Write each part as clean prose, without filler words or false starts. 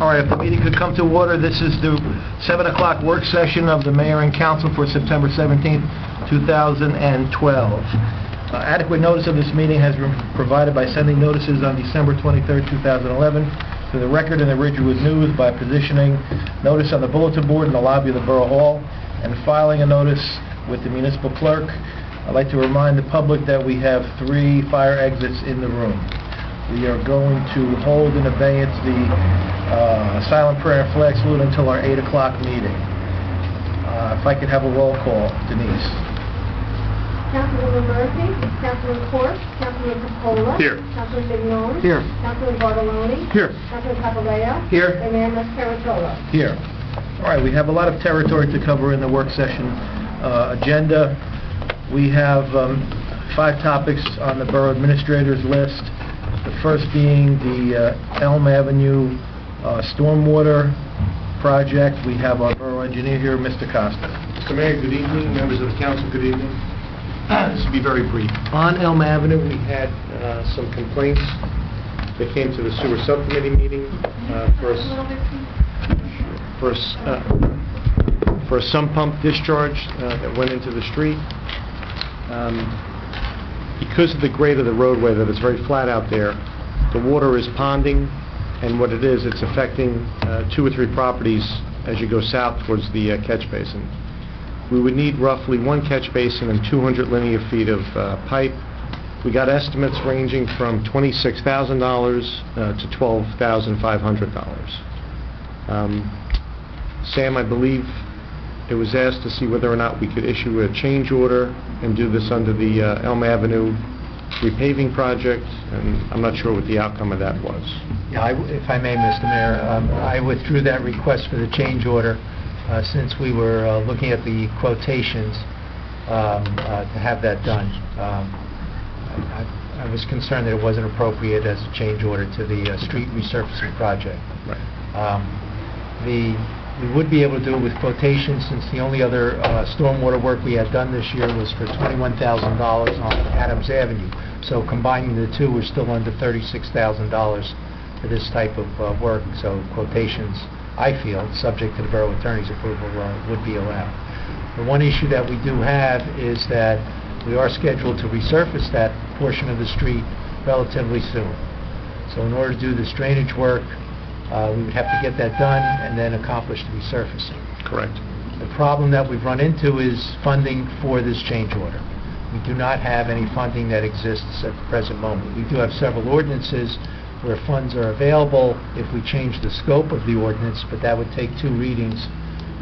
All right, if the meeting could come to order, this is the 7 o'clock work session of the Mayor and Council for September 17th, 2012. Adequate notice of this meeting has been provided by sending notices on December 23rd, 2011 to the Record and the Ridgewood News by positioning notice on the bulletin board in the lobby of the Borough Hall and filing a notice with the municipal clerk. I'd like to remind the public that we have 3 fire exits in the room. We are going to hold in abeyance the silent prayer and flag salute until our 8 o'clock meeting. If I could have a roll call, Denise. Councilwoman Murphy, Councilman Court, Councilman Capola. Here. Councilman Bignon. Here. Councilman Bartoloni. Here. Councilman Papaleo. Here. And Mayor Mascaratola. Here. All right, we have a lot of territory to cover in the work session agenda. We have 5 topics on the Borough Administrator's list. The first being the Elm Avenue stormwater project. We have our Borough Engineer here, Mr. Costa. Mr. Mayor, good evening. Members of the Council, good evening. This will be very brief. On Elm Avenue, we had some complaints that came to the Sewer Subcommittee meeting for a sump pump discharge that went into the street. Because of the grade of the roadway, that it's very flat out there, the water is ponding, and what it is, it's affecting 2 or 3 properties as you go south towards the catch basin. We would need roughly 1 catch basin and 200 linear feet of pipe. We got estimates ranging from $26,000 to $12,500. Sam, I believe it was asked to see whether or not we could issue a change order and do this under the Elm Avenue repaving project, and I'm not sure what the outcome of that was. Yeah, if I may, Mr. Mayor, I withdrew that request for the change order since we were looking at the quotations to have that done. I was concerned that it wasn't appropriate as a change order to the street resurfacing project. Right. We would be able to do it with quotations, since the only other stormwater work we had done this year was for $21,000 on Adams Avenue. So combining the 2, we're still under $36,000 for this type of work. So quotations, I feel, subject to the Borough Attorney's approval, would be allowed. The one issue that we do have is that we are scheduled to resurface that portion of the street relatively soon. So in order to do this drainage work, we would have to get that done and then accomplish the resurfacing. Correct. The problem that we've run into is funding for this change order. We do not have any funding that exists at the present moment. We do have several ordinances where funds are available if we change the scope of the ordinance, but that would take 2 readings,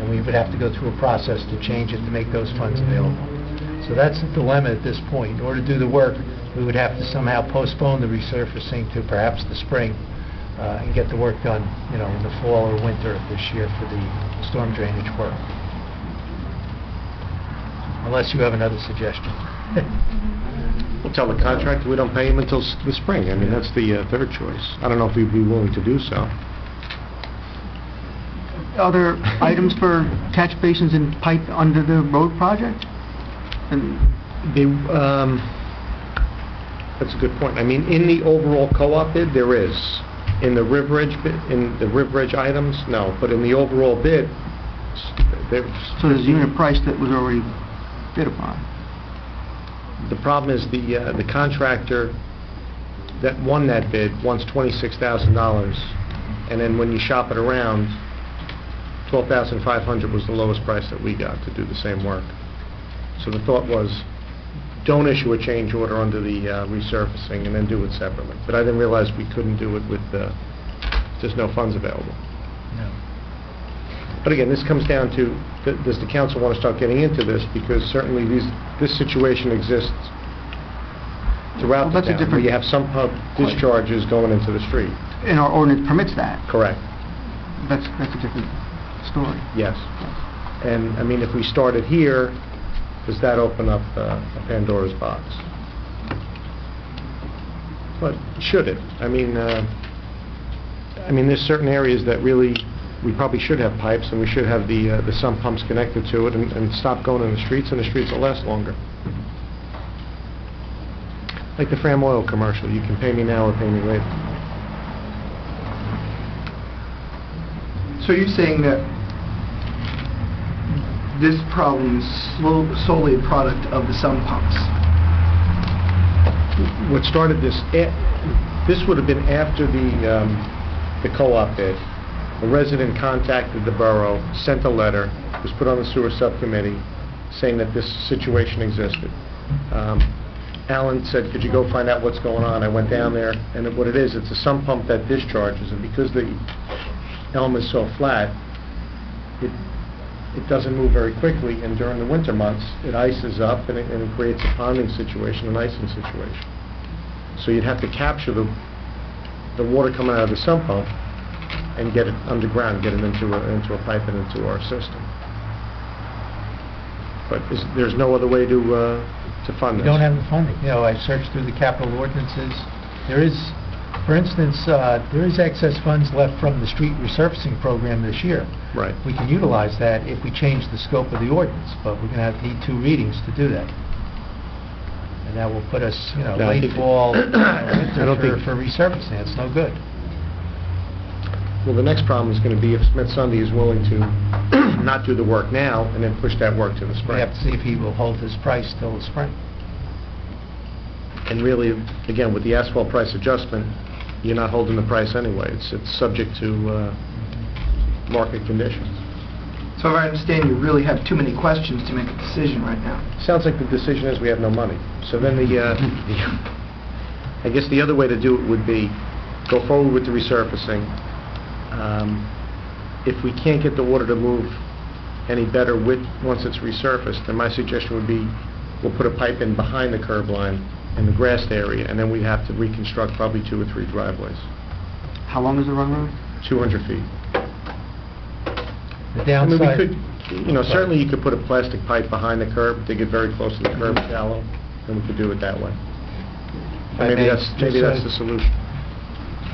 and we would have to go through a process to change it to make those funds available. So that's the dilemma at this point. In order to do the work, we would have to somehow postpone the resurfacing to perhaps the spring, and get the work done, in the fall or winter of this year for the storm drainage work. Unless you have another suggestion. We'll tell the contractor we don't pay him until the spring. I mean, that's the third choice. I don't know if we'd be willing to do so. Other items for catch basins and pipe under the road project? That's a good point. I mean, in the overall co-op bid, there is. In the Riveridge bid, in the Riveridge items, no. But in the overall bid, there's... So there's a unit price that was already bid upon. The problem is the contractor that won that bid wants $26,000, and then when you shop it around, $12,500 was the lowest price that we got to do the same work. So the thought was, don't issue a change order under the resurfacing and then do it separately. But I didn't realize we couldn't do it with just no funds available. No. But again, this comes down to, does the council want to start getting into this? Because certainly this situation exists throughout the town, where you have some pump discharges going into the street. And our ordinance permits that. Correct. That's a different story. Yes. And I mean, if we started here, does that open up a Pandora's box? But should it? I mean, there's certain areas that really we probably should have pipes, and we should have the sump pumps connected to it, and stop going in the streets, and the streets will last longer. Like the Fram Oil commercial, you can pay me now or pay me later. So you're saying that this problem is solely a product of the sump pumps? What started this, this would have been after the co-op bid. A resident contacted the borough, sent a letter, was put on the sewer subcommittee, saying that this situation existed. Alan said, could you go find out what's going on? I went down there, and what it is, it's a sump pump that discharges, and because the elm is so flat, it doesn't move very quickly, and during the winter months, it ices up, and it creates a ponding situation, an icing situation. So you'd have to capture the water coming out of the sump pump and get it underground, get it into a pipe and into our system. But there's no other way to fund We this. don't have the funding. You know, I searched through the capital ordinances. There is, for instance, there is excess funds left from the street resurfacing program this year. Right. We can utilize that if we change the scope of the ordinance, but we're going to need 2 readings to do that. And that will put us, you know, No, I late think- fall, I winter don't think- for resurfacing. It's no good. Well, the next problem is going to be if Smith-Sunday is willing to not do the work now and then push that work to the We spring. have to see if he will hold his price till the spring. And really, again, with the asphalt price adjustment, you're not holding the price anyway. It's subject to market conditions. So if I understand, you really have too many questions to make a decision right now. Sounds like the decision is we have no money. So then I guess the other way to do it would be go forward with the resurfacing. If we can't get the water to move any better once it's resurfaced, then my suggestion would be we'll put a pipe in behind the curb line in the grassed area, and then we'd have to reconstruct probably 2 or 3 driveways, How long is the run road? 200 feet. The I downside... mean, we could, you know, certainly you could put a plastic pipe behind the curb, dig it very close to the curb shallow, and we could do it that way. I Maybe may that's just, the solution.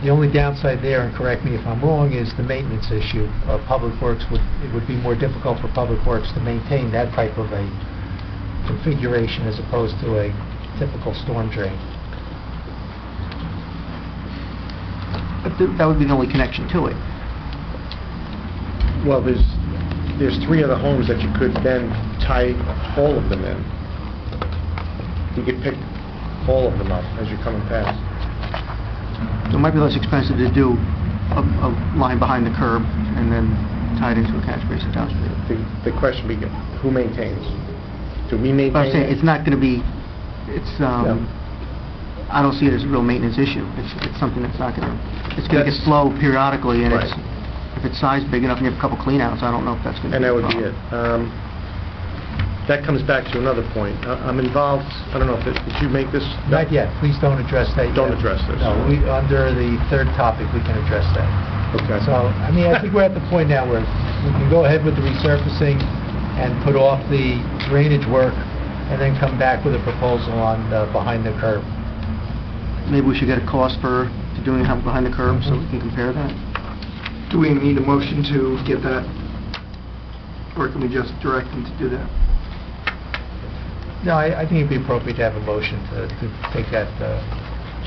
The only downside there, and correct me if I'm wrong, is the maintenance issue. Public Works it would be more difficult for Public Works to maintain that type of a configuration as opposed to a typical storm drain. But that would be the only connection to it. Well, there's 3 other homes that you could then tie all of them in. You could pick all of them up as you're coming past. So it might be less expensive to do a line behind the curb and then tie it into a catch basin downstream. The question becomes, who maintains? Do we maintain? But I'm saying, it's not going to be, No. I don't see it as a real maintenance issue. It's something that's not going to, it's going to get That's- slow periodically, and Right. if it's sized big enough and you have a couple cleanouts, I don't know if that's going to And be that a would be problem. it. That comes back to another point. I'm involved, I don't know, did you make this? Not yet. Please don't address that yet. Don't address this. No, under the 3rd topic, we can address that. Okay. So, I mean, I think we're at the point now where we can go ahead with the resurfacing and put off the drainage work and then come back with a proposal on behind the curb. Maybe we should get a cost for doing it behind the curb so we can compare that. Do we need a motion to get that? Or can we just direct them to do that? No, I think it'd be appropriate to have a motion to take that,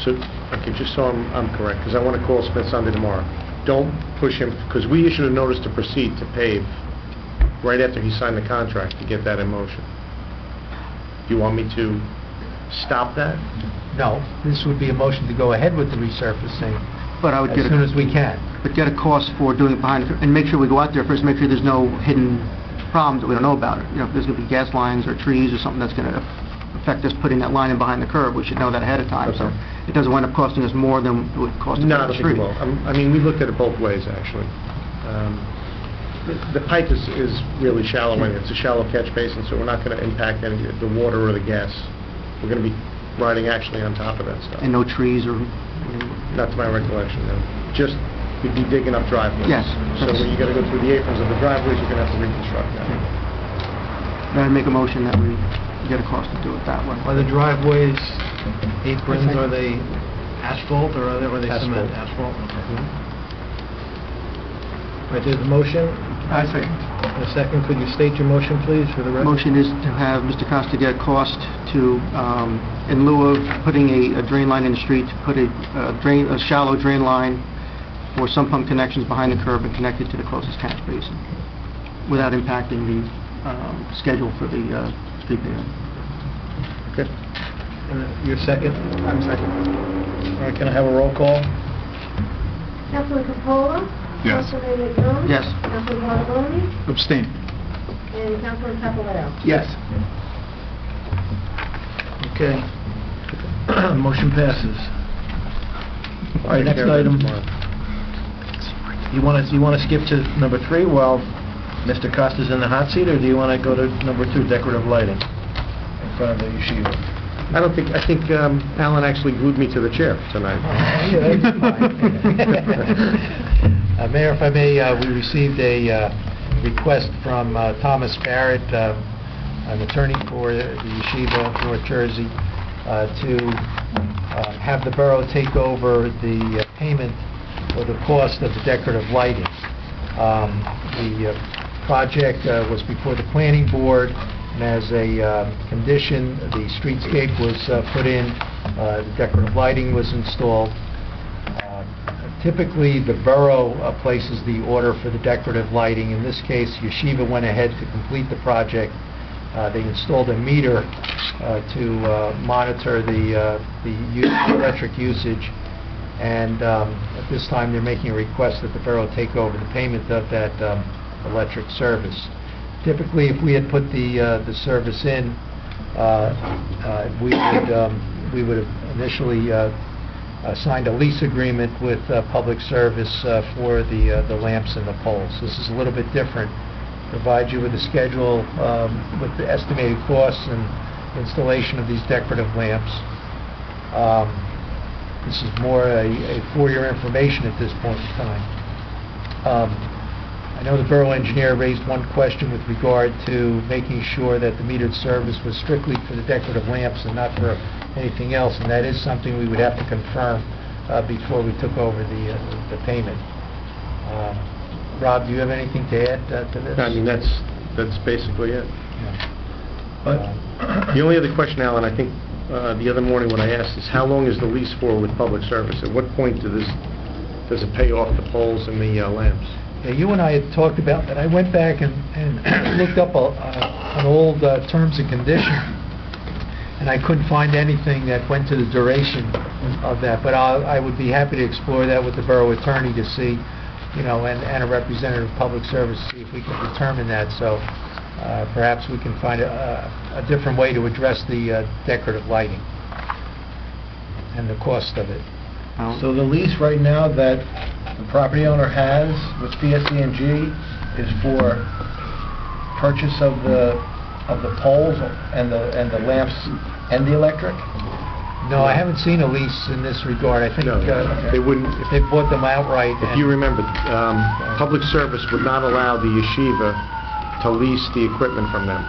So, okay, just so I'm correct, because I want to call Smith-Sunday tomorrow. Don't push him, because we issued a notice to proceed to pave right after he signed the contract to get that in motion. Do you want me to stop that? no, this would be a motion to go ahead with the resurfacing But I would as get soon as we can. But get a cost for doing it behind, and make sure we go out there first, make sure there's no hidden problems that we don't know about. You know, if there's going to be gas lines or trees or something that's going to affect us putting that line in behind the curb, we should know that ahead of time, so Okay. it doesn't wind up costing us more than it would cost to No, put I on the don't think street. it will. I mean, we looked at it both ways, actually. The pipe is really shallow, and it's a shallow catch basin, so we're not going to impact any of the water or the gas. We're going to be riding actually on top of that stuff. And no trees or... Not to my recollection, no. Just, we'd be digging up driveways. Yes. So when you got to go through the aprons of the driveways, you're going to have to reconstruct that. I'd make a motion that we get a cost to do it that way. Are the driveways aprons, are they asphalt, or are they cement? Asphalt. Asphalt? Okay. Right, there's a motion. I second. A second, could you state your motion, please, for the record? Motion is to have Mr. Costa get a cost to, in lieu of putting a drain line in the street, to put a shallow drain line for sump pump connections behind the curb and connected to the closest catch basin, without impacting the schedule for the street paving. Okay. Your second? I'm second. All right, can I have a roll call? Councilman Capola. Yes. Councilman Jones. Yes. Councilman Bartoloni. Abstain. And Councilman Papaleo. Yes. Okay. Motion passes. All right, next item. You want to skip to number 3 while Mr. Costa's in the hot seat, or do you want to go to number 2, decorative lighting, in front of the yeshiva? I think Alan actually glued me to the chair tonight. Yeah, that's fine. Mayor, if I may, we received a request from Thomas Barrett, an attorney for the Yeshiva of North Jersey, to have the borough take over the payment for the cost of the decorative lighting. The project was before the planning board, and as a condition, the streetscape was put in, the decorative lighting was installed. Typically, the borough places the order for the decorative lighting. In this case, Yeshiva went ahead to complete the project. They installed a meter to monitor the electric usage, and at this time they're making a request that the borough take over the payment of that electric service. Typically, if we had put the service in, we would have initially signed a lease agreement with Public Service for the lamps and the poles. This is a little bit different. Provide you with a schedule with the estimated costs and installation of these decorative lamps. This is more for your information at this point in time. I know the borough engineer raised one question with regard to making sure that the metered service was strictly for the decorative lamps and not for anything else, and that is something we would have to confirm before we took over the payment. Rob, do you have anything to add to this? I mean, that's basically it. Yeah. But The only other question, Alan, I think the other morning when I asked is, how long is the lease for with Public Service? At what point does it pay off the poles and the lamps? Yeah, you and I had talked about that. I went back and looked up an old terms and condition, and I couldn't find anything that went to the duration of that. But I would be happy to explore that with the borough attorney to see, and a representative of Public Service, see if we can determine that. So perhaps we can find a different way to address the decorative lighting and the cost of it. so the lease right now that the property owner has with PSE&G is for purchase of the poles and the lamps and the electric? No, I haven't seen a lease in this regard. I think No, they wouldn't. if they bought them outright. If you remember, Public Service would not allow the yeshiva to lease the equipment from them.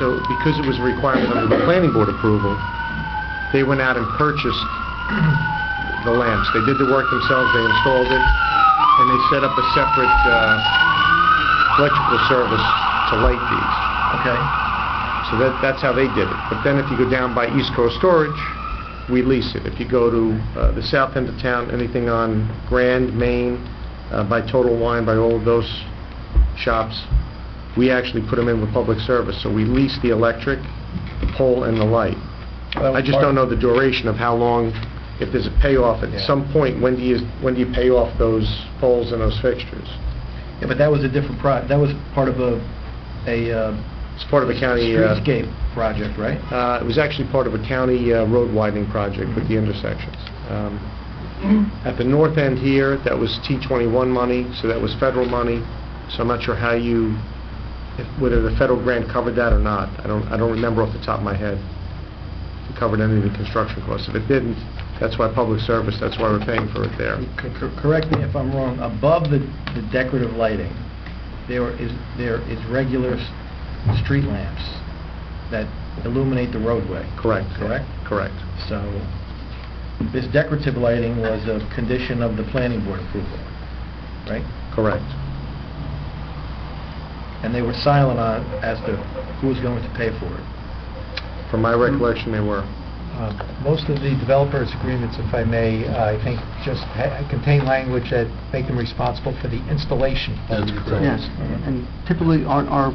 So because it was a requirement under the planning board approval, they went out and purchased the lamps. They did the work themselves, they installed it, and they set up a separate electrical service to light these. Okay. So that's how they did it. But then if you go down by East Coast Storage, we lease it. If you go to the south end of town, anything on Grand, Main, by Total Wine, by all of those shops, we actually put them in with Public Service. So we lease the electric, the pole, and the light. I just don't know the duration of how long, if there's a payoff at some point, when do you pay off those poles and those fixtures? Yeah, but that was a different that was part of a It's part of a county... streetscape project, right? It was actually part of a county road widening project with the intersections. At the north end here, that was T21 money, so that was federal money. So I'm not sure how whether the federal grant covered that or not. I don't remember off the top of my head if it covered any of the construction costs. If it didn't, that's why Public Service, that's why we're paying for it there. Correct me if I'm wrong. Above the decorative lighting, there is regular street lamps that illuminate the roadway. Correct. Correct? Correct. So this decorative lighting was a condition of the planning board approval, right? Correct. And they were silent on as to who was going to pay for it. From my recollection, they were. Most of the developers' agreements, if I may, I think just contain language that make them responsible for the installation of the utilities. Yes, and typically aren't our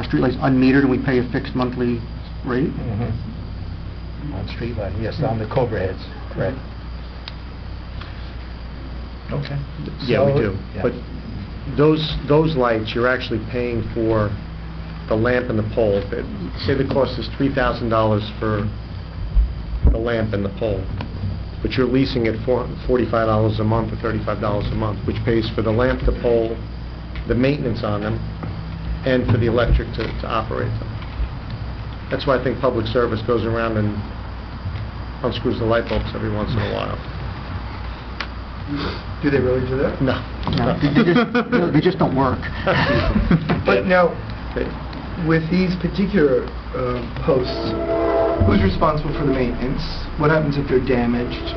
streetlights unmetered and we pay a fixed monthly rate? On street lighting, yes, on the Cobra heads, correct. Okay. Yeah, we So, do. yeah. But those lights, you're actually paying for the lamp and the pole. Say the cost is $3,000 for the lamp and the pole, but you're leasing it for $45 a month or $35 a month, which pays for the lamp, the pole, the maintenance on them, and for the electric to operate them. That's why I think public service goes around and unscrews the light bulbs every once in a while. Do they really do that? No. No, they just don't work. But now, with these particular posts, who's responsible for the maintenance? What happens if they're damaged?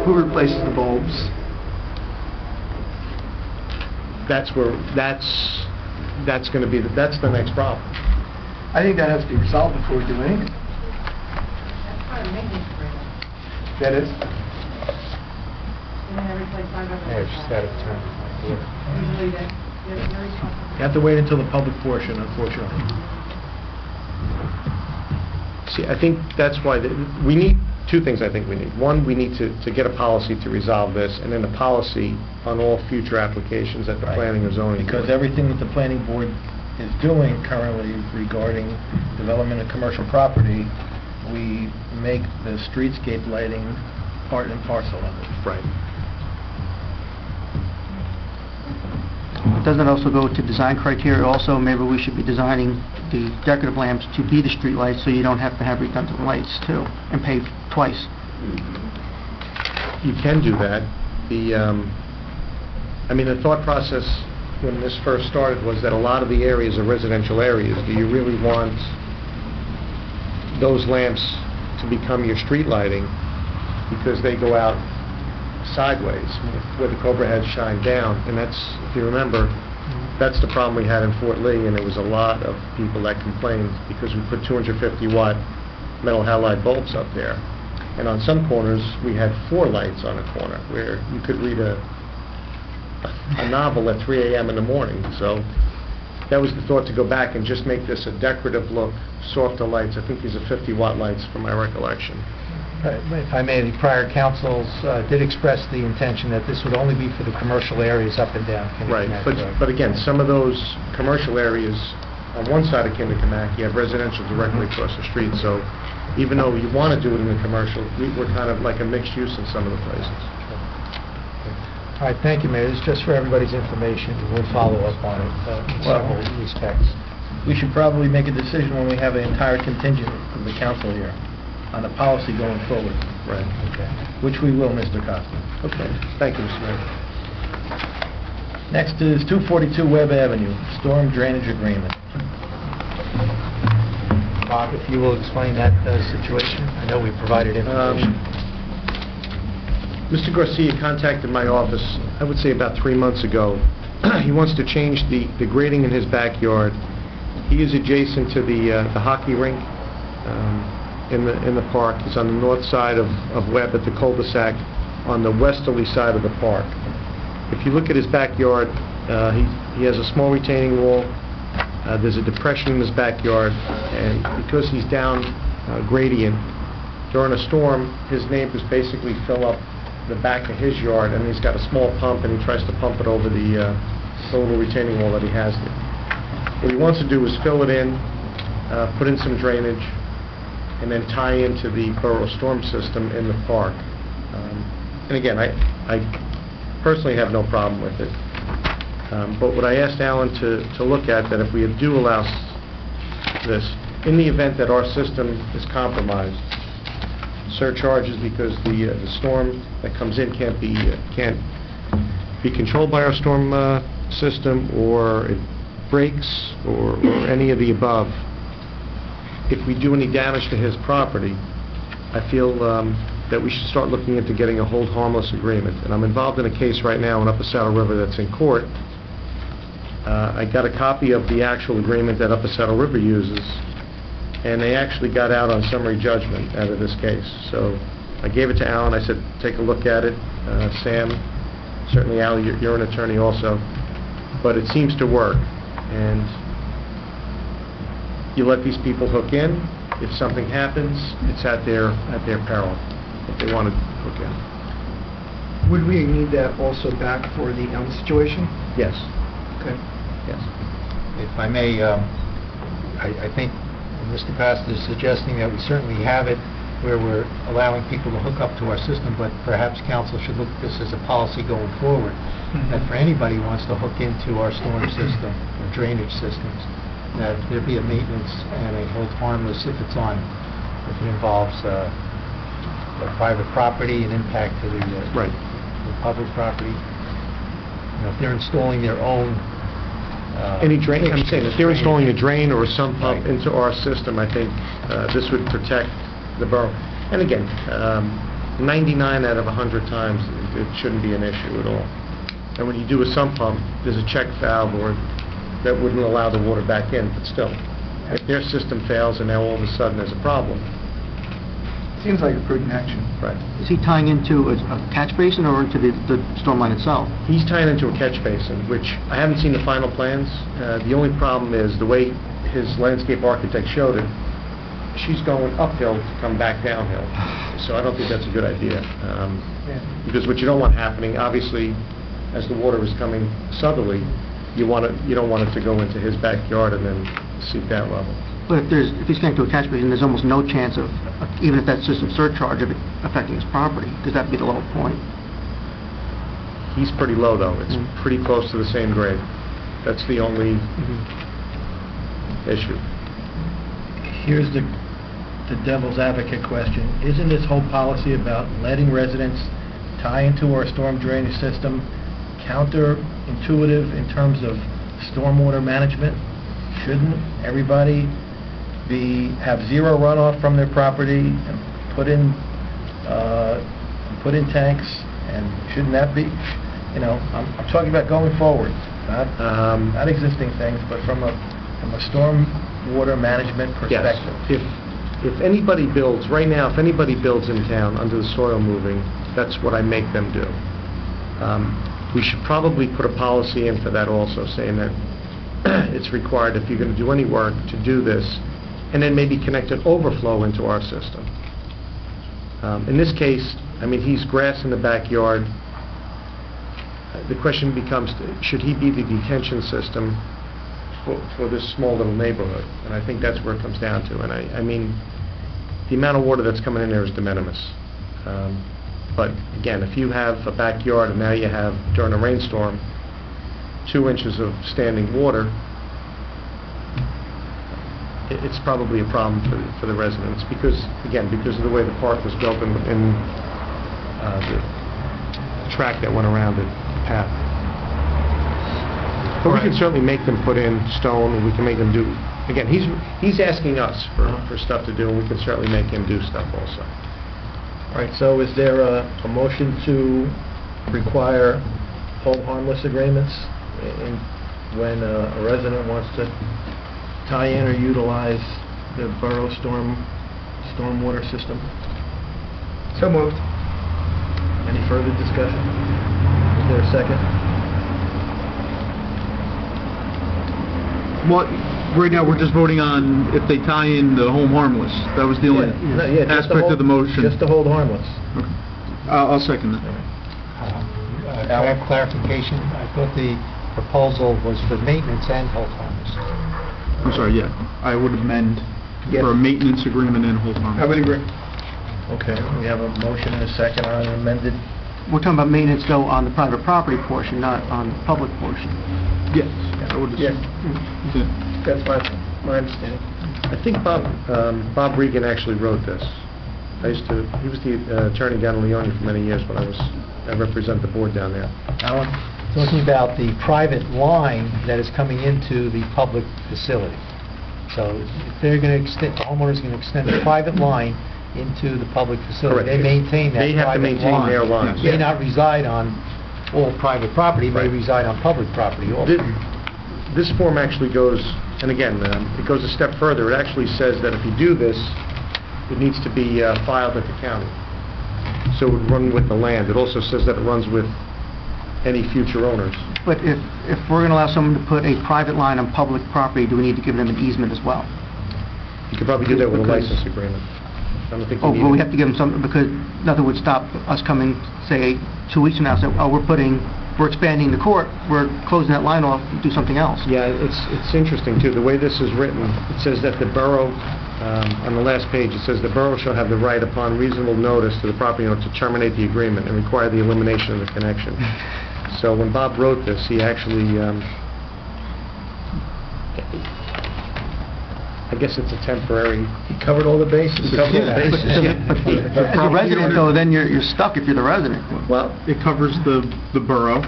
Who replaces the bulbs? That's going to be that's the next problem. I think that has to be resolved before we do anything. That's part of the maintenance agreement. That is? And then every place I go. Yeah, just out of turn. Usually they're responsible. You have to wait until the public portion, unfortunately. See, I think that's why we need two things. I think we need. One, we need to get a policy to resolve this, and then a policy on all future applications at the Right. planning or zoning Because board. everything that the planning board is doing currently regarding development of commercial property, we make the streetscape lighting part and parcel of it. Right. Doesn't it also go to design criteria also? Maybe we should be designing the decorative lamps to be the street lights so you don't have to have redundant lights too, and pay twice. You can do that. I mean, the thought process when this first started was that a lot of the areas are residential areas. Do you really want those lamps to become your street lighting because they go out sideways where the Cobra heads shine down? And that's, if you remember, that's the problem we had in Fort Lee, and there was a lot of people that complained because we put 250-watt metal halide bulbs up there. And on some corners, we had 4 lights on a corner where you could read a novel at 3 a.m. in the morning. So that was the thought, to go back and just make this a decorative look, softer lights. I think these are 50-watt lights from my recollection. If I may, the prior councils did express the intention that this would only be for the commercial areas up and down Right, Kinnickinnick Road. but again, some of those commercial areas, on one side of Kinnickinnick, you have residential directly across the street, so even though you want to do it in the commercial, we're kind of like a mixed use in some of the places. All right, thank you, Mayor. This is just for everybody's information. We'll follow up on it in several respects. We should probably make a decision when we have an entire contingent of the council here on a policy going forward, Right. Okay. which we will, Mr. Costa. Okay, thank you, Mr. Mayor. Next is 242 Webb Avenue, storm drainage agreement. Bob, if you will explain that situation. I know we provided information. Mr. Garcia contacted my office, I would say about 3 months ago. He wants to change the grading in his backyard. He is adjacent to the hockey rink in the park. He's on the north side of Webb at the cul-de-sac, on the westerly side of the park. If you look at his backyard, he has a small retaining wall. There's a depression in his backyard, and because he's down gradient, during a storm, his neighbors basically fill up the back of his yard, and he's got a small pump, and he tries to pump it over the little retaining wall that he has there. What he wants to do is fill it in, put in some drainage, and then tie into the borough storm system in the park. And again, I personally have no problem with it. But what I asked Alan to look at, that if we do allow this, in the event that our system is compromised, surcharges because the storm that comes in can't be controlled by our storm system, or it breaks, or any of the above. If we do any damage to his property, I feel that we should start looking into getting a hold harmless agreement. And I'm involved in a case right now in Upper Saddle River that's in court. I got a copy of the actual agreement that Upper Saddle River uses, and they actually got out on summary judgment out of this case. So I gave it to Alan, I said, take a look at it. Sam, certainly Al, you're an attorney also, but it seems to work. And you let these people hook in. If something happens, it's at their peril, if they want to hook in. Would we need that also back for the Elm situation? Yes, Okay. yes. If I may, I think Mr. Costa is suggesting that we certainly have it where we're allowing people to hook up to our system, but perhaps council should look at this as a policy going forward, that for anybody who wants to hook into our storm system or drainage systems, that there be a maintenance and a hold harmless if it's on, if it involves a private property, an impact to the Right. the public property. You know, if they're installing their own Any drain, I'm saying, if they're installing a drain or a sump pump Right. into our system, I think this would protect the borough. And again, 99 out of 100 times, it shouldn't be an issue at all. And when you do a sump pump, there's a check valve or that wouldn't allow the water back in, but still, if their system fails and now all of a sudden there's a problem, Seems like a prudent action. right? Is he tying into a catch basin or into the storm line itself? He's tying into a catch basin, which I haven't seen the final plans. The only problem is the way his landscape architect showed it, she's going uphill to come back downhill. So I don't think that's a good idea. Because what you don't want happening, obviously, as the water is coming southerly, you don't want it to go into his backyard and then seep that level. But if he's connected to a catch basin, there's almost no chance of, even if that system surcharge, of it affecting his property, because that'd be the low point. He's pretty low, though. It's pretty close to the same grade. That's the only issue. Here's the devil's advocate question. Isn't this whole policy about letting residents tie into our storm drainage system counterintuitive in terms of stormwater management? Shouldn't everybody have zero runoff from their property and put in tanks? And shouldn't that be, you know, I'm talking about going forward, not existing things, but from a stormwater management perspective. Yes. If anybody builds, right now, if anybody builds in town under the soil moving, that's what I make them do. We should probably put a policy in for that also, saying that it's required if you're going to do any work to do this, and then maybe connect an overflow into our system. In this case, I mean, he's grass in the backyard. The question becomes, should he be the detention system for this small little neighborhood? And I think that's where it comes down to. And I mean, the amount of water that's coming in there is de minimis. But again, if you have a backyard and now you have, during a rainstorm, 2 inches of standing water, it's probably a problem for the residents because of the way the park was built and the track that went around it, path. But we can certainly make them put in stone, and we can make them do, again, he's asking us for stuff to do, and we can certainly make him do stuff also. All right, so is there a motion to require hold harmless agreements when a resident wants to tie in or utilize the borough stormwater system? So moved. Any further discussion? Is there a second? Well, right now, we're just voting on if they tie in the home harmless. That was the only Just to aspect of the motion. Just to hold harmless. Okay. I'll second that. Can I have clarification? I thought the proposal was for maintenance and hold harmless. I'm sorry, yeah. I would amend Yes. for a maintenance agreement and hold harmless. I would agree. Okay, we have a motion and a second on an amended. We're talking about maintenance, though, on the private property portion, not on the public portion. Yes, I would Yes. assume. Yeah. That's my understanding. I think Bob Regan actually wrote this. He was the attorney down in Leonia for many years when I represent the board down there. Alan? Talking about the private line that is coming into the public facility. So if they're going to extend, the homeowner's going to extend a private line into the public facility, Correct. they maintain that They have to private maintain their lines. May not reside on all private property, may Right. reside on public property also. This form actually goes And again, it goes a step further. It actually says that if you do this, it needs to be filed at the county. So it would run with the land. It also says that it runs with any future owners. But if we're going to allow someone to put a private line on public property, do we need to give them an easement as well? You could probably do that with a Because- license agreement. I don't think you Oh, need well, we it. have to give them some, because nothing would stop us coming, say, 2 weeks from now, say, oh, we're expanding the court, we're closing that line off, do something else. Yeah, it's interesting, too. The way this is written, it says that the borough, on the last page, it says the borough shall have the right upon reasonable notice to the property owner to terminate the agreement and require the elimination of the connection. So when Bob wrote this, he actually, I guess it's a temporary... He covered all the bases. He covered all the bases. As a resident, though, then you're stuck if you're the resident. Well, It covers the borough,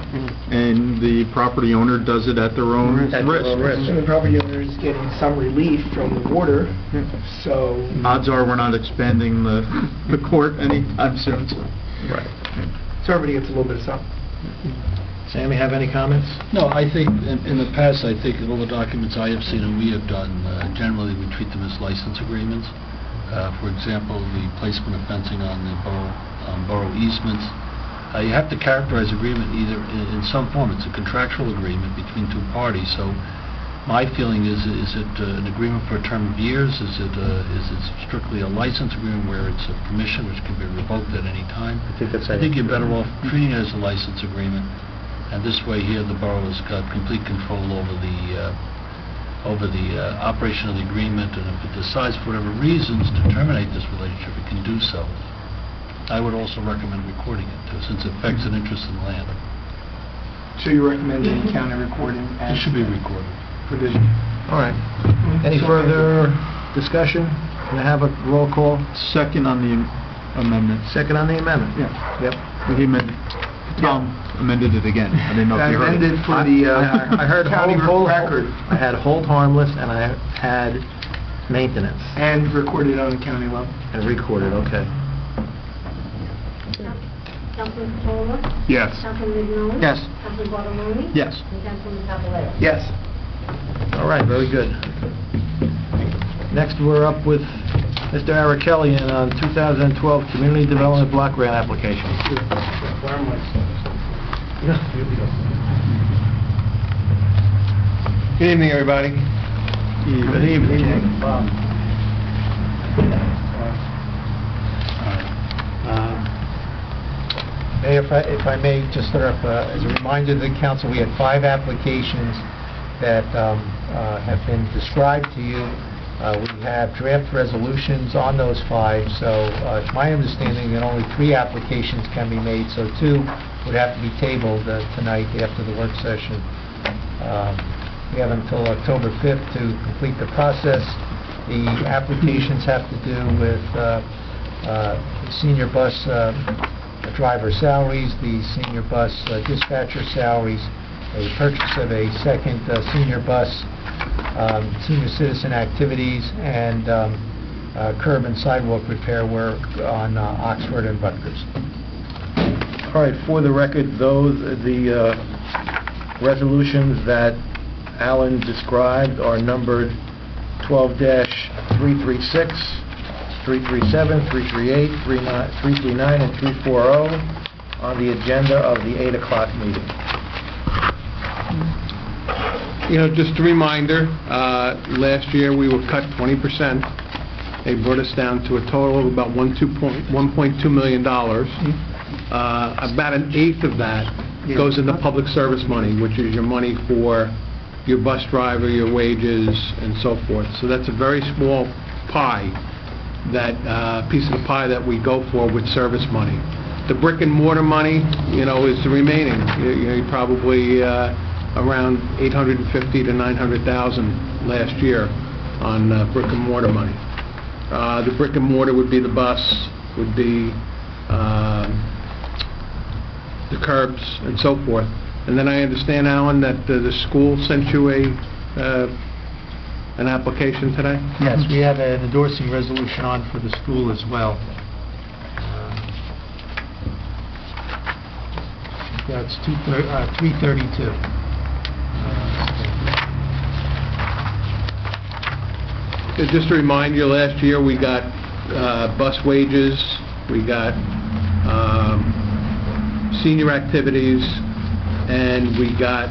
and the property owner does it at their own at their own risk. risk. And the property owner is getting some relief from the water, so... Odds are we're not expanding the court anytime soon, so. Right. So everybody gets a little bit of something. Sammy, have any comments? No, I think, in the past, I think all the documents I have seen and we have done, generally we treat them as license agreements. For example, the placement of fencing on the borough easements. You have to characterize agreement either in some form. It's a contractual agreement between two parties. So my feeling is it an agreement for a term of years? Is it strictly a license agreement where it's a permission which can be revoked at any time? I think you're better off treating it as a license agreement. And this way here, the borough has got complete control over the operation of the agreement, and if it decides for whatever reasons to terminate this relationship, it can do so. I would also recommend recording it, too, since it affects an interest in land. So you're recommending county recording It and should be recorded. provision? All right. Any further discussion? Can I have a roll call? Second on the amendment. Second on the amendment? Yeah. Yep. He amended, Tom amended it again. I didn't know if you heard it. Amended for the I heard county hold record I had hold harmless, and I had maintenance, and recorded on the county level. and recorded, okay. Councilman Patullo? Yes. Councilman Mignoli? Yes. Councilman Guacamole? Yes. And Councilman Caballero? Yes. All right, very good. Next, we're up with Mr. Arakelian on 2012 Community Development Block Grant application. Good evening, everybody. Good evening. Mayor, if I may just start off, as a reminder to the council, we had 5 applications that have been described to you. We have draft resolutions on those 5, so it's my understanding that only 3 applications can be made, so 2 would have to be tabled tonight after the work session. We have until October 5th to complete the process. The applications have to do with senior bus driver salaries, the senior bus dispatcher salaries, a purchase of a second senior bus, senior citizen activities, and curb and sidewalk repair work on Oxford and Rutgers. All right, for the record, the resolutions that Alan described are numbered 12-336, 337, 338, 339, and 340 on the agenda of the 8 o'clock meeting. Just a reminder, last year we were cut 20%. They brought us down to a total of about $1.2 million. About an eighth of that goes into public service money, which is your money for your bus driver, your wages, and so forth. So that's a very small pie, that piece of the pie that we go for with service money. The brick and mortar money, is the remaining. You probably around $850,000 to $900,000 last year on brick and mortar money. The brick and mortar would be the bus, would be the curbs, and so forth. And then I understand, Alan, that the school sent you an application today? Yes, we have an endorsing resolution on for the school as well. That's 332. just to remind you, last year we got bus wages, we got senior activities, and we got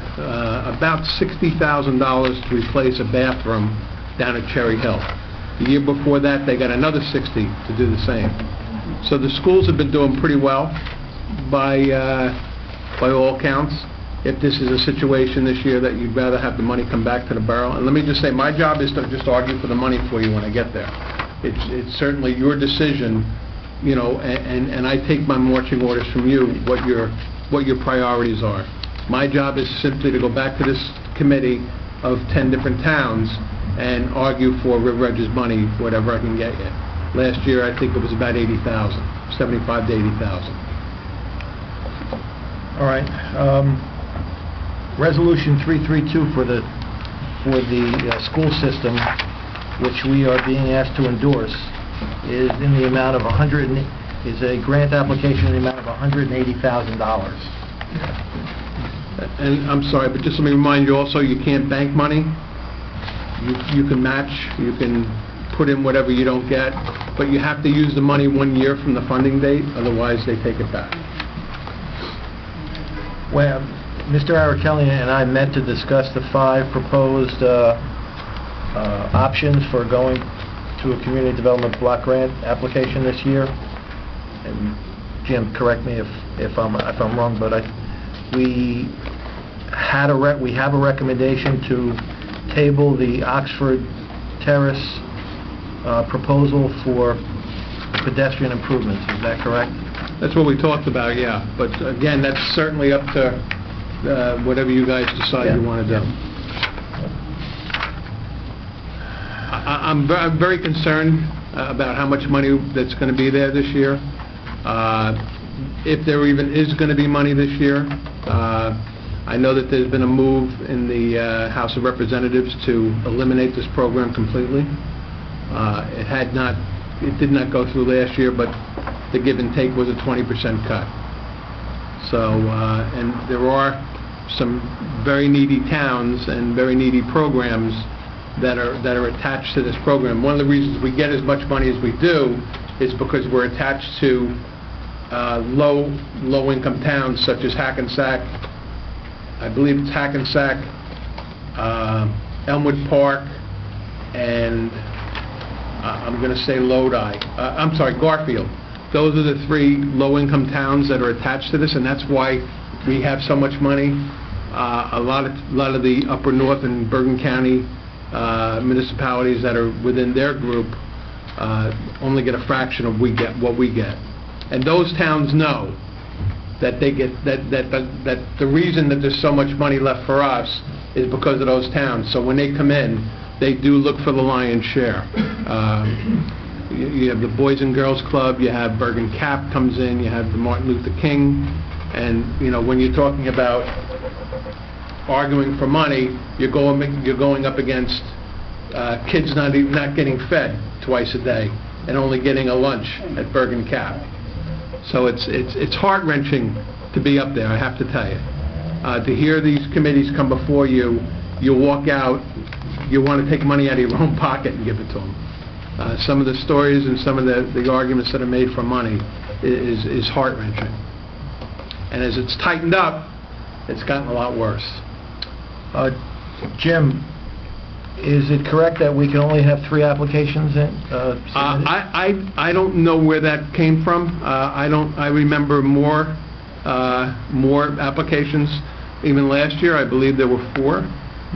about $60,000 to replace a bathroom down at Cherry Hill. The year before that, they got another 60 to do the same. So the schools have been doing pretty well by all counts. If this is a situation this year that you'd rather have the money come back to the borough, and let me just say, my job is to just argue for the money for you when I get there. It's certainly your decision, you know, and I take my marching orders from you, what your priorities are. My job is simply to go back to this committee of 10 different towns and argue for River Edge's money, whatever I can get you. Last year, I think it was about 80,000, 75 to 80,000. All right. Resolution 332 for the school system, which we are being asked to endorse, is in the amount of is a grant application in the amount of $180,000. And I'm sorry, but just let me remind you also, you can't bank money. You can match, you can put in whatever you don't get, but you have to use the money 1 year from the funding date, otherwise they take it back. Well, Mr. Arakelli and I met to discuss the 5 proposed options for going to a community development block grant application this year. And Jim, correct me if I'm wrong, but we have a recommendation to table the Oxford Terrace proposal for pedestrian improvements. Is that correct? That's what we talked about, yeah. But again, that's certainly up to whatever you guys decide you want to do. I'm very concerned about how much money that's going to be there this year. If there even is going to be money this year. I know that there's been a move in the House of Representatives to eliminate this program completely. It did not go through last year, but the give and take was a 20% cut. So, and there are some very needy towns and very needy programs that are attached to this program. One of the reasons we get as much money as we do is because we're attached to low-income towns such as Hackensack. I believe it's Hackensack, Elmwood Park, and I'm going to say Garfield. Those are the 3 low-income towns that are attached to this, and that's why we have so much money. A lot of the upper north and Bergen County municipalities that are within their group only get a fraction of what we get. And those towns know that they get that the reason that there's so much money left for us is because of those towns. So when they come in, they do look for the lion's share. You have the Boys and Girls Club, you have Bergen Cap comes in, you have the Martin Luther King, and you know, when you're talking about arguing for money, you're going up against kids not getting fed twice a day and only getting a lunch at Bergen Cap. So it's heart-wrenching to be up there, I have to tell you. To hear these committees come before you, you walk out, you want to take money out of your own pocket and give it to them. Some of the stories and some of the arguments that are made for money is heart-wrenching. And as it's tightened up, it's gotten a lot worse. Jim, is it correct that we can only have 3 applications in? I don't know where that came from. I remember more applications. Even last year, I believe there were 4.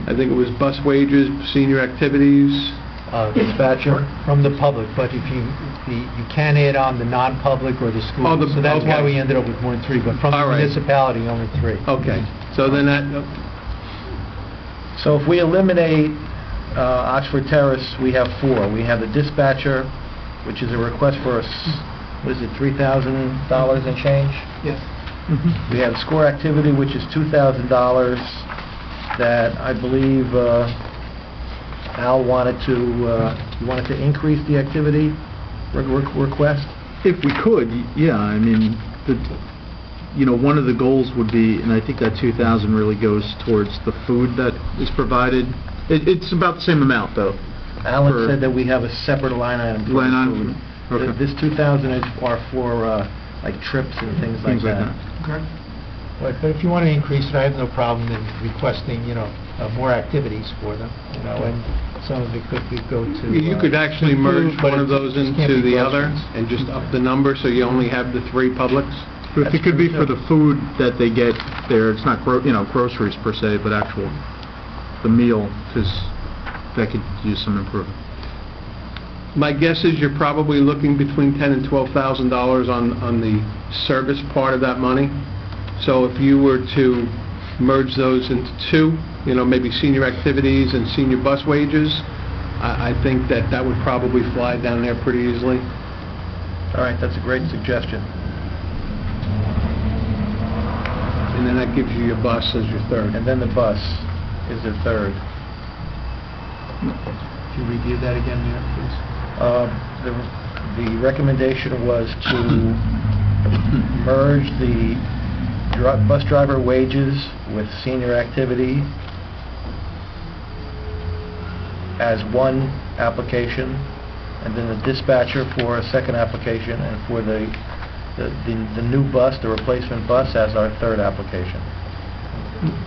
I think it was bus wages, senior activities, dispatcher from the public. But if you can add on the non-public or the school, so that's why we ended up with more than 3. But from the municipality, only 3. Okay, so then that. So if we eliminate Oxford Terrace, we have 4. We have the dispatcher, which is a request for what is it, $3,000 and change? Yes. We have score activity, which is $2,000, that I believe Al wanted to increase the activity request. If we could, yeah. I mean, one of the goals would be, and I think that 2,000 really goes towards the food that is provided. It's about the same amount, though. Alan For- said that we have a separate line item for Line the item? food. Okay. This 2,000 is for like trips and things like Things like that. that. Okay. But if you want to increase it, I have no problem in requesting, more activities for them, and some of it could go to... You could actually merge food, but one of it those just can't into be the other groceries. and just up the number so you only have the 3 Publix. But it could be for the food that they get there, it's not, groceries per se, but the meal, because that could use some improvement. My guess is you're probably looking between $10,000 and $12,000 on the service part of that money. So if you were to merge those into 2, maybe senior activities and senior bus wages, I think that would probably fly down there pretty easily. All right, that's a great suggestion. And then that gives you your bus as your third. And then the bus is the third. Could you review that again, Mayor, please? The recommendation was to merge the bus driver wages with senior activity as one application, and then the dispatcher for a second application, and for the new bus, the replacement bus, as our third application.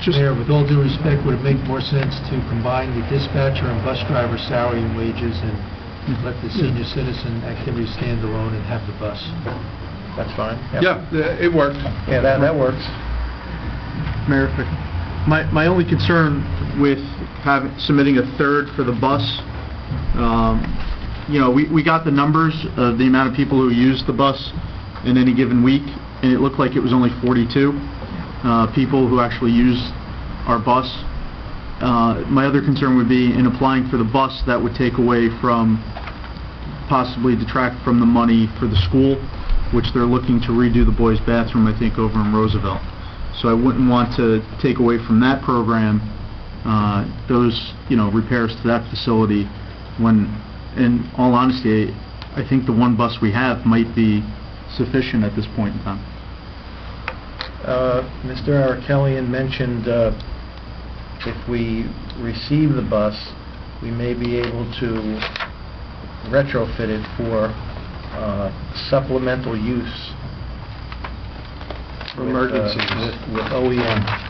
Mayor, with all due respect, would it make more sense to combine the dispatcher and bus driver salary and wages and let the senior citizen activity stand alone and have the bus? That's fine? Yeah, it worked. Yeah, that works. Mayor, if my only concern with submitting a third for the bus, we got the numbers of the amount of people who used the bus in any given week, and it looked like it was only 42 people who actually used our bus. My other concern would be in applying for the bus, that would take away from, possibly detract from the money for the school, which they're looking to redo the boys' bathroom, I think, over in Roosevelt. So I wouldn't want to take away from that program those, repairs to that facility when, in all honesty, I think the one bus we have might be sufficient at this point in time. Mr. Arakelian mentioned if we receive the bus, we may be able to retrofit it for supplemental use For emergencies. with OEM.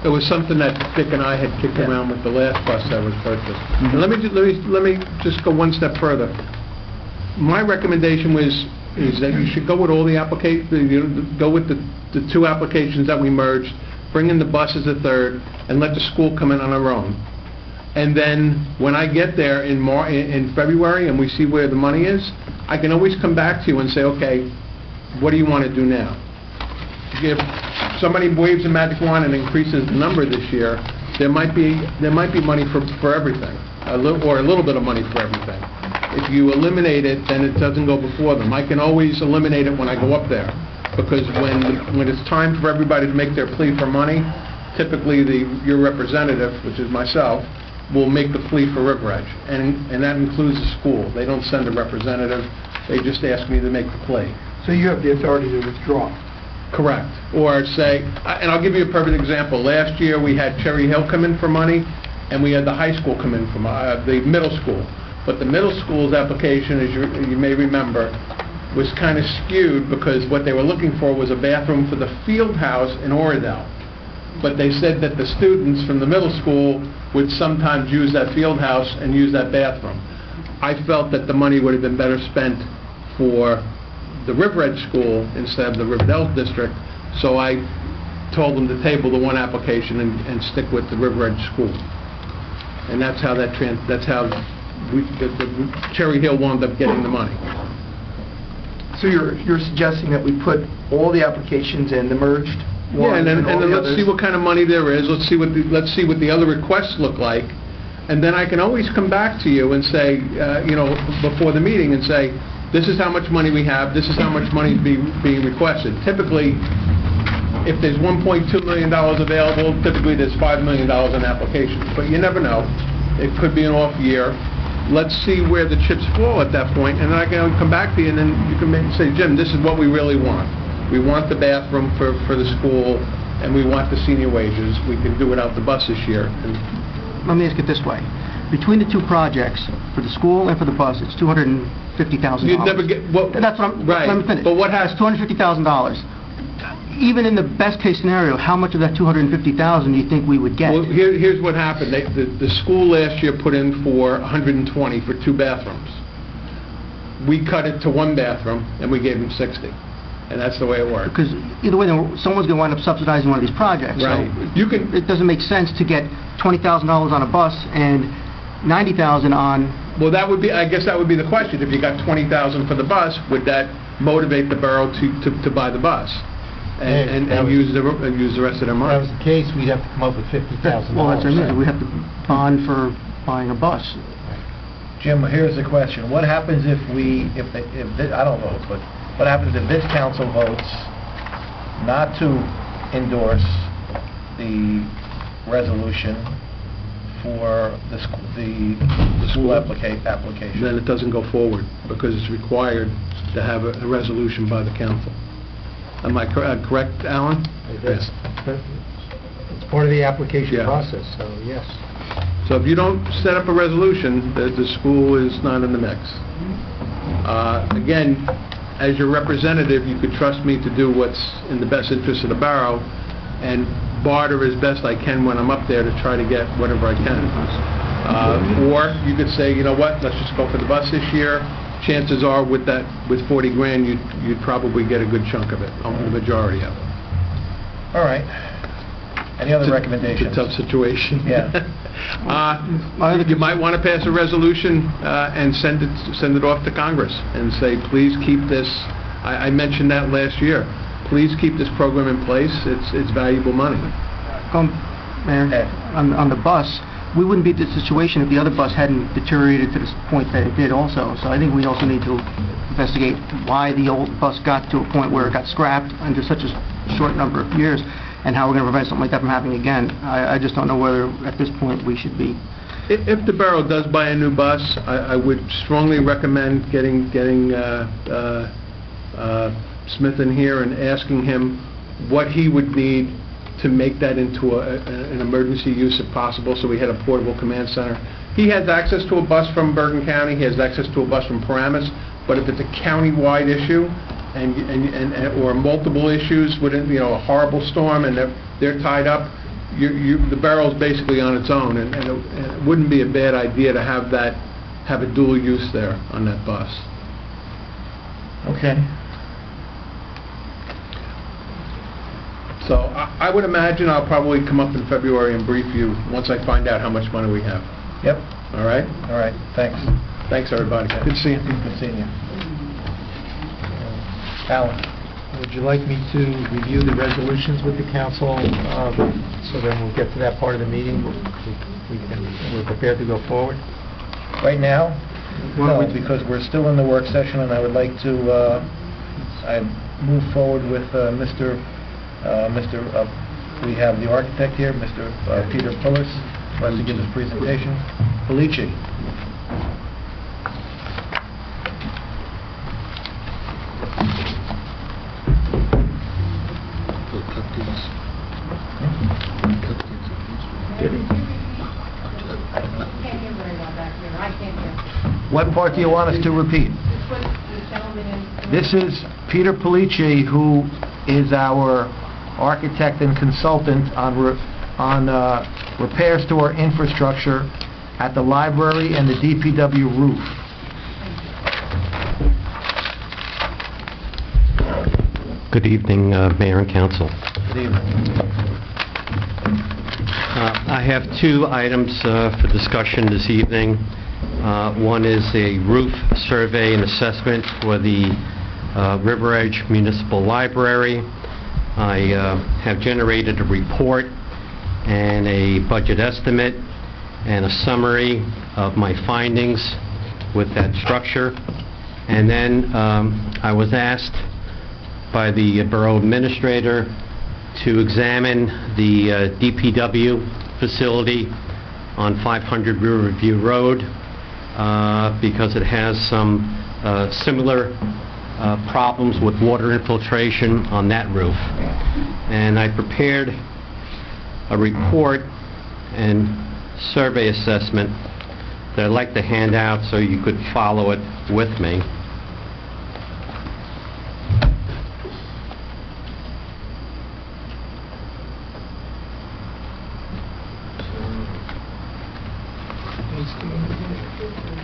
It was something that Dick and I had kicked Yeah. around with the last bus that was purchased. And let me just go one step further. My recommendation is that you should go with all the go with the 2 applications that we merged, bring in the bus as a third, and let the school come in on their own. And then when I get there in February and we see where the money is, I can always come back to you and say, okay, what do you want to do now? If somebody waves a magic wand and increases the number this year, there might be money for everything, or a little bit of money for everything. If you eliminate it, then it doesn't go before them. I can always eliminate it when I go up there, because when it's time for everybody to make their plea for money, typically your representative, which is myself, will make the plea for River Edge, and that includes the school. They don't send a representative, they just ask me to make the plea. So you have the authority to withdraw? Correct. Or say, and I'll give you a perfect example. Last year, we had Cherry Hill come in for money, and we had the high school come in for the middle school. But the middle school's application, as you may remember, was kind of skewed because what they were looking for was a bathroom for the field house in Oradell. But they said that the students from the middle school would sometimes use that field house and use that bathroom. I felt that the money would have been better spent for the River Edge School instead of the Riverdale District, so I told them to table the one application and stick with the River Edge School. And that's how the Cherry Hill wound up getting the money. So you're suggesting that we put all the applications in, the merged Yeah, ones and all then the let's see others? what kind of money there is, let's see what the other requests look like, and then I can always come back to you and say, before the meeting and say, this is how much money we have, this is how much money is being requested. Typically, if there's $1.2 million available, typically there's $5 million in applications, but you never know. It could be an off year. Let's see where the chips fall at that point, and then I can come back to you, and then you can maybe say, Jim, this is what we really want. We want the bathroom for the school, and we want the senior wages. We can do without the bus this year. Let me ask it this way. between the two projects, for the school and for the bus, it's $250,000. You'd never get, well... That's what I'm... Right, Let me finish. but what That's happens... $250,000. Even in the best-case scenario, how much of that $250,000 do you think we would get? Well, here's what happened. The school last year put in for $120 for 2 bathrooms. We cut it to 1 bathroom, and we gave them $60. And that's the way it worked. Because either way, someone's going to wind up subsidizing one of these projects. Right. So it doesn't make sense to get $20,000 on a bus and $90,000 on... Well, that would be, I guess that would be the question. If you got $20,000 for the bus, would that motivate the borough to buy the bus? And use the rest of their If money? that was the case, we'd have to come up with $50,000. Well, that's what I mean. We have to bond for buying a bus. Jim, here's the question. What happens if I don't vote, but what happens if this council votes not to endorse the resolution for the school application? Then it doesn't go forward, because it's required to have a resolution by the council. Am I correct, Alan? It's part of the application Yeah. process, so yes. So if you don't set up a resolution, the school is not in the mix. Again, as your representative, you could trust me to do what's in the best interest of the borough and barter as best I can when I'm up there to try to get whatever I can. Or you could say, you know what, let's just go for the bus this year. Chances are with 40 grand, you'd probably get a good chunk of it, the majority of it. All right. Any other recommendations? It's a tough situation. Yeah. You might want to pass a resolution and send it off to Congress and say, please keep this. I mentioned that last year. Please keep this program in place. It's valuable money. Mayor, on the bus, we wouldn't be in this situation if the other bus hadn't deteriorated to the point that it did also. So I think we also need to investigate why the old bus got to a point where it got scrapped under such a short number of years, and how we're going to prevent something like that from happening again. I just don't know whether at this point we should be... If the borough does buy a new bus, I would strongly recommend getting Smith in here and asking him what he would need to make that into an emergency use if possible, so we had a portable command center. He has access to a bus from Bergen County, he has access to a bus from Paramus, but if it's a county-wide issue or multiple issues with a horrible storm and they're tied up, the borough's basically on its own, and it wouldn't be a bad idea to have a dual use there on that bus. Okay. So I would imagine I'll probably come up in February and brief you once I find out how much money we have. Yep. All right? All right. Thanks. Thanks, everybody. Good seeing you. Good seeing you. Alan? Would you like me to review the resolutions with the council, so then we'll get to that part of the meeting? We're prepared to go forward? Right now? No, because we're still in the work session, and I would like to move forward with we have the architect here, Mr. Peter Pullis, who has to give his presentation. Polici. Can't hear very well back here. I can't hear. What part do you want us to repeat? Just put the gentleman in. This is Peter Polici, who is our architect and consultant on repairs to our infrastructure at the library and the DPW roof. Good evening, Mayor and Council. Good evening. I have 2 items for discussion this evening. One is a roof survey and assessment for the River Edge Municipal Library. I have generated a report and a budget estimate and a summary of my findings with that structure. And then I was asked by the Borough Administrator to examine the DPW facility on 500 Riverview Road because it has some similar problems with water infiltration on that roof. And I prepared a report and survey assessment that I'd like to hand out so you could follow it with me.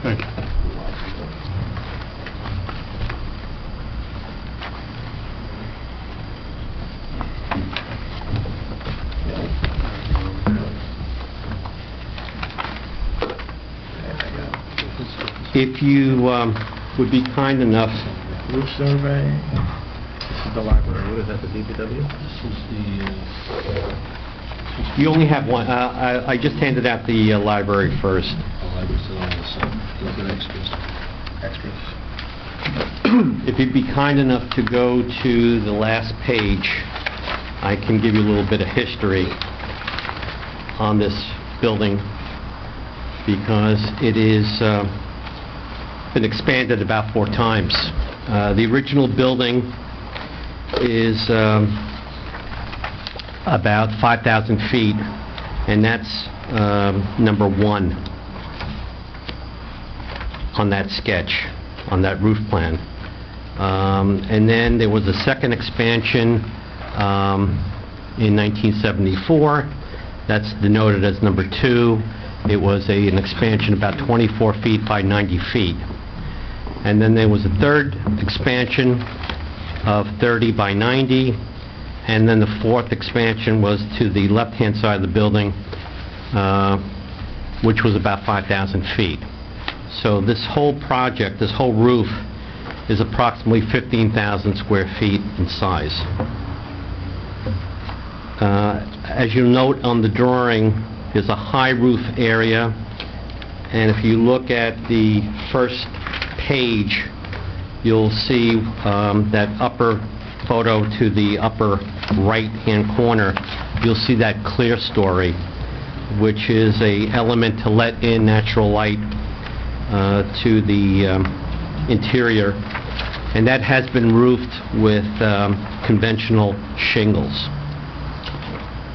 Thank you. If you would be kind enough, Roof survey. This is the library. What is that, the DPW? This is the, you only have one. I just handed out the library first. library still on the side. Those are extras. Extras. If you'd be kind enough to go to the last page, I can give you a little bit of history on this building, because it is been expanded about 4 times. The original building is about 5,000 feet, and that's number 1 on that sketch, on that roof plan. And then there was a second expansion in 1974. That's denoted as number 2. It was an expansion about 24 feet by 90 feet. And then there was a third expansion of 30 by 90, and then the fourth expansion was to the left-hand side of the building, which was about 5,000 feet. So this whole project, this whole roof, is approximately 15,000 square feet in size. As you note on the drawing, there's a high roof area, and if you look at the first page, you'll see that upper photo to the upper right-hand corner. You'll see that clear story, which is a element to let in natural light to the interior, and that has been roofed with conventional shingles.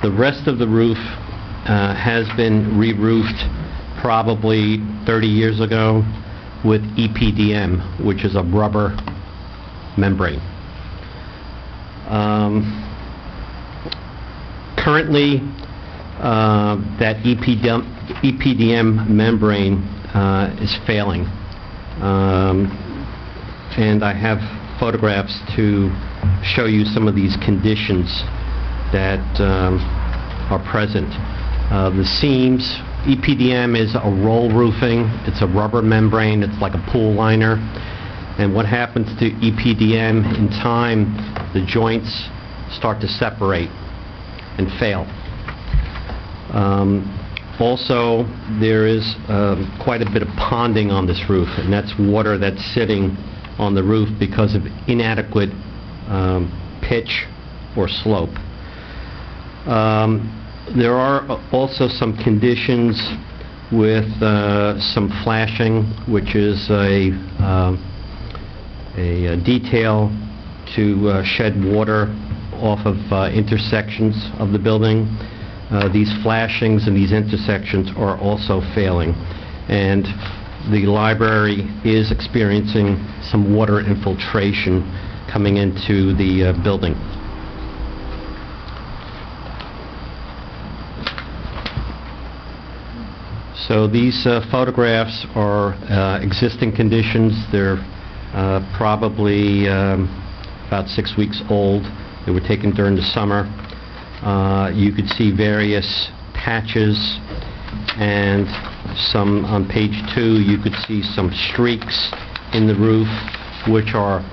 The rest of the roof has been re-roofed probably 30 years ago with EPDM, which is a rubber membrane. Currently, that EPDM membrane is failing, and I have photographs to show you some of these conditions that are present. The seams, EPDM is a roll roofing. It's a rubber membrane. It's like a pool liner. And what happens to EPDM in time, the joints start to separate and fail. Also, there is quite a bit of ponding on this roof, and that's water that's sitting on the roof because of inadequate pitch or slope. There are also some conditions with some flashing, which is a detail to shed water off of intersections of the building. These flashings and these intersections are also failing, and the library is experiencing some water infiltration coming into the building. So these photographs are existing conditions. They're probably about 6 weeks old. They were taken during the summer. You could see various patches, and some on page 2 you could see some streaks in the roof, which are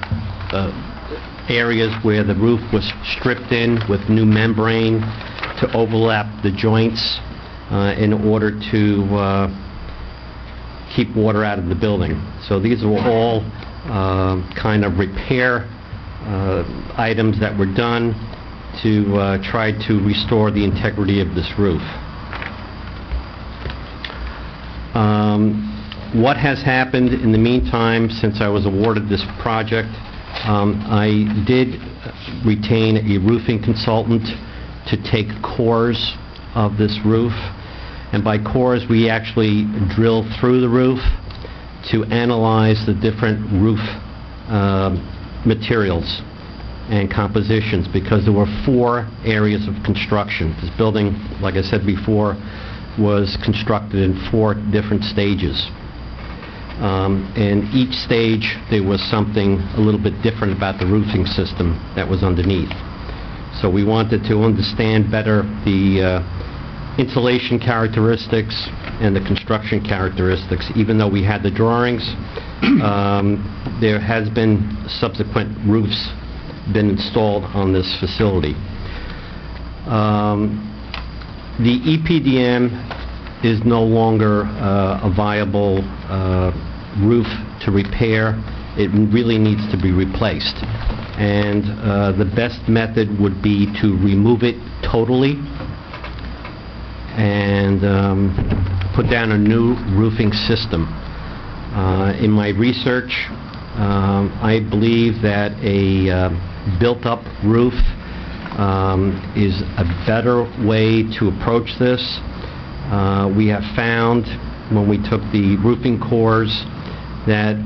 areas where the roof was stripped in with new membrane to overlap the joints in order to keep water out of the building. So these are all kind of repair items that were done to try to restore the integrity of this roof. What has happened in the meantime since I was awarded this project, I did retain a roofing consultant to take cores of this roof, And by cores, we actually drill through the roof to analyze the different roof materials and compositions, because there were 4 areas of construction. This building, like I said before, was constructed in 4 different stages. And each stage, there was something a little bit different about the roofing system that was underneath. So we wanted to understand better the insulation characteristics and the construction characteristics. Even though we had the drawings, there has been subsequent roofs been installed on this facility. The EPDM is no longer a viable roof to repair. It really needs to be replaced. And the best method would be to remove it totally and put down a new roofing system. In my research, I believe that a built-up roof is a better way to approach this. We have found, when we took the roofing cores, that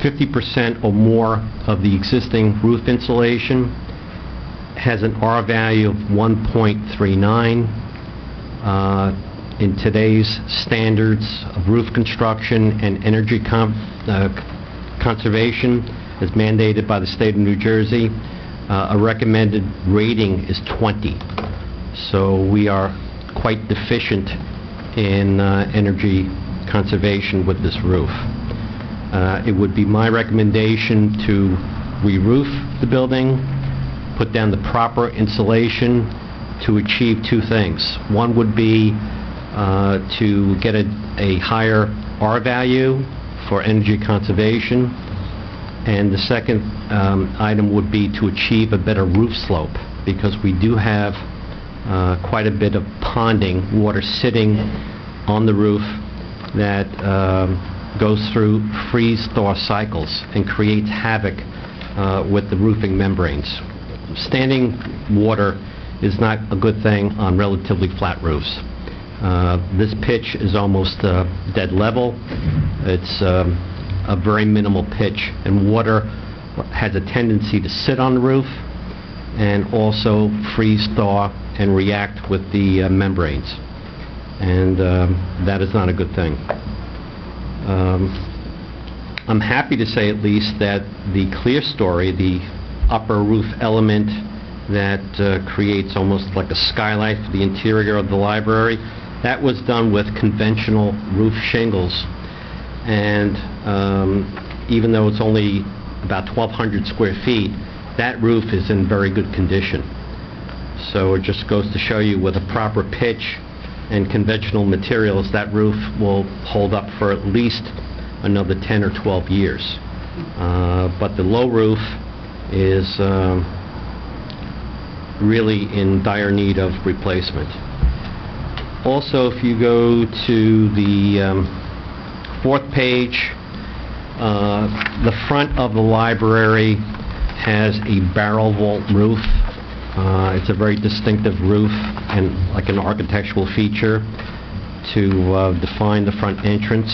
50% or more of the existing roof insulation has an R value of 1.39. In today's standards of roof construction and energy conservation, as mandated by the state of New Jersey, a recommended rating is 20. So we are quite deficient in energy conservation with this roof. It would be my recommendation to re-roof the building, put down the proper insulation to achieve 2 things. One would be to get a higher R value for energy conservation, and the second item would be to achieve a better roof slope, because we do have quite a bit of ponding, water sitting on the roof that goes through freeze-thaw cycles and creates havoc with the roofing membranes. Standing water is not a good thing on relatively flat roofs. This pitch is almost dead level. It's a very minimal pitch, and water has a tendency to sit on the roof and also freeze-thaw and react with the membranes. And that is not a good thing. I'm happy to say at least that the clear story, the upper roof element that creates almost like a skylight for the interior of the library, that was done with conventional roof shingles. And even though it's only about 1,200 square feet, that roof is in very good condition. So it just goes to show you, with a proper pitch and conventional materials, that roof will hold up for at least another 10 or 12 years. But the low roof is really in dire need of replacement. Also, if you go to the 4th page, the front of the library has a barrel vault roof. It's a very distinctive roof and like an architectural feature to define the front entrance.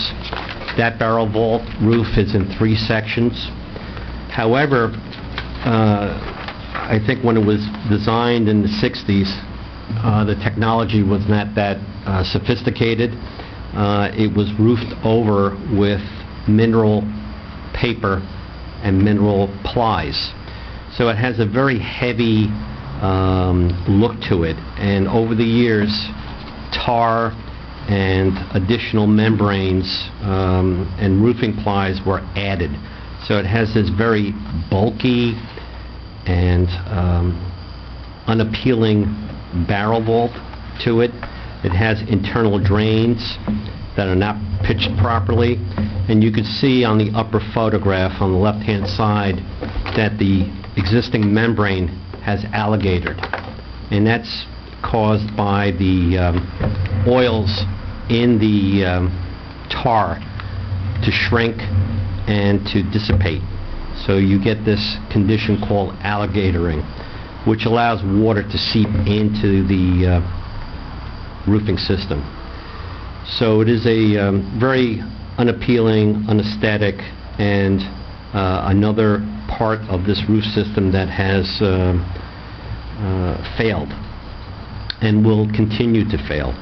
That barrel vault roof is in 3 sections. However, I think when it was designed in the 60s, the technology was not that sophisticated. It was roofed over with mineral paper and mineral plies. So it has a very heavy look to it, and over the years, tar and additional membranes and roofing plies were added. So it has this very bulky and unappealing barrel vault to it. It has internal drains that are not pitched properly, and you can see on the upper photograph on the left-hand side that the existing membrane has alligatored, and that's caused by the oils in the tar to shrink and to dissipate. So you get this condition called alligatoring, which allows water to seep into the roofing system. So it is a very unappealing, unesthetic, and another part of this roof system that has failed and will continue to fail.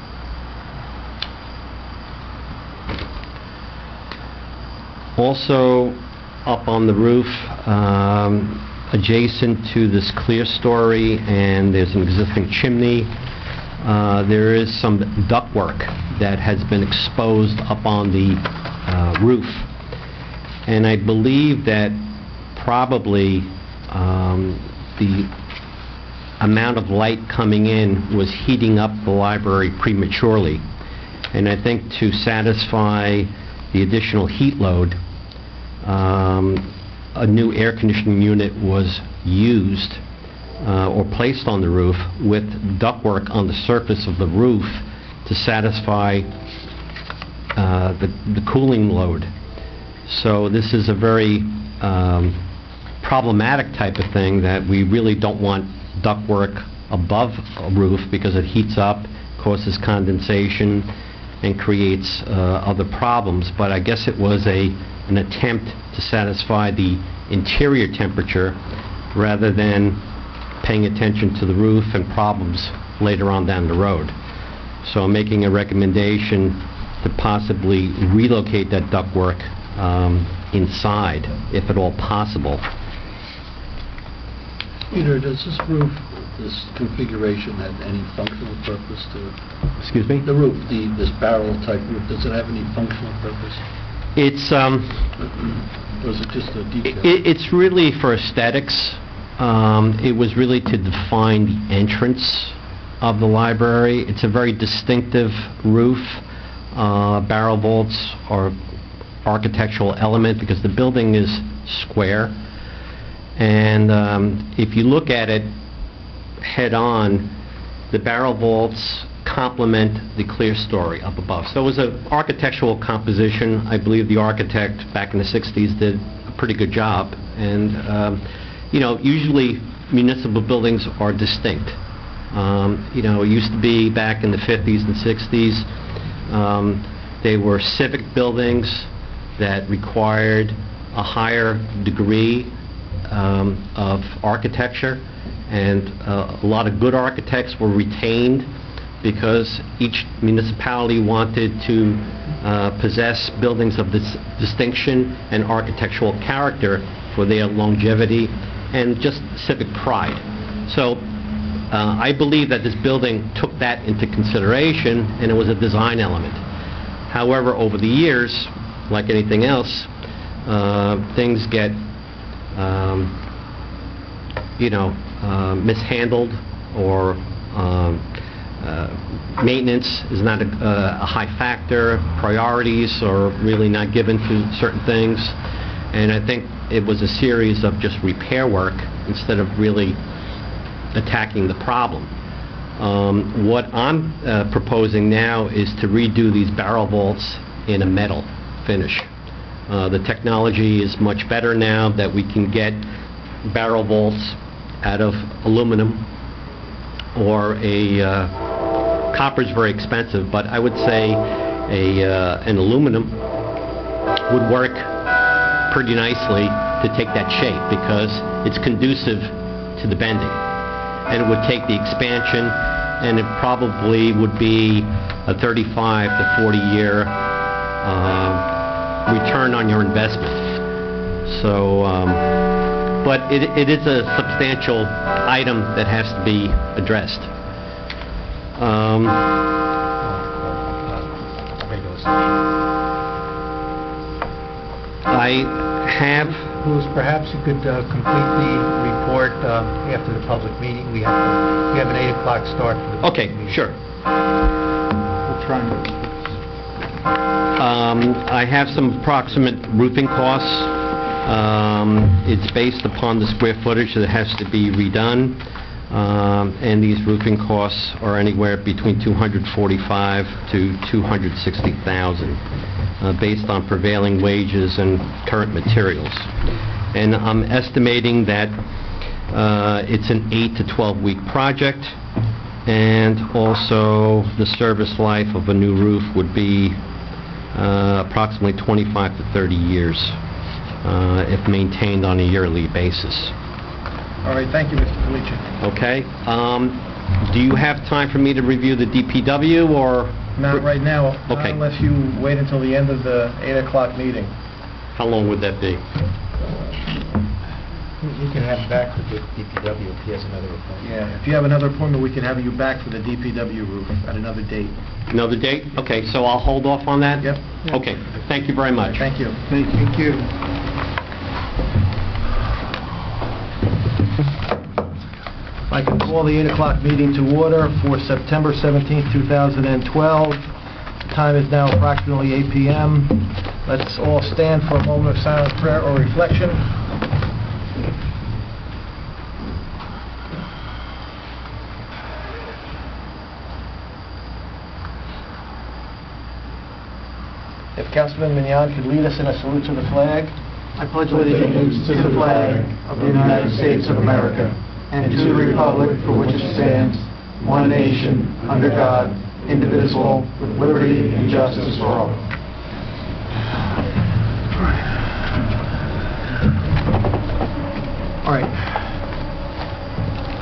Also, up on the roof, adjacent to this clear story, and there's an existing chimney, there is some ductwork that has been exposed up on the roof. And I believe that probably the amount of light coming in was heating up the library prematurely. And I think to satisfy the additional heat load, a new air conditioning unit was used or placed on the roof with ductwork on the surface of the roof to satisfy the cooling load. So this is a very problematic type of thing, that we really don't want ductwork above a roof because it heats up, causes condensation, and creates other problems. But I guess it was an attempt to satisfy the interior temperature rather than paying attention to the roof and problems later on down the road. So I'm making a recommendation to possibly relocate that ductwork inside, if at all possible. Peter, does this roof, this configuration, have any functional purpose to it? Excuse me? The roof, this barrel-type roof, does it have any functional purpose? It's Or is it just a detail? it's really for aesthetics. It was really to define the entrance of the library. It's a very distinctive roof. Barrel vaults are architectural element because the building is square. And if you look at it head-on, the barrel vaults complement the clear story up above. So it was an architectural composition. I believe the architect back in the 60s did a pretty good job. And you know, usually municipal buildings are distinct. You know, it used to be back in the 50s and 60s, they were civic buildings that required a higher degree of architecture, and a lot of good architects were retained because each municipality wanted to possess buildings of this distinction and architectural character for their longevity and just civic pride. So I believe that this building took that into consideration, and it was a design element. However, over the years, like anything else, things get you know, mishandled, or maintenance is not a high factor, priorities are really not given to certain things, and I think it was a series of just repair work instead of really attacking the problem. What I'm proposing now is to redo these barrel vaults in a metal finish. The technology is much better now that we can get barrel vaults out of aluminum, or copper's very expensive, but I would say an aluminum would work pretty nicely to take that shape because it's conducive to the bending. And it would take the expansion, and it probably would be a 35 to 40 year return on your investment. So, but it is a substantial item that has to be addressed. I have... Louis, perhaps you could complete the report after the public meeting. We have an 8 o'clock start for the public meeting. Okay, sure. We'll try and... I have some approximate roofing costs. It's based upon the square footage that has to be redone, and these roofing costs are anywhere between $245,000 to $260,000, based on prevailing wages and current materials. And I'm estimating that it's an 8 to 12 week project, and also the service life of a new roof would be approximately 25 to 30 years if maintained on a yearly basis. All right, thank you, Mr. Felice. Okay? Do you have time for me to review the DPW, or... Not right now, not Okay. unless you wait until the end of the 8 o'clock meeting. How long would that be? You can have him back for the DPW if he has another appointment. Yeah, if you have another appointment, we can have you back for the DPW roof at another date. Another date? Okay, so I'll hold off on that? Yep. Okay, thank you very much. Thank you. Thank you. I can call the 8 o'clock meeting to order for September 17th, 2012. Time is now approximately 8 p.m. Let's all stand for a moment of silent prayer or reflection. If Councilman Mignon could lead us in a salute to the flag. I pledge allegiance to the flag of the United States of America and to the republic for which it stands, one nation, under God, indivisible, with liberty and justice for all. All right.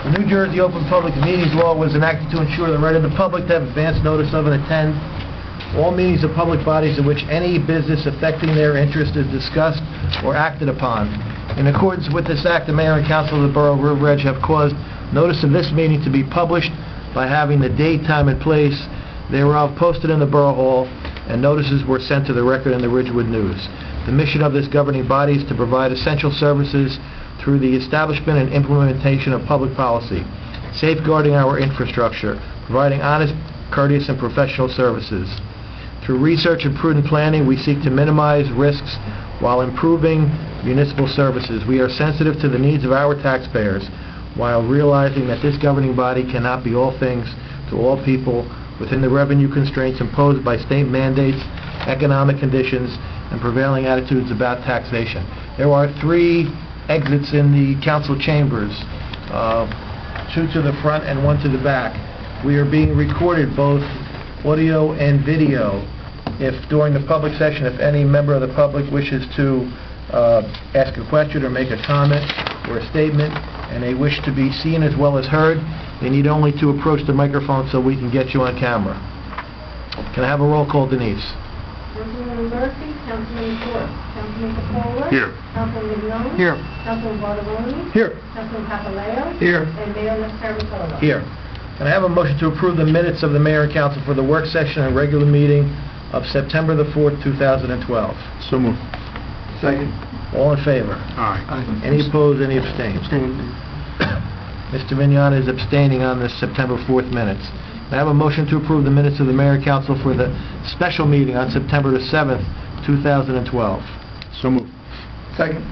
The New Jersey Open Public Meetings Law was enacted to ensure the right of the public to have advance notice of and attend all meetings of public bodies in which any business affecting their interest is discussed or acted upon. In accordance with this act, the mayor and council of the borough of River Edge have caused notice of this meeting to be published by having the date, time, and place thereof posted in the borough hall, and notices were sent to the record in the Ridgewood News. The mission of this governing body is to provide essential services through the establishment and implementation of public policy, safeguarding our infrastructure, providing honest, courteous, and professional services. Through research and prudent planning, we seek to minimize risks while improving municipal services. We are sensitive to the needs of our taxpayers while realizing that this governing body cannot be all things to all people within the revenue constraints imposed by state mandates, economic conditions, and prevailing attitudes about taxation. There are 3 exits in the council chambers, 2 to the front and 1 to the back. We are being recorded, both audio and video. If during the public session, if any member of the public wishes to ask a question or make a comment or a statement, and they wish to be seen as well as heard, they need only to approach the microphone so we can get you on camera. Can I have a roll call, Denise? Councilman Murphy, Councilman Ford, Councilman Capola. Here. Councilman Mignon. Here. Councilman Barbone. Here. Councilman Papaleo. Here. And Mayor Mastrobuono. Here. Can I have a motion to approve the minutes of the mayor and council for the work session and regular meeting of September the 4th, 2012? So moved. Second. All in favor? Aye. Any opposed, any abstained? Abstain. Mr. Mignon is abstaining on the September 4th minutes. May I have a motion to approve the minutes of the mayor and council for the special meeting on September the 7th, 2012? So moved. Second.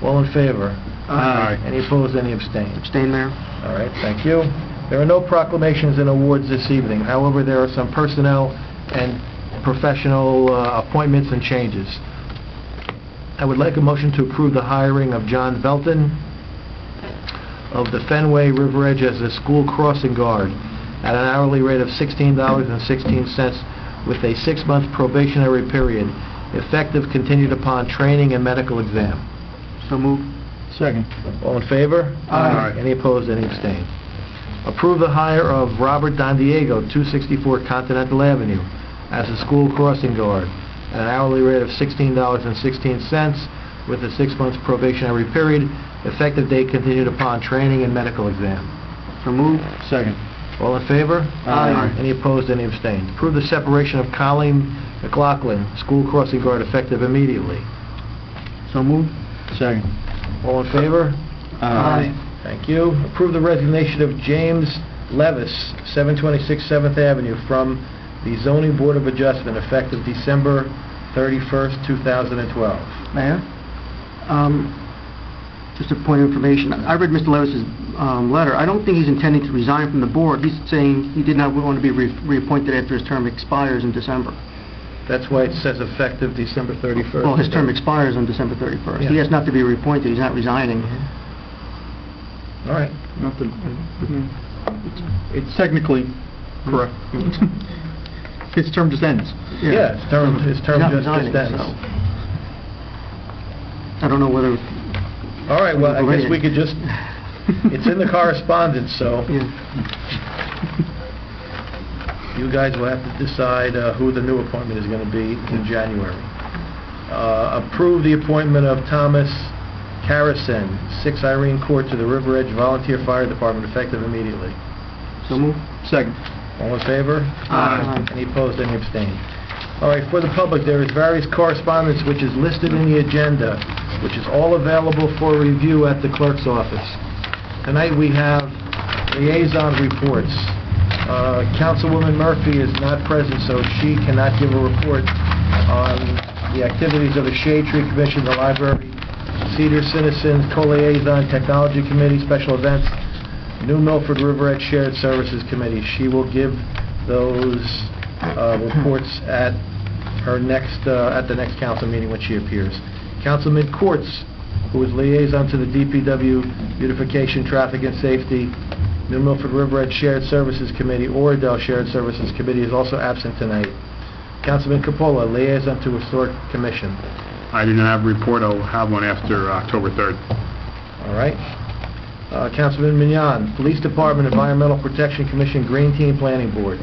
All in favor? Aye. Any opposed, any abstained? Abstain, Mayor. All right, thank you. There are no proclamations and awards this evening. However, there are some personnel and professional appointments and changes. I would like a motion to approve the hiring of John Velton of the Fenway River Edge as a school crossing guard at an hourly rate of $16.16 with a 6-month probationary period, effective continued upon training and medical exam. So moved. Second. All in favor? Aye. Any opposed, any abstained? Approve the hire of Robert Dondiego, 264 Continental Avenue, as a school crossing guard at an hourly rate of $16.16 with a 6-month probationary period, effective date continued upon training and medical exam. So moved. Second. All in favor? Aye. Any opposed, any abstained? Approve the separation of Colleen McLaughlin, school crossing guard, effective immediately. So moved. Second. All in favor? Aye. Thank you. Approve the resignation of James Levis, 726 7th Avenue, from the Zoning Board of Adjustment, effective December 31st, 2012. Mayor? Just a point of information. I read Mr. Lewis's letter. I don't think he's intending to resign from the board. He's saying he did not want to be reappointed after his term expires in December. That's why it says effective December 31st. Well, his term expires on December 31st. He Yeah. has not to be reappointed. He's not resigning. All right. It's technically correct. His term just ends. Yeah, his term He's not just resigning, ends. so I don't know whether... All right, well, I guess we could just, it's in the correspondence, so Yeah. you guys will have to decide who the new appointment is going to be in January. Approve the appointment of Thomas Carrison, 6 Irene Court, to the River Edge Volunteer Fire Department, effective immediately. So move. Second. All in favor? Aye. Any opposed, any abstained? All right, for the public, there is various correspondence which is listed in the agenda, which is all available for review at the clerk's office. Tonight we have liaison reports. Councilwoman Murphy is not present, so she cannot give a report on the activities of the Shade Tree Commission, the library, Senior Citizens, Co-Liaison, Technology Committee, Special Events, New Milford River Edge Shared Services Committee. She will give those reports at her at the next council meeting when she appears. Councilman Courts, who is liaison to the DPW Beautification, Traffic and Safety, New Milford River Edge Shared Services Committee, Oradell Shared Services Committee, is also absent tonight. Councilman Capola, liaison to Historic Commission. I do not have a report. I will have one after October 3rd. All right. Councilman Mignon, Police Department, Environmental Protection Commission, Green Team, Planning Board.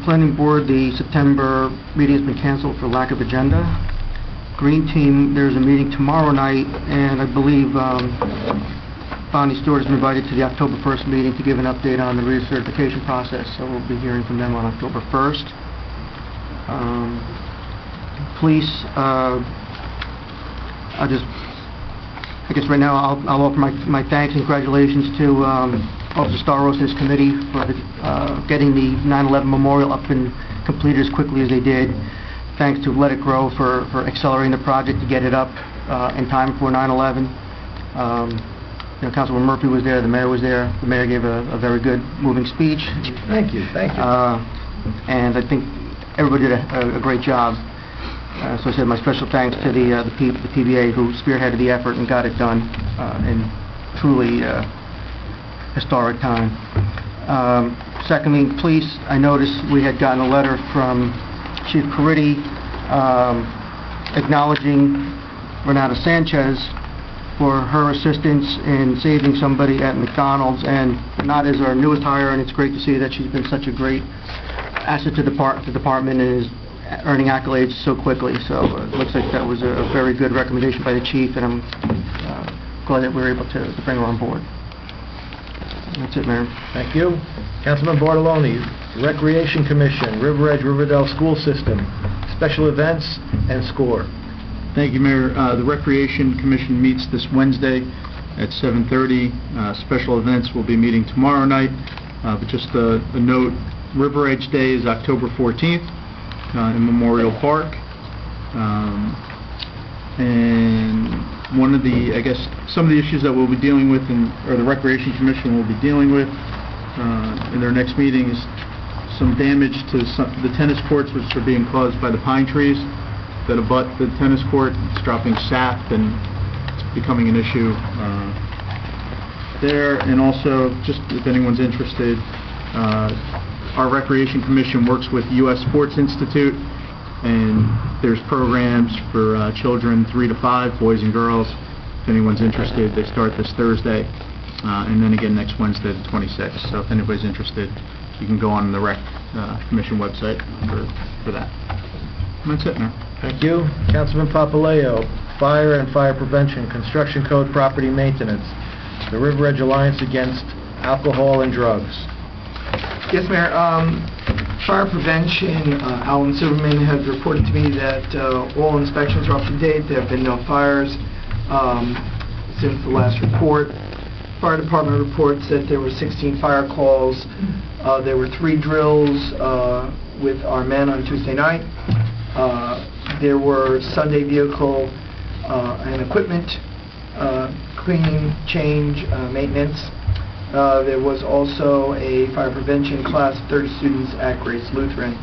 Planning Board, the September meeting has been canceled for lack of agenda. Green Team, there's a meeting tomorrow night, and I believe Bonnie Stewart has been invited to the October 1st meeting to give an update on the recertification process, so we'll be hearing from them on October 1st. Police, I guess right now I'll offer my thanks and congratulations to Officer Staros and his committee for getting the 9/11 memorial up and completed as quickly as they did. Thanks to Let It Grow for accelerating the project to get it up in time for 9/11. Councilman Murphy was there, the mayor was there. The mayor gave a very good, moving speech. Thank you, thank you. And I think everybody did a great job. So I said my special thanks to the PBA who spearheaded the effort and got it done in truly historic time. Secondly, police, I noticed we had gotten a letter from Chief Caridi acknowledging Renata Sanchez for her assistance in saving somebody at McDonald's, and Renata is our newest hire, and it's great to see that she's been such a great asset to the department and is earning accolades so quickly. So it looks like that was a very good recommendation by the chief, and I'm glad that we were able to bring her on board. That's it, Mayor. Thank you. Councilman Bartoloni, Recreation Commission, River Edge, Riverdale School System, Special Events, and SCORE. Thank you, Mayor. The Recreation Commission meets this Wednesday at 7:30. Special events will be meeting tomorrow night. But just a note, River Edge Day is October 14th in Memorial Park. And one of the, I guess, some of the issues that we'll be dealing with, or the Recreation Commission will be dealing with in their next meeting, is some damage to the tennis courts, which are being caused by the pine trees that abut the tennis court. It's dropping sap, and it's becoming an issue there. And also, just if anyone's interested, our Recreation Commission works with U.S. Sports Institute, and there's programs for children 3 to 5, boys and girls. If anyone's interested, they start this Thursday, and then again next Wednesday, the 26th. So if anybody's interested, you can go on the Rec Commission website for that. And that's it, Mayor. Thank you. Councilman Papaleo, Fire and Fire Prevention, Construction Code, Property Maintenance, the River Edge Alliance Against Alcohol and Drugs. Yes, Mayor. Fire prevention, Alan Silverman has reported to me that all inspections are up to date. There have been no fires since the last report. Fire department reports that there were 16 fire calls. There were 3 drills with our men on Tuesday night. There were Sunday vehicle and equipment cleaning, change, maintenance. There was also a fire prevention class of 30 students at Grace Lutheran.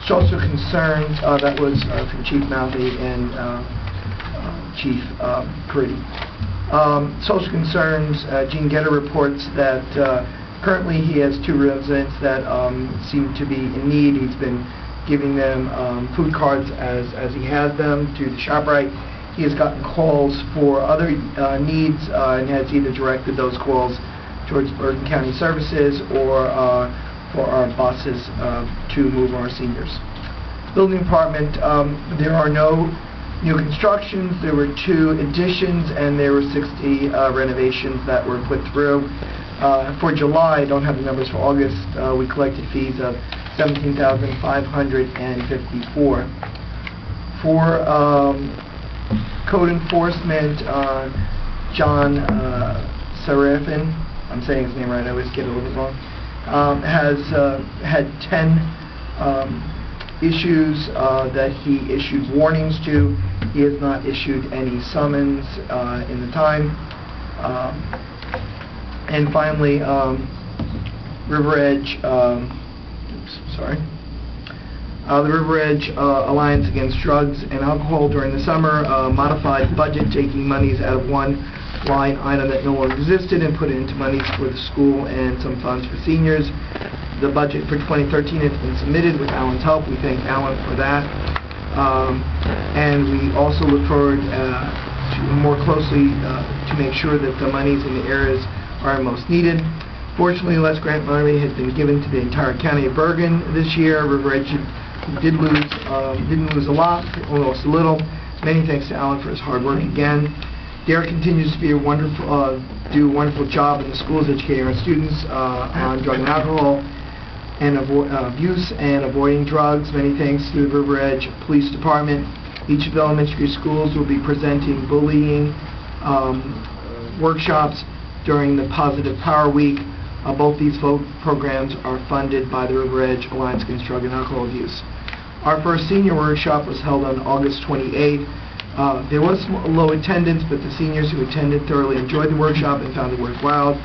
It's also concerned, that was from Chief Mouthy and Chief Caridi. Social concerns, Gene Getter reports that Currently, he has 2 residents that seem to be in need. He's been giving them food cards as he has them to the ShopRite. He has gotten calls for other needs and has either directed those calls towards Bergen County Services or for our buses to move our seniors. Building department, there are no new constructions. There were 2 additions and there were 60 renovations that were put through. For July, I don't have the numbers for August, we collected fees of $17,554. For code enforcement, John Serafin, I'm saying his name right, I always get it a little bit wrong, has had 10 issues that he issued warnings to. He has not issued any summons in the time. And finally, River Edge, the River Edge Alliance Against Drugs and Alcohol during the summer modified the budget, taking monies out of one line item that no longer existed and put it into monies for the school and some funds for seniors. The budget for 2013 has been submitted with Alan's help. We thank Alan for that. And we also look forward to more closely to make sure that the monies in the areas are most needed. Fortunately, less grant money has been given to the entire county of Bergen this year. River Edge didn't lose a lot, almost a little. Many thanks to Alan for his hard work again. Derek continues to be do a wonderful job in the schools educating our students on drug and alcohol and abuse and avoiding drugs. Many thanks to the River Edge Police Department. Each of the elementary schools will be presenting bullying workshops during the Positive Power Week. Both these programs are funded by the River Edge Alliance Against Drug and Alcohol Abuse. Our first senior workshop was held on August 28th. There was low attendance, but the seniors who attended thoroughly enjoyed the workshop and found it worthwhile.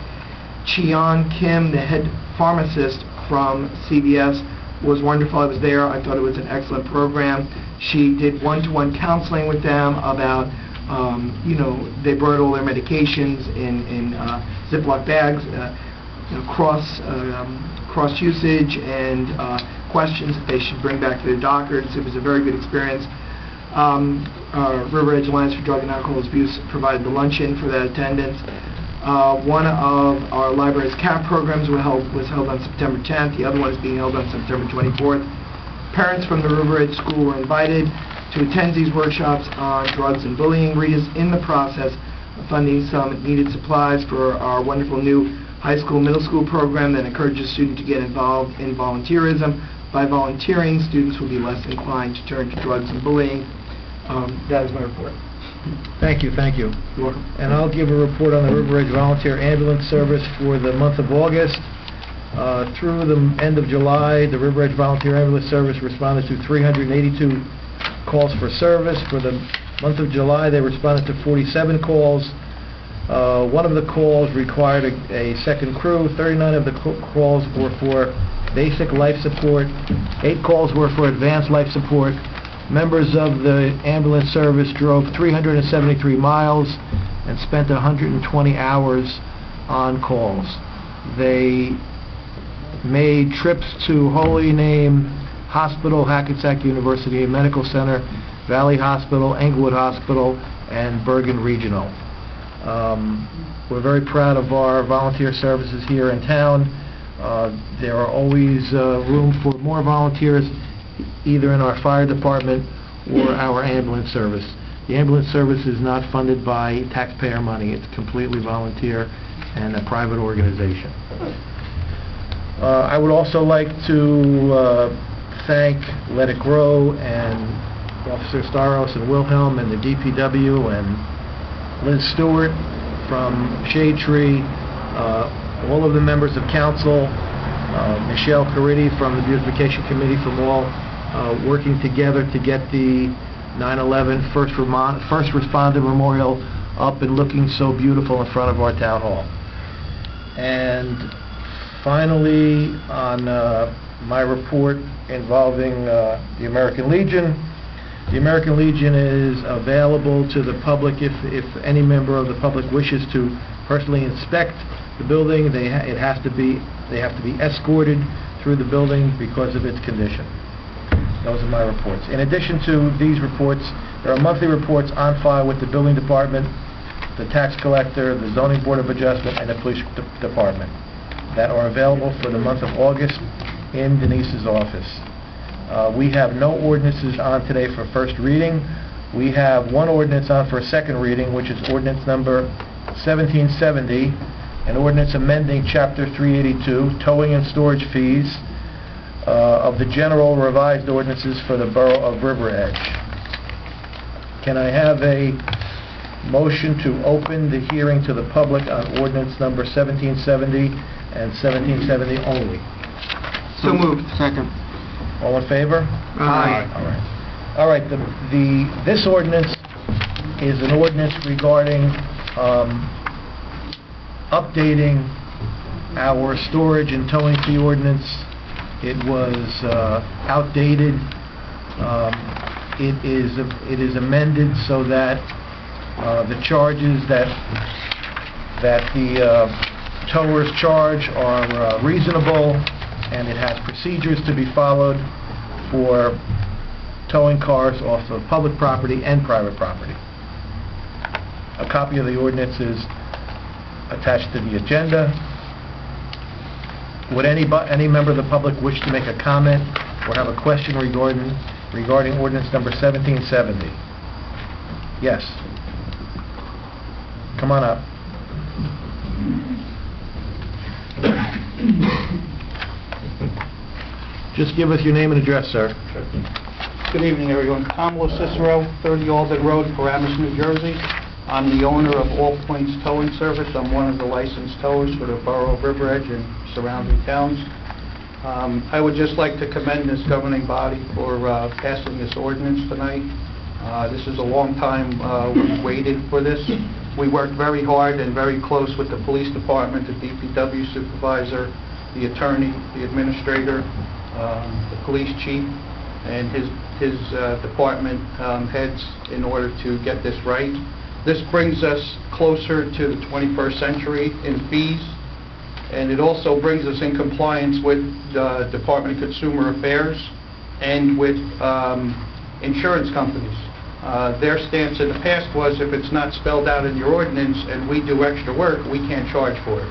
Cheon Kim, the head pharmacist from CVS, was wonderful. I was there. I thought it was an excellent program. She did one-to-one counseling with them about they brought all their medications in Ziploc bags, cross usage and questions that they should bring back to their doctors. It was a very good experience. River Edge Alliance for Drug and Alcohol Abuse provided the luncheon for that attendance. One of our library's CAP programs was held on September 10th. The other one is being held on September 24th. Parents from the River Edge School were invited to attend these workshops on drugs and bullying. Rita is in the process of funding some needed supplies for our wonderful new high school, middle school program that encourages students to get involved in volunteerism. By volunteering, students will be less inclined to turn to drugs and bullying. That is my report. Thank you. You're welcome. And I'll give a report on the River Edge Volunteer Ambulance Service for the month of August. Through the end of July, the River Edge Volunteer Ambulance Service responded to 382 calls for service. For the month of July, they responded to 47 calls. One of the calls required a second crew. 39 of the calls were for basic life support. 8 calls were for advanced life support. Members of the ambulance service drove 373 miles and spent 120 hours on calls. They made trips to Holy Name Hospital, Hackensack University Medical Center, Valley Hospital, Englewood Hospital, and Bergen Regional. We're very proud of our volunteer services here in town. There are always room for more volunteers, either in our fire department or our ambulance service. The ambulance service is not funded by taxpayer money. It's completely volunteer and a private organization. I would also like to thank Let It Grow and Officer Staros and Wilhelm and the DPW and Liz Stewart from Shade Tree, all of the members of council, Michelle Caridi from the Beautification Committee, from all working together to get the 9/11 first responder memorial up and looking so beautiful in front of our town hall. And finally, on my report involving the American Legion. The American Legion is available to the public if any member of the public wishes to personally inspect the building. They have to be escorted through the building because of its condition. Those are my reports. In addition to these reports, there are monthly reports on file with the building department, the tax collector, the zoning board of adjustment, and the police department that are available for the month of August in Denise's office. We have no ordinances on today for first reading. We have one ordinance on for a second reading, which is ordinance number 1770, an ordinance amending Chapter 382, towing and storage fees of the general revised ordinances for the Borough of River Edge. Can I have a motion to open the hearing to the public on ordinance number 1770 and 1770 only? So moved. Second. All in favor? Aye. All right. This ordinance is an ordinance regarding updating our storage and towing fee ordinance. It was outdated. It is amended so that the charges that the towers charge are reasonable, and it has procedures to be followed for towing cars off of public property and private property. A copy of the ordinance is attached to the agenda. Would any member of the public wish to make a comment or have a question regarding ordinance number 1770? Yes. Come on up. Just give us your name and address, sir. Good evening, everyone. Tom Cicero, 30 Alden Road, Paramus, New Jersey. I'm the owner of All Points Towing Service. I'm one of the licensed towers for the Borough of River Edge and surrounding towns. I would just like to commend this governing body for passing this ordinance tonight. This is a long time we waited for this. We worked very hard and very close with the police department, the DPW supervisor, the attorney, the administrator, the police chief, and his department heads in order to get this right. This brings us closer to the 21st century in fees, and it also brings us in compliance with the Department of Consumer Affairs and with insurance companies. Their stance in the past was if it's not spelled out in your ordinance and we do extra work, we can't charge for it.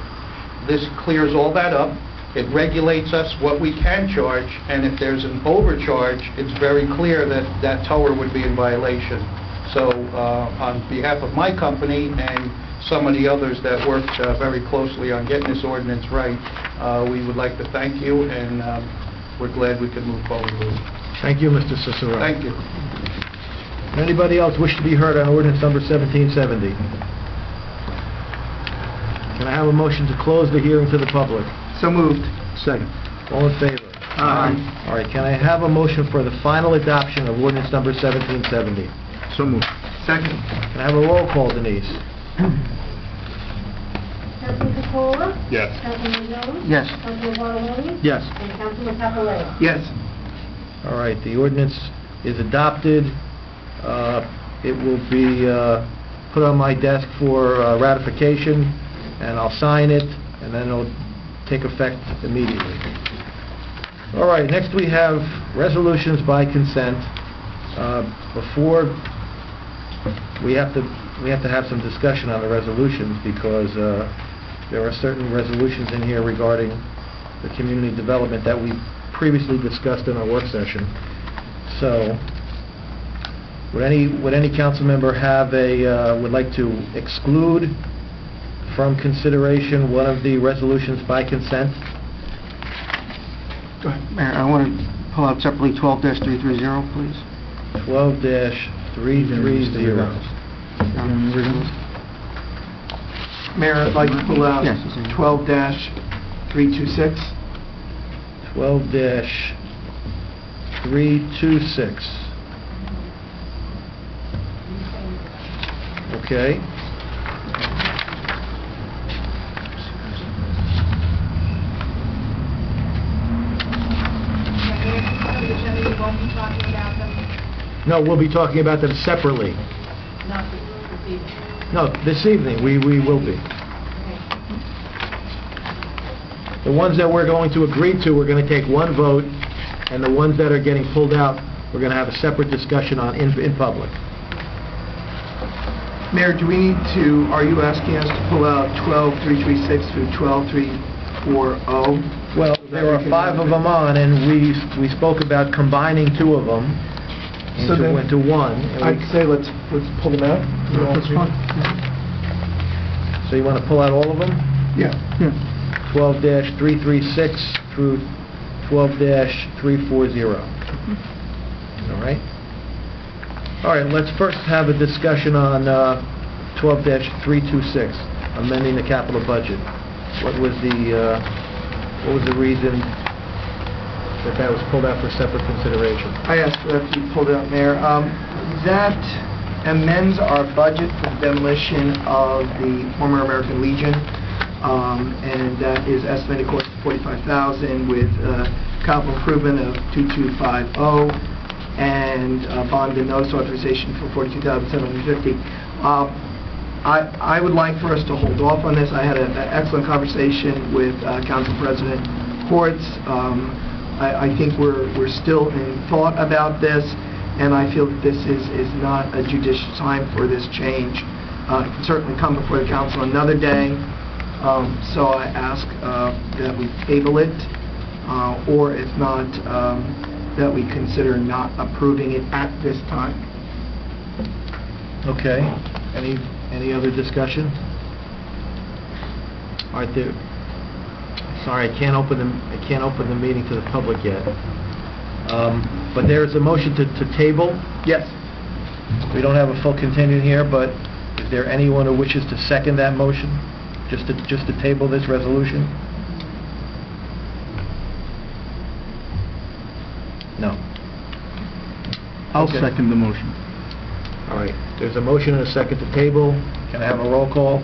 This clears all that up. It regulates us what we can charge, and if there's an overcharge, it's very clear that that tower would be in violation. So on behalf of my company and some of the others that worked very closely on getting this ordinance right, we would like to thank you, and we're glad we could move forward with it. Thank you, Mr. Cicero. Thank you. Anybody else wish to be heard on ordinance number 1770? Can I have a motion to close the hearing to the public? So moved. Second. All in favor? Aye. All right, can I have a motion for the final adoption of ordinance number 1770? So moved. Second. Can I have a roll call, Denise? Councilman Controller? Yes. Councilman Jones? Yes. Councilman Bartoloni? Yes. And Councilman Papaleo? Yes. All right, the ordinance is adopted. It will be put on my desk for ratification, and I'll sign it, and then it'll take effect immediately. All right, next we have resolutions by consent. Before, we have to have some discussion on the resolutions, because there are certain resolutions in here regarding the community development that we previously discussed in our work session. So, would any council member have would like to exclude from consideration one of the resolutions by consent? Go ahead. Mayor, I want to pull out separately 12-330, please. 12-330. Mayor, I'd like to pull out Yes, it's in. 12-326. 12-326. Okay. No, we'll be talking about them separately. No, this evening we will be. The ones that we're going to agree to, we're going to take one vote, and the ones that are getting pulled out, we're going to have a separate discussion on in public. Mayor, do we need to, are you asking us to pull out 12336 through 12340? Well, there are 5 of them on, and we spoke about combining 2 of them So then- into one. and I'd say let's pull them out. That's fine. So you want to pull out all of them? Yeah. 12-336 through 12-340. All right? All right, let's first have a discussion on 12-326, amending the capital budget. What was the reason that was pulled out for separate consideration? I asked for that to be pulled out, Mayor. That amends our budget for the demolition of the former American Legion, and that is estimated cost of $45,000 with capital improvement of 2250 and bond and notice authorization for $42,750. I would like for us to hold off on this. I had an excellent conversation with Council President Hortz. I think we're still in thought about this, and I feel that this is not a judicious time for this change. It can certainly come before the council another day, so I ask that we table it, or if not, that we consider not approving it at this time. Okay. Any other discussion? All right, sorry, I can't open the meeting to the public yet. But there is a motion to table. Yes. We don't have a full continuing here, but is there anyone who wishes to second that motion? Just to table this resolution? No. I'll Okay. second the motion. All right, there's a motion and a second to table. Can I have a roll call?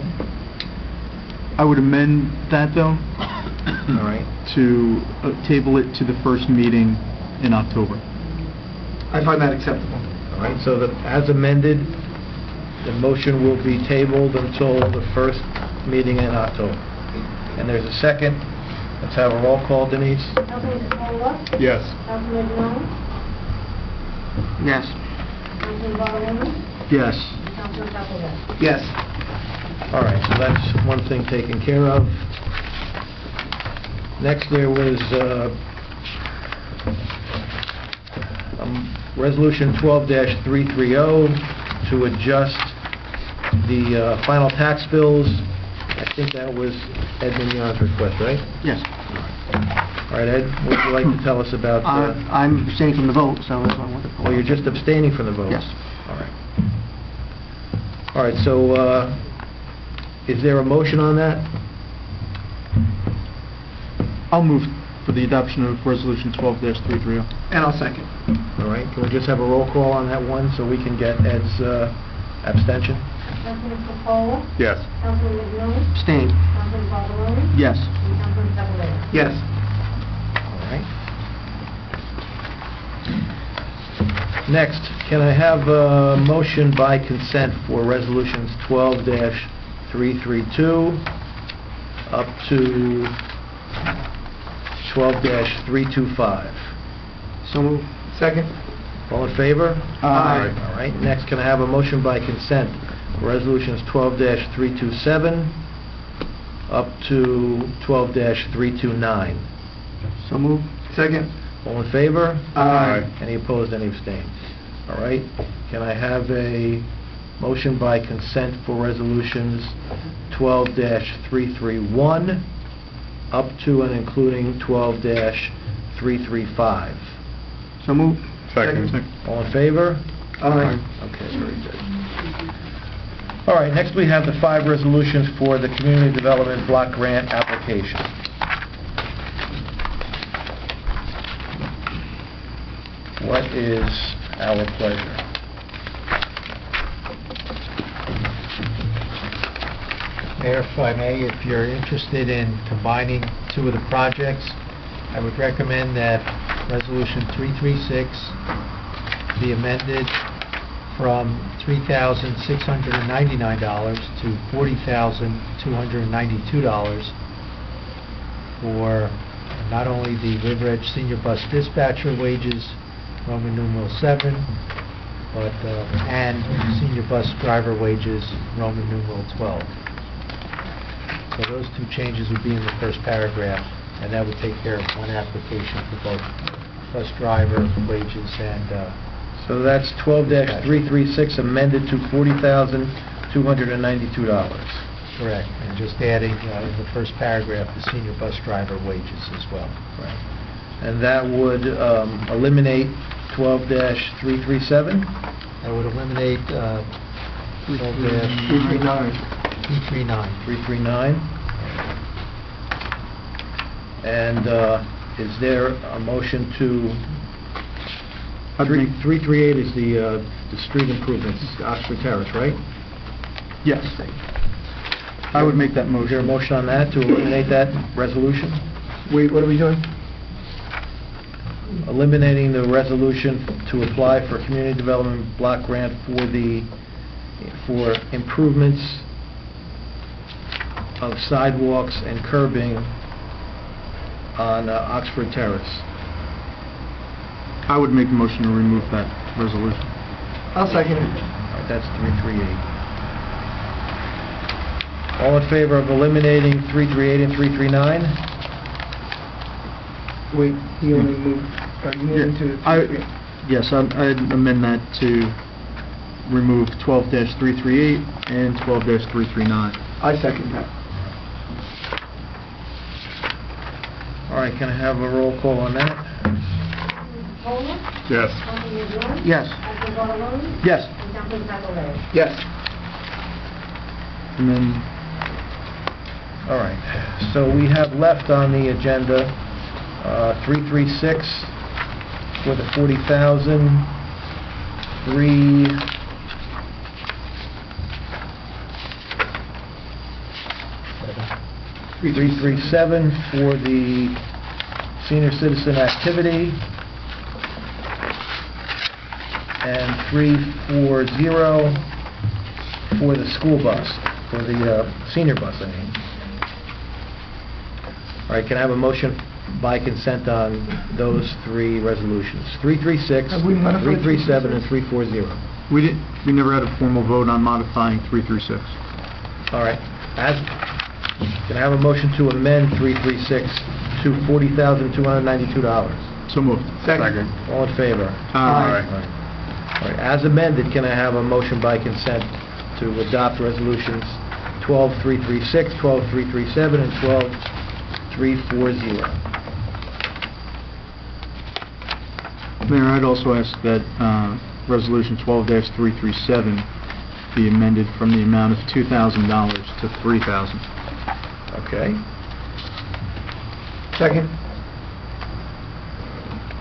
I would amend that, though, All right. to table it to the first meeting in October. I find that acceptable. All right, so as amended, the motion will be tabled until the first meeting in October. And there's a second. Let's have a roll call, Denise. Councilman Patullo? Yes. Councilman Jones? Yes. Councilman Barone? Yes. Councilman Campbell? Yes. All right, so that's one thing taken care of. Next, there was Resolution 12-330 to adjust the final tax bills. I think that was Ed Mignon's request, right? Yes. All right, Ed, what would you like to tell us about... I'm abstaining from the vote, so that's why I wanted to pull Well, out. you're just abstaining from the vote? Yes. All right. All right, so is there a motion on that? I'll move for the adoption of Resolution 12-330. And I'll second. All right, can we just have a roll call on that one so we can get Ed's abstention? Councilman Patullo? Yes. Councilman Jones? Abstain. Councilman Barone? Yes. And Councilman Campbell? Yes. All right. Next, can I have a motion by consent for resolutions 12-332 up to 12-325? So moved. Second? All in favor? Aye. All right, next, can I have a motion by consent for resolutions 12-327 up to 12-329? So moved. Second? All in favor? Aye. Any opposed, any abstained? All right, can I have a motion by consent for resolutions 12-331 up to and including 12-335? So moved. Second. All in favor? Aye. Okay, very good. All right, next we have the 5 resolutions for the Community Development Block Grant application. What is our pleasure? Mayor, if I may, if you're interested in combining 2 of the projects, I would recommend that Resolution 336 be amended from $3,699 to $40,292 for not only the River Edge Senior Bus Dispatcher wages, Roman numeral 7, but and Senior Bus Driver wages, Roman numeral 12. So those two changes would be in the first paragraph, and that would take care of one application for both bus driver wages and... So that's 12-336 amended to $40,292. Correct, and just adding in the first paragraph the senior bus driver wages as well. Right. And that would eliminate 12-337? I would eliminate 339. 339. And is there a motion to... I'd make- 338 is the street improvements, Oxford Terrace, right? Yes. I would make that Is there a motion. motion on that to eliminate that resolution? Wait, what are we doing? Eliminating the resolution to apply for community development block grant for improvements of sidewalks and curbing on Oxford Terrace. I would make a motion to remove that resolution. I'll second it. All right, that's 338. All in favor of eliminating 338 and 339? Wait, he only moved, are you moving to... Yes, I'd amend that to remove 12-338 and 12-339. I second that. All right, can I have a roll call on that? Cola? Yes. Councilman Bjorn? Yes. Councilman Bartoloni? Yes. And Councilman Cavalera? Yes. And then, All right, so we have left on the agenda 336 for the 40,000, 337 for the senior citizen activity, and 340 for the school bus, for the senior bus, I mean. All right, can I have a motion by consent on those three resolutions? 336, Have we modified 337, and 340. we never had a formal vote on modifying 336. All right. Can I have a motion to amend 336 to $40,292? So moved. Second. All in favor? Aye. All right. As amended, can I have a motion by consent to adopt resolutions 12-336, 12-337, and 12-340? Mayor, I'd also ask that Resolution 12-337 be amended from the amount of $2,000 to $3,000. Okay. Second.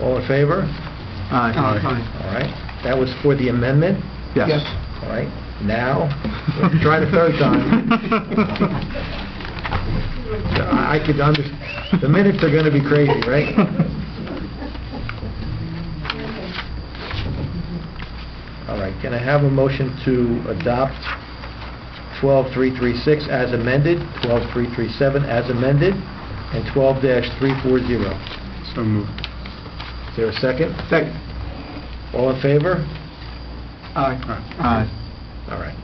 All in favor? Aye. All right. That was for the amendment? Yes. All right. Now, let's try the third time. I could understand. The minutes are going to be crazy, right? All right. Can I have a motion to adopt 12-336 as amended, 12-337 as amended, and 12-340? So moved. Is there a second? Second. All in favor? Aye. Aye. All right.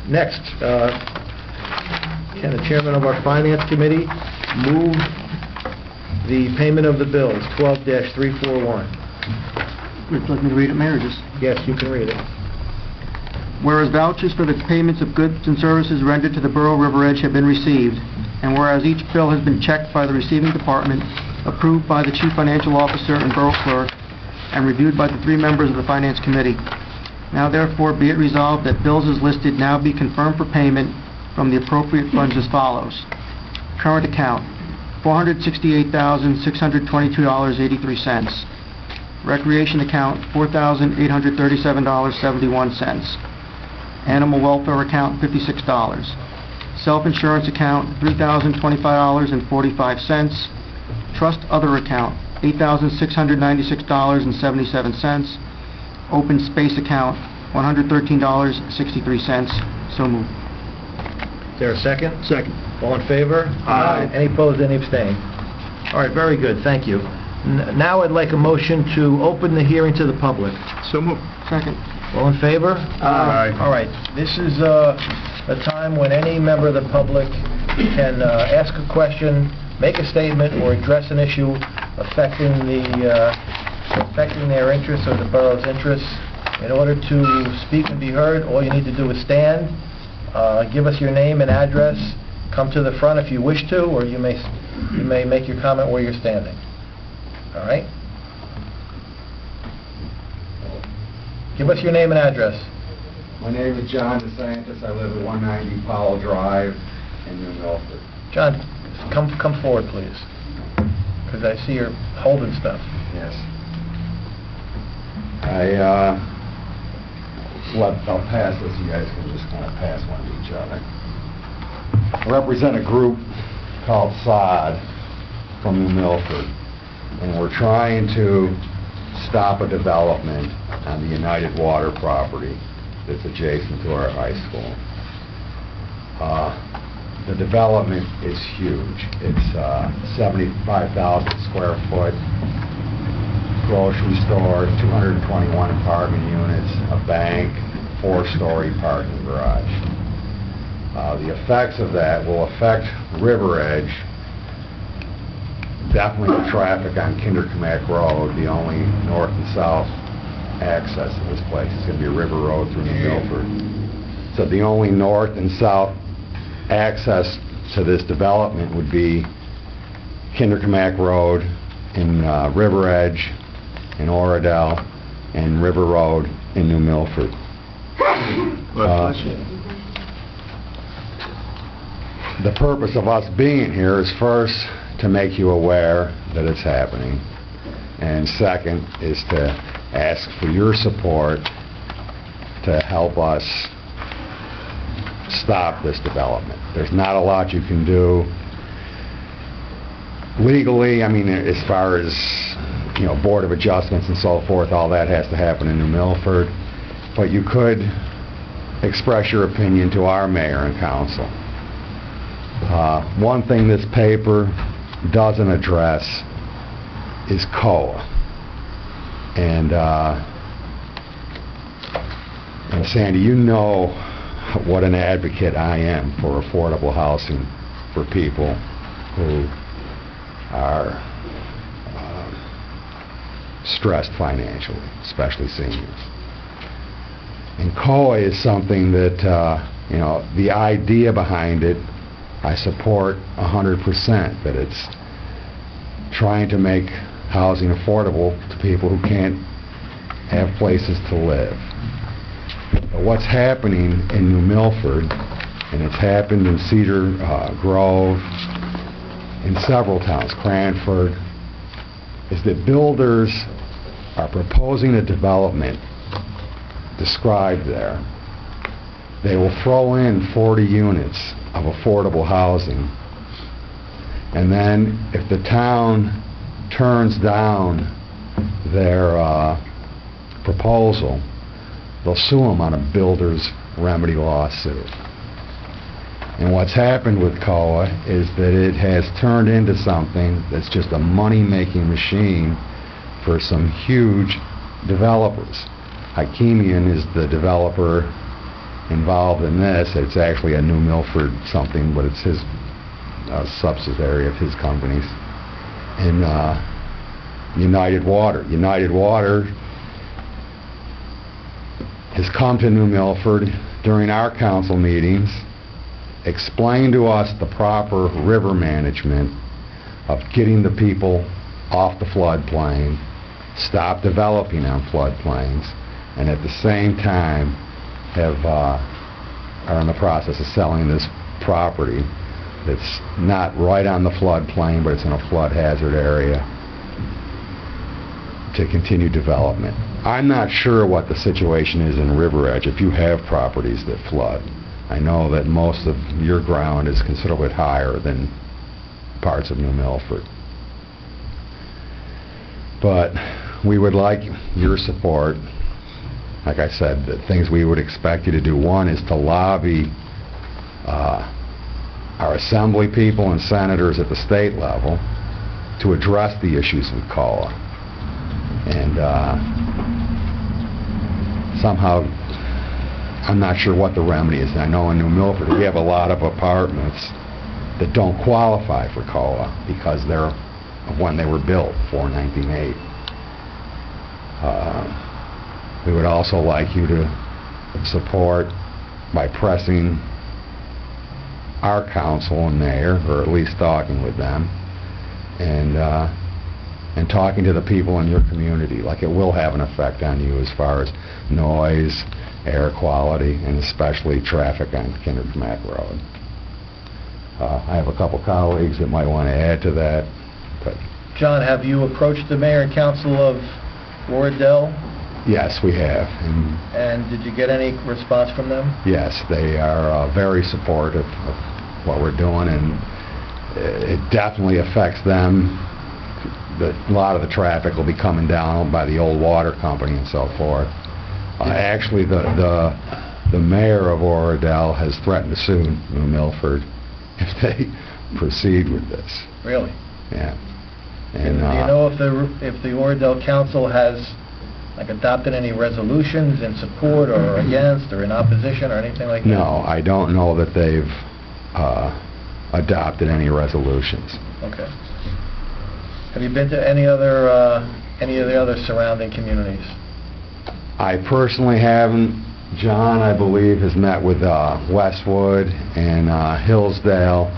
Next, can the chairman of our finance committee move the payment of the bills, 12-341? Would you like me to read it, Mayor, or just... Yes, you can read it. Whereas vouchers for the payments of goods and services rendered to the Borough of River Edge have been received, and whereas each bill has been checked by the receiving department, approved by the Chief Financial Officer and Borough Clerk, and reviewed by the 3 members of the Finance Committee. Now therefore be it resolved that bills as listed now be confirmed for payment from the appropriate funds as follows. Current account, $468,622.83. Recreation account, $4,837.71. Animal welfare account, $56. Self-insurance account, $3,025.45. Trust other account, $8,696.77. Open space account, $113.63. So moved. Is there a second? Second. All in favor? Aye. Any opposed, any abstained? All right, very good, thank you. Now I'd like a motion to open the hearing to the public. So moved. Second. All in favor? Aye. All right, this is a time when any member of the public can ask a question, make a statement, or address an issue affecting their interests or the borough's interests. In order to speak and be heard, all you need to do is stand, give us your name and address, come to the front if you wish to, or you may make your comment where you're standing. All right? Give us your name and address. My name is John DeSantis. I live at 190 Powell Drive in New Milford. John, come forward, please, because I see you're holding stuff. Yes. I'll pass this. You guys can just kind of pass one to each other. I represent a group called SOD from New Milford, and we're trying to stop a development on the United Water property that's adjacent to our high school. The development is huge. It's 75,000 square foot grocery store, 221 apartment units, a bank, 4-story parking garage. The effects of that will affect River Edge, definitely the traffic on Kinderkamack Road, the only north and south access to this place. It's going to be a river road through New Milford. So the only north and south access to this development would be Kinderkamack Road in River Edge in Oradell and River Road in New Milford. The purpose of us being here is first to make you aware that it's happening, and second is to ask for your support to help us stop this development. There's not a lot you can do legally. I mean, as far as, you know, Board of Adjustments and so forth, all that has to happen in New Milford. But you could express your opinion to our mayor and council. One thing this paper doesn't address is COA. And Sandy, you know what an advocate I am for affordable housing for people who are stressed financially, especially seniors. And COA is something that, you know, the idea behind it, I support 100%, that it's trying to make housing affordable to people who can't have places to live. But what's happening in New Milford, and it's happened in Cedar Grove, in several towns, Cranford, is that builders are proposing a development described there. They will throw in 40 units of affordable housing, and then if the town turns down their proposal, they'll sue them on a builder's remedy lawsuit. And what's happened with COA is that it has turned into something that's just a money-making machine for some huge developers. Hykemian is the developer involved in this. It's actually a New Milford something, but it's his subsidiary of his companies. And United Water. United Water has come to New Milford during our council meetings, explained to us the proper river management of getting the people off the floodplain, stop developing on floodplains, and at the same time are in the process of selling this property that's not right on the floodplain, but it's in a flood hazard area, to continue development. I'm not sure what the situation is in River Edge if you have properties that flood. I know that most of your ground is considerably higher than parts of New Milford. But we would like your support. Like I said, the things we would expect you to do. One is to lobby our assembly people and senators at the state level to address the issues with COLA. And somehow, I'm not sure what the remedy is. I know in New Milford we have a lot of apartments that don't qualify for COLA because they're when they were built before 1980. We would also like you to support by pressing our council and mayor, or at least talking with them, and talking to the people in your community. Like, it will have an effect on you as far as noise, air quality, and especially traffic on Kinderkmack Road. I have a couple colleagues that might want to add to that. But John, have you approached the mayor and council of Oradell? yes, we have. And did you get any response from them? Yes, they are very supportive of what we're doing, and it definitely affects them. A lot of the traffic will be coming down by the old water company and so forth. Actually, the mayor of Oradell has threatened to sue New Milford if they proceed with this. Really? Yeah. And do you know if the Oradell Council has adopted any resolutions in support or against or in opposition or anything like that? No, I don't know that they've adopted any resolutions. Okay. Have you been to any of the other surrounding communities? I personally haven't. John, I believe, has met with Westwood and Hillsdale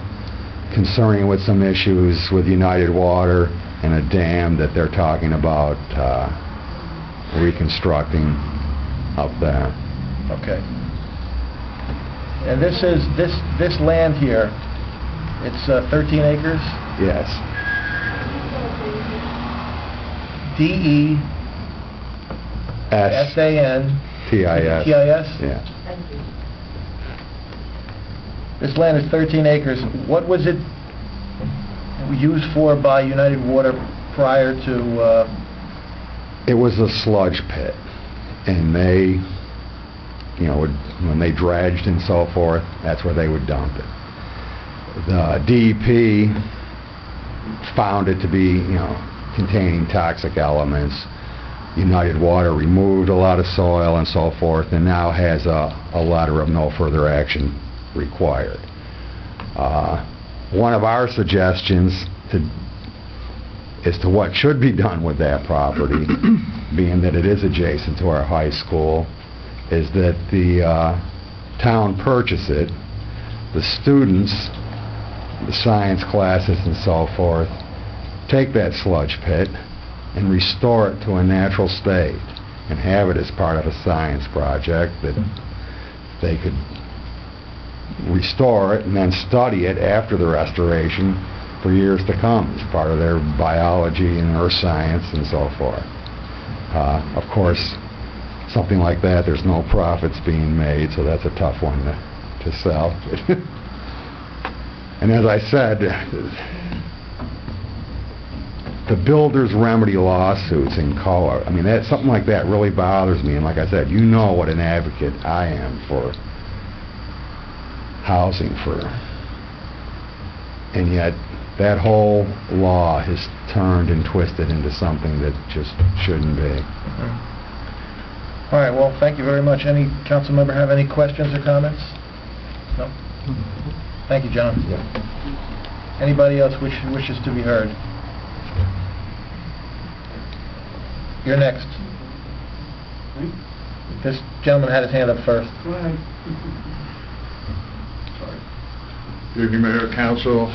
concerning with some issues with United Water and a dam that they're talking about reconstructing up there. Okay. And this land here, it's 13 acres? Yes. DESAN TIS. Yeah. This land is 13 acres. What was it used for by United Water prior to... It was a sludge pit, and they, when they dredged and so forth, that's where they would dump it. The DEP found it to be, containing toxic elements. United Water removed a lot of soil and so forth, and now has a letter of no further action required. One of our suggestions as to what should be done with that property, being that it is adjacent to our high school, is that the town purchase it, the students, the science classes and so forth, take that sludge pit and restore it to a natural state and have it as part of a science project that they could restore it and then study it after the restoration for years to come as part of their biology and earth science and so forth. Of course, something like that, there's no profits being made, so that's a tough one to sell. And as I said, the builders' remedy lawsuits in COA, something like that really bothers me. And like I said, you know what an advocate I am for housing and yet that whole law has turned and twisted into something that just shouldn't be. All right, well, thank you very much. Any council member have any questions or comments? No? Thank you, John. Yeah. Anybody else wishes to be heard? You're next. This gentleman had his hand up first. Good evening, Mayor, Council,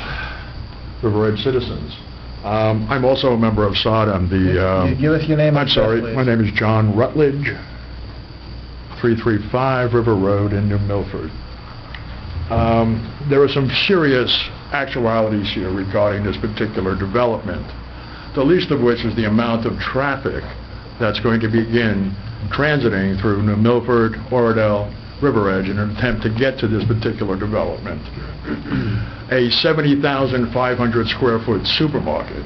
River Edge citizens. I'm also a member of SOD. I'm the... Give us your name. I'm sorry. My name is John Rutledge, 335 River Road in New Milford. There are some serious actualities here regarding this particular development, the least of which is the amount of traffic that's going to begin transiting through New Milford, Oradell, River Edge in an attempt to get to this particular development. A 70,500 square foot supermarket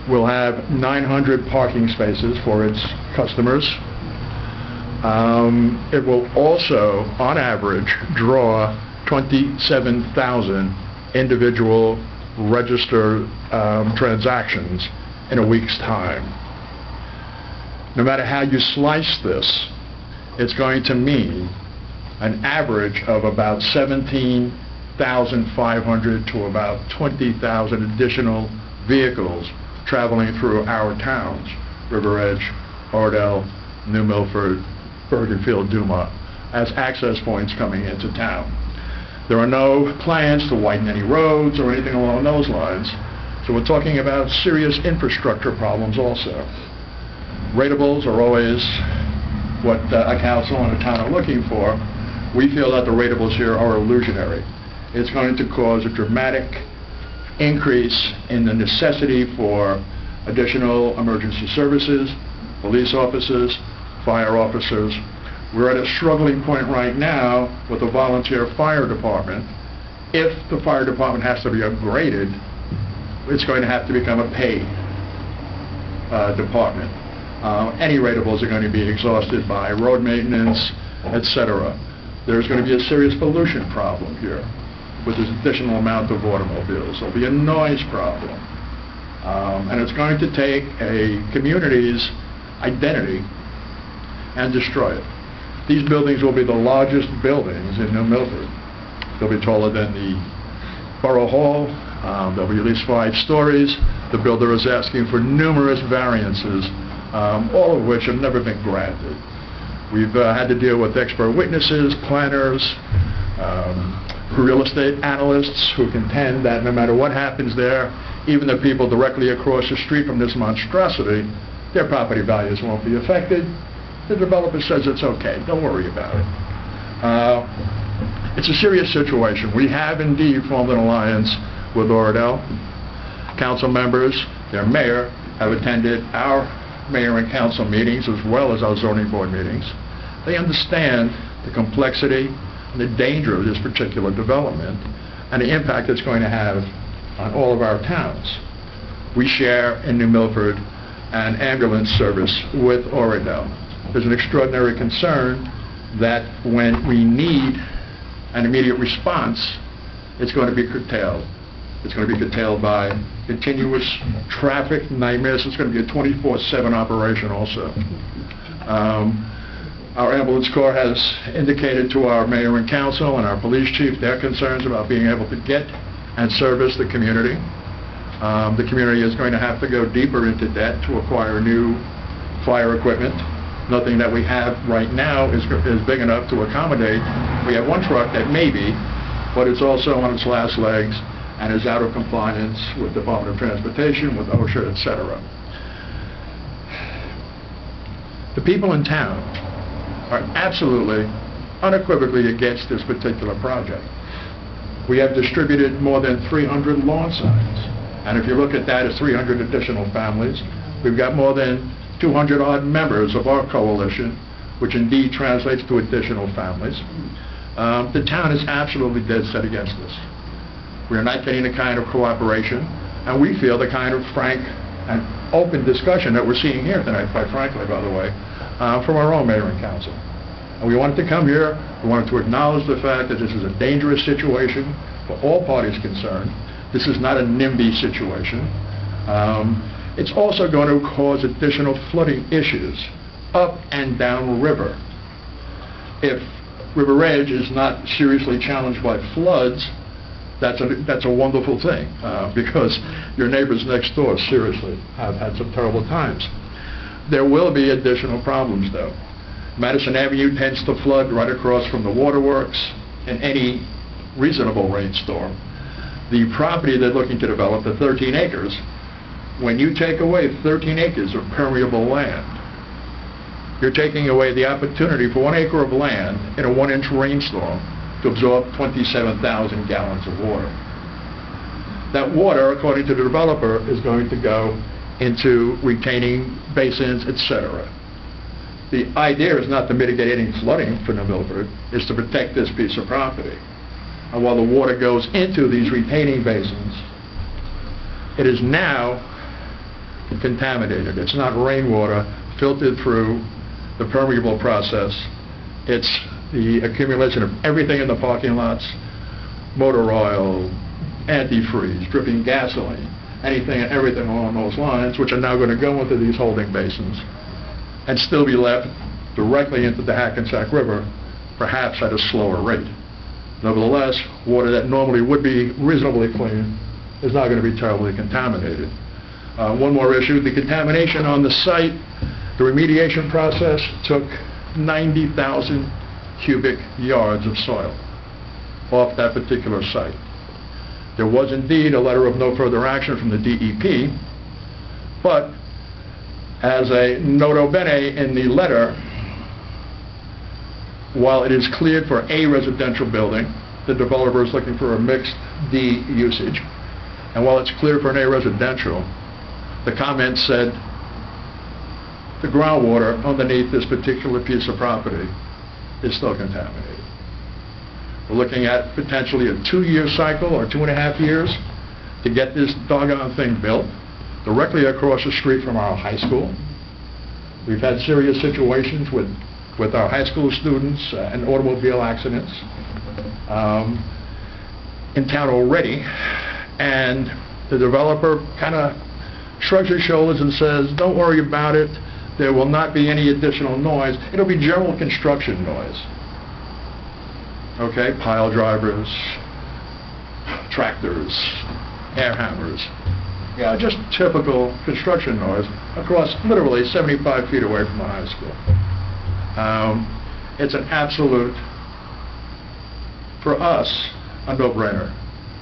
will have 900 parking spaces for its customers. It will also, on average, draw 27,000 individual registered transactions in a week's time. No matter how you slice this, it's going to mean an average of about 17,500 to about 20,000 additional vehicles traveling through our towns, River Edge, Oradell, New Milford, Bergenfield, Dumont, as access points coming into town. There are no plans to widen any roads or anything along those lines, so we're talking about serious infrastructure problems also. Ratables are always what a council and a town are looking for. We feel that the ratables here are illusionary. It's going to cause a dramatic increase in the necessity for additional emergency services, police officers, fire officers. We're at a struggling point right now with the volunteer fire department. If the fire department has to be upgraded, it's going to have to become a paid department. Any ratables are going to be exhausted by road maintenance, etc. There's going to be a serious pollution problem here with this additional amount of automobiles. There'll be a noise problem. And it's going to take a community's identity and destroy it. These buildings will be the largest buildings in New Milford. They'll be taller than the Borough Hall. They'll be at least 5 stories. The builder is asking for numerous variances, all of which have never been granted. We've had to deal with expert witnesses, planners, real estate analysts who contend that no matter what happens there, even the people directly across the street from this monstrosity, their property values won't be affected. The developer says it's okay, don't worry about it. It's a serious situation. We have indeed formed an alliance with Oradell. Council members, their mayor, have attended our mayor and council meetings as well as our zoning board meetings. They understand the complexity and the danger of this particular development and the impact it's going to have on all of our towns. We share in New Milford an ambulance service with Oradell. There's an extraordinary concern that when we need an immediate response, it's going to be curtailed. It's going to be curtailed by continuous traffic nightmares. It's going to be a 24/7 operation also. Our ambulance corps has indicated to our mayor and council and our police chief their concerns about being able to get and service the community. The community is going to have to go deeper into debt to acquire new fire equipment. Nothing that we have right now is big enough to accommodate. We have one truck that may be, but it's also on its last legs and is out of compliance with Department of Transportation, with OSHA, etc. The people in town are absolutely, unequivocally against this particular project. We have distributed more than 300 lawn signs, and if you look at that as 300 additional families, we've got more than 200 odd members of our coalition, which indeed translates to additional families. The town is absolutely dead set against this. We are not getting the kind of cooperation, and we feel the kind of frank and open discussion that we're seeing here tonight, quite frankly, by the way, from our own mayor and council. And we wanted to come here, we wanted to acknowledge the fact that this is a dangerous situation for all parties concerned. This is not a NIMBY situation. It's also going to cause additional flooding issues up and down river. If River Edge is not seriously challenged by floods, that's a wonderful thing, because your neighbors next door seriously have had some terrible times. There will be additional problems, though. Madison Avenue tends to flood right across from the waterworks in any reasonable rainstorm. The property they're looking to develop, the 13 acres, when you take away 13 acres of permeable land, you're taking away the opportunity for 1 acre of land in a 1-inch rainstorm to absorb 27,000 gallons of water. That water, according to the developer, is going to go into retaining basins, etc. The idea is not to mitigate any flooding for New Milford, it's to protect this piece of property. And while the water goes into these retaining basins, it is now contaminated. It's not rainwater filtered through the permeable process. It's the accumulation of everything in the parking lots, motor oil, antifreeze, dripping gasoline, anything and everything along those lines, which are now going to go into these holding basins and still be left directly into the Hackensack River, perhaps at a slower rate. Nevertheless, water that normally would be reasonably clean is now going to be terribly contaminated. One more issue, the contamination on the site, the remediation process took 90,000 cubic yards of soil off that particular site. There was indeed a letter of no further action from the DEP, but as a nota bene in the letter, while it is cleared for a residential building, the developer is looking for a mixed D usage. And while it's cleared for an A residential, the comment said the groundwater underneath this particular piece of property is still contaminated. We're looking at potentially a 2-year cycle or 2.5 years to get this doggone thing built directly across the street from our high school. We've had serious situations with our high school students and automobile accidents in town already, and the developer kind of shrugs his shoulders and says, don't worry about it, there will not be any additional noise, it'll be general construction noise. Okay, pile drivers, tractors, air hammers, yeah, just typical construction noise across literally 75 feet away from the high school. It's an absolute, for us, a no-brainer.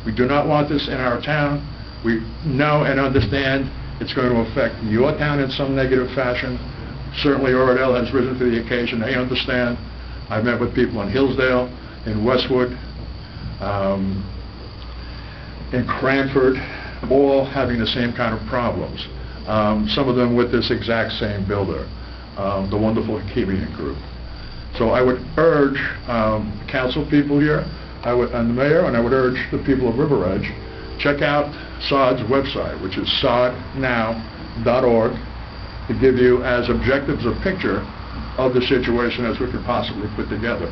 We do not want this in our town. We know and understand it's going to affect your town in some negative fashion. Certainly Oradell has risen to the occasion. They understand. I've met with people in Hillsdale, in Westwood, in Cranford, all having the same kind of problems. Some of them with this exact same builder, the wonderful Hakeemian Group. So I would urge council people here, and the mayor, and I would urge the people of River Edge, check out SOD's website, which is sodnow.org, to give you as objective a picture of the situation as we could possibly put together.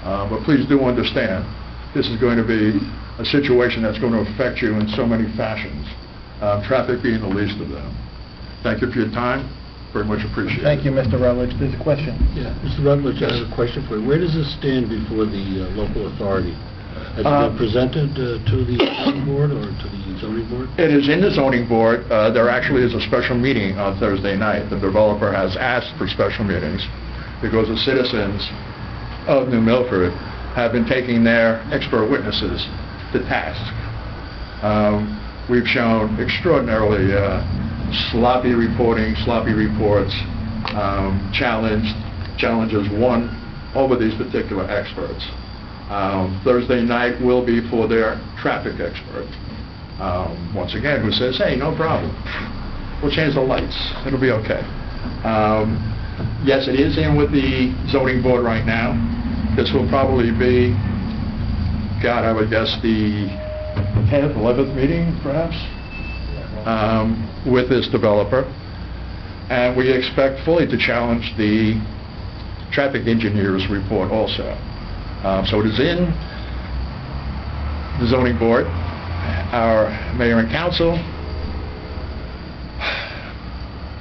But please do understand, this is going to be a situation that's going to affect you in so many fashions, traffic being the least of them. Thank you for your time. Very much appreciated. Thank you, Mr. Rutledge. There's a question. Yeah, Mr. Rutledge, I have a question for you. Where does this stand before the local authority? Has it been presented to the zoning board or to the zoning board? It is in the zoning board. There actually is a special meeting on Thursday night. The developer has asked for special meetings because the citizens of New Milford have been taking their expert witnesses to task. We've shown extraordinarily sloppy reporting, sloppy reports, challenges won over these particular experts. Thursday night will be for their traffic expert. Once again, who says, hey, no problem. We'll change the lights. It'll be okay. Yes, it is in with the zoning board right now. This will probably be, God, I would guess the 10th, 11th meeting, perhaps, with this developer. And we expect fully to challenge the traffic engineer's report also. So it is in the zoning board. Our mayor and council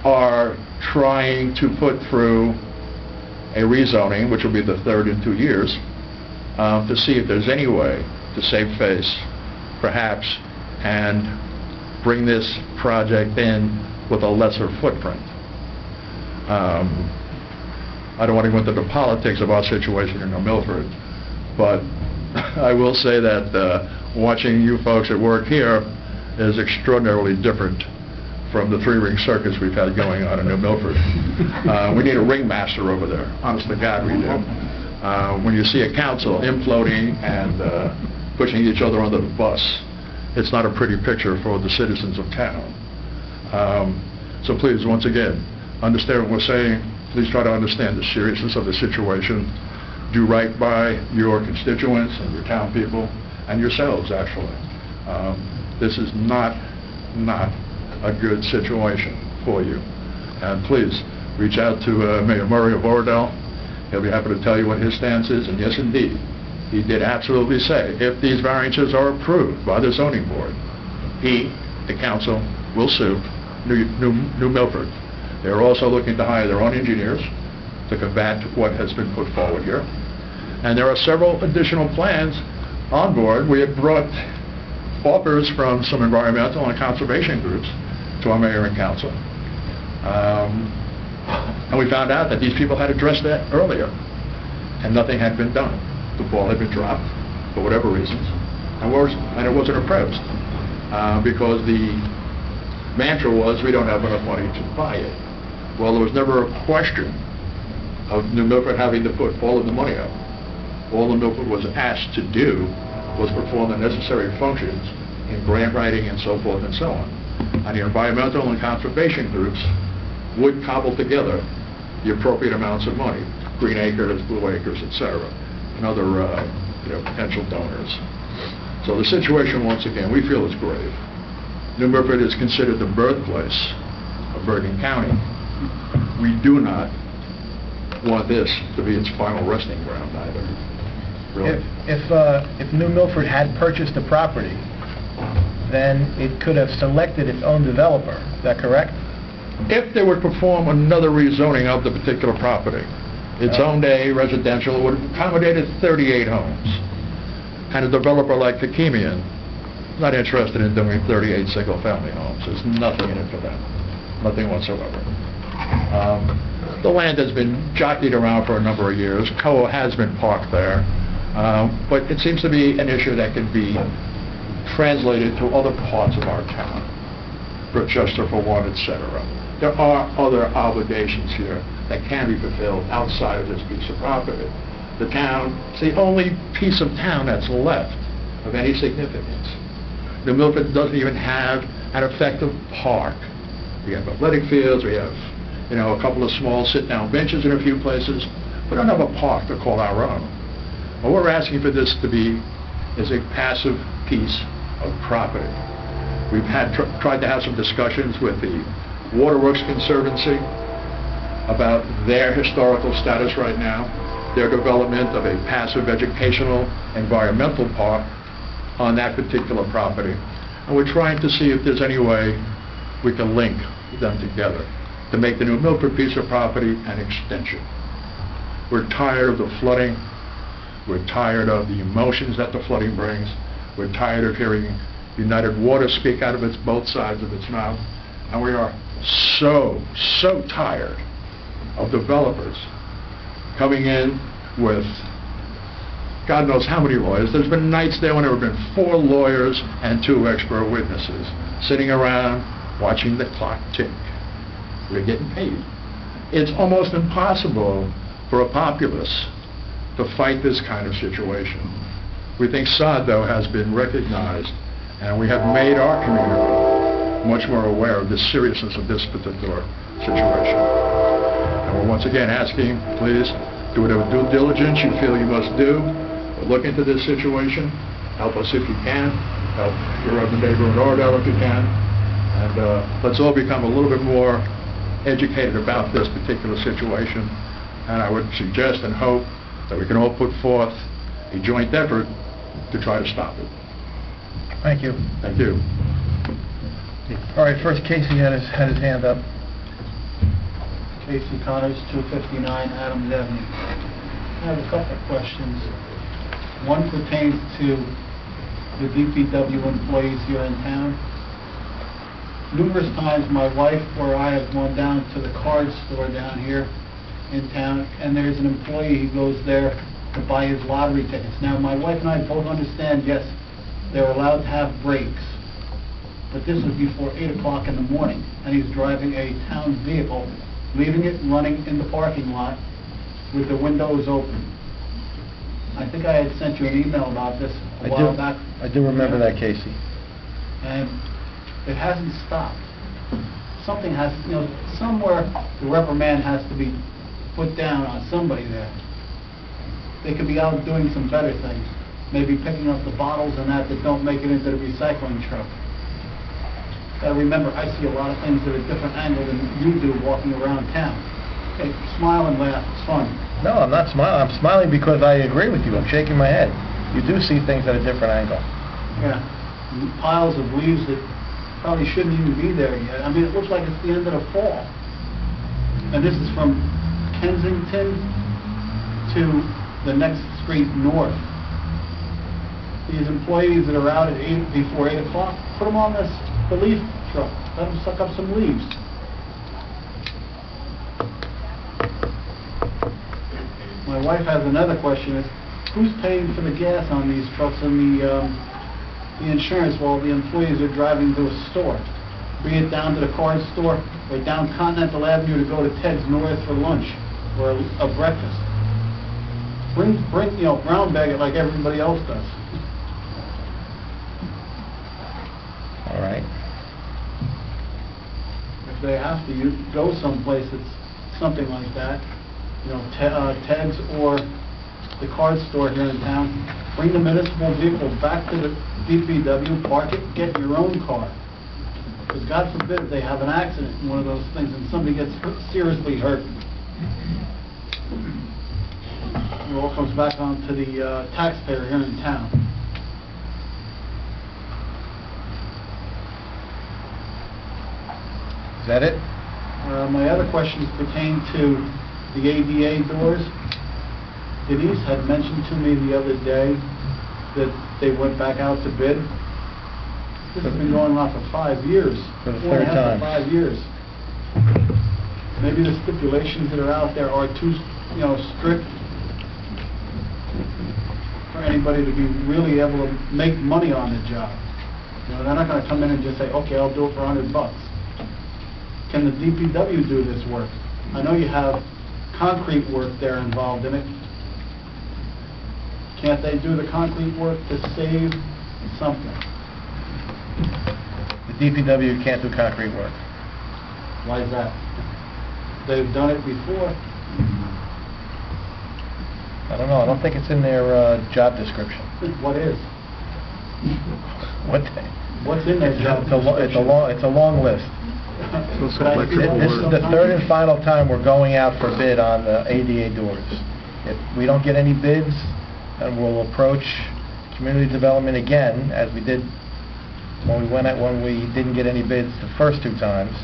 are trying to put through a rezoning, which will be the third in 2 years, to see if there's any way to save face, perhaps, and bring this project in with a lesser footprint. I don't want to go into the politics of our situation in New Milford, but I will say that watching you folks at work here is extraordinarily different from the three-ring circus we've had going on in New Milford. We need a ringmaster over there, honest to God we do. When you see a council imploding and pushing each other under the bus, it's not a pretty picture for the citizens of town. So please, once again, understand what we're saying. Please try to understand the seriousness of the situation. Do right by your constituents and your town people and yourselves, actually. This is not a good situation for you. And please, reach out to Mayor Murray of Oradell. He'll be happy to tell you what his stance is. And yes, indeed, he did absolutely say, if these variances are approved by the zoning board, he, the council, will sue New Milford. They're also looking to hire their own engineers to combat what has been put forward here. And there are several additional plans on board. We have brought offers from some environmental and conservation groups to our mayor and council. And we found out that these people had addressed that earlier, and nothing had been done. The ball had been dropped, for whatever reasons, and it wasn't approached, because the mantra was, we don't have enough money to buy it. Well, there was never a question of New Milford having to put all of the money up. All New Milford was asked to do was perform the necessary functions in grant writing and so forth and so on. And the environmental and conservation groups would cobble together the appropriate amounts of money, Green Acres, Blue Acres, etc., and other potential donors. So the situation, once again, we feel is grave. New Milford is considered the birthplace of Bergen County. We do not want this to be its final resting ground either. Really. If New Milford had purchased the property, then it could have selected its own developer. Is that correct? If they would perform another rezoning of the particular property, it's owned a residential, it would have accommodated 38 homes. And a developer like Hakimian, not interested in doing 38 single-family homes. There's nothing in it for them, nothing whatsoever. The land has been jockeyed around for a number of years. COA has been parked there, but it seems to be an issue that can be translated to other parts of our town, Rochester for one, etc. There are other obligations here that can be fulfilled outside of this piece of property. The town, it's the only piece of town that's left of any significance. New Milford doesn't even have an effective park. We have athletic fields, we have a couple of small sit-down benches in a few places. We don't have a park to call our own. What we're asking for this to be is a passive piece of property. We've tried to have some discussions with the Waterworks Conservancy about their historical status right now, their development of a passive educational environmental park on that particular property. And we're trying to see if there's any way we can link them together to make the New Milford piece of property an extension. We're tired of the flooding. We're tired of the emotions that the flooding brings. We're tired of hearing United Water speak out of both sides of its mouth. And we are so tired of developers coming in with God knows how many lawyers. There's been nights there when there have been 4 lawyers and 2 expert witnesses sitting around watching the clock tick. We're getting paid. It's almost impossible for a populace to fight this kind of situation. We think SOD, though, has been recognized, and we have made our community much more aware of the seriousness of this particular situation. And we're once again asking, please, do whatever due diligence you feel you must do. Look into this situation. Help us if you can. Help your other neighbor in Oradell if you can. And let's all become a little bit more educated about this particular situation. And I would suggest and hope that we can all put forth a joint effort to try to stop it. Thank you. Thank you. All right, first Casey had his hand up. Casey Connors, 259 Adams Avenue. I have a couple of questions. One pertains to the DPW employees here in town. Numerous times my wife or I have gone down to the card store down here in town, and there's an employee who goes there to buy his lottery tickets. Now, my wife and I both understand, yes, they're allowed to have breaks, but this was before 8 o'clock in the morning, and he's driving a town vehicle, leaving it running in the parking lot with the windows open. I think I had sent you an email about this a while back. I do remember that, Casey. And it hasn't stopped. Something has, somewhere the reprimand has to be put down on somebody there. They could be out doing some better things. Maybe picking up the bottles and that don't make it into the recycling truck. Gotta remember, I see a lot of things at a different angle than you do walking around town. Okay, smile and laugh, it's fun. No, I'm not smiling. I'm smiling because I agree with you. I'm shaking my head. You do see things at a different angle. Yeah, piles of leaves that probably shouldn't even be there yet. I mean, it looks like it's the end of the fall. And this is from Kensington to the next street north. These employees that are out at before 8 o'clock, put them on the leaf truck. Let them suck up some leaves. My wife has another question, is who's paying for the gas on these trucks and the insurance while the employees are driving to a store? Be it down to the card store or down Continental Avenue to go to Ted's North for lunch or a breakfast. Bring, brown bag it like everybody else does. All right. If they have to go someplace that's something like that, Ted's or the card store here in town, bring the municipal vehicle back to the DPW, park it, get your own car. Because God forbid if they have an accident in one of those things and somebody gets seriously hurt. It all comes back onto the taxpayer here in town. Is that it? My other questions pertain to the ADA doors. Denise had mentioned to me the other day that they went back out to bid. This has been going on for 5 years. For the third time. 5 years. Maybe the stipulations that are out there are too, strict for anybody to be really able to make money on the job. They're not going to come in and just say, okay, I'll do it for $100. Can the DPW do this work? I know you have concrete work there involved in it. Can't they do the concrete work to save something? The DPW can't do concrete work. Why is that? They've done it before. I don't know. I don't think it's in their job description. What is? What's in their job description? It's a long list. This is the third and final time we're going out for bid on the ADA doors. If we don't get any bids, then we'll approach community development again, as we did when we didn't get any bids the first 2 times,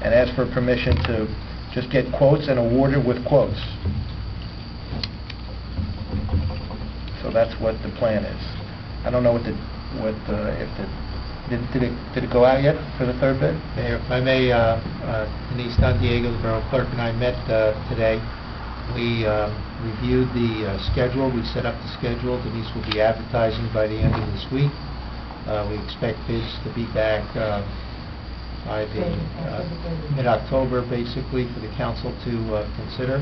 and ask for permission to just get quotes and award it with quotes. So that's what the plan is. I don't know did it go out yet for the third bid? Mayor, if I may, Denise Don Diego, the Borough Clerk, and I met today. We reviewed the schedule. We set up the schedule. Denise will be advertising by the end of this week. We expect bids to be back by the mid-October, basically, for the council to consider.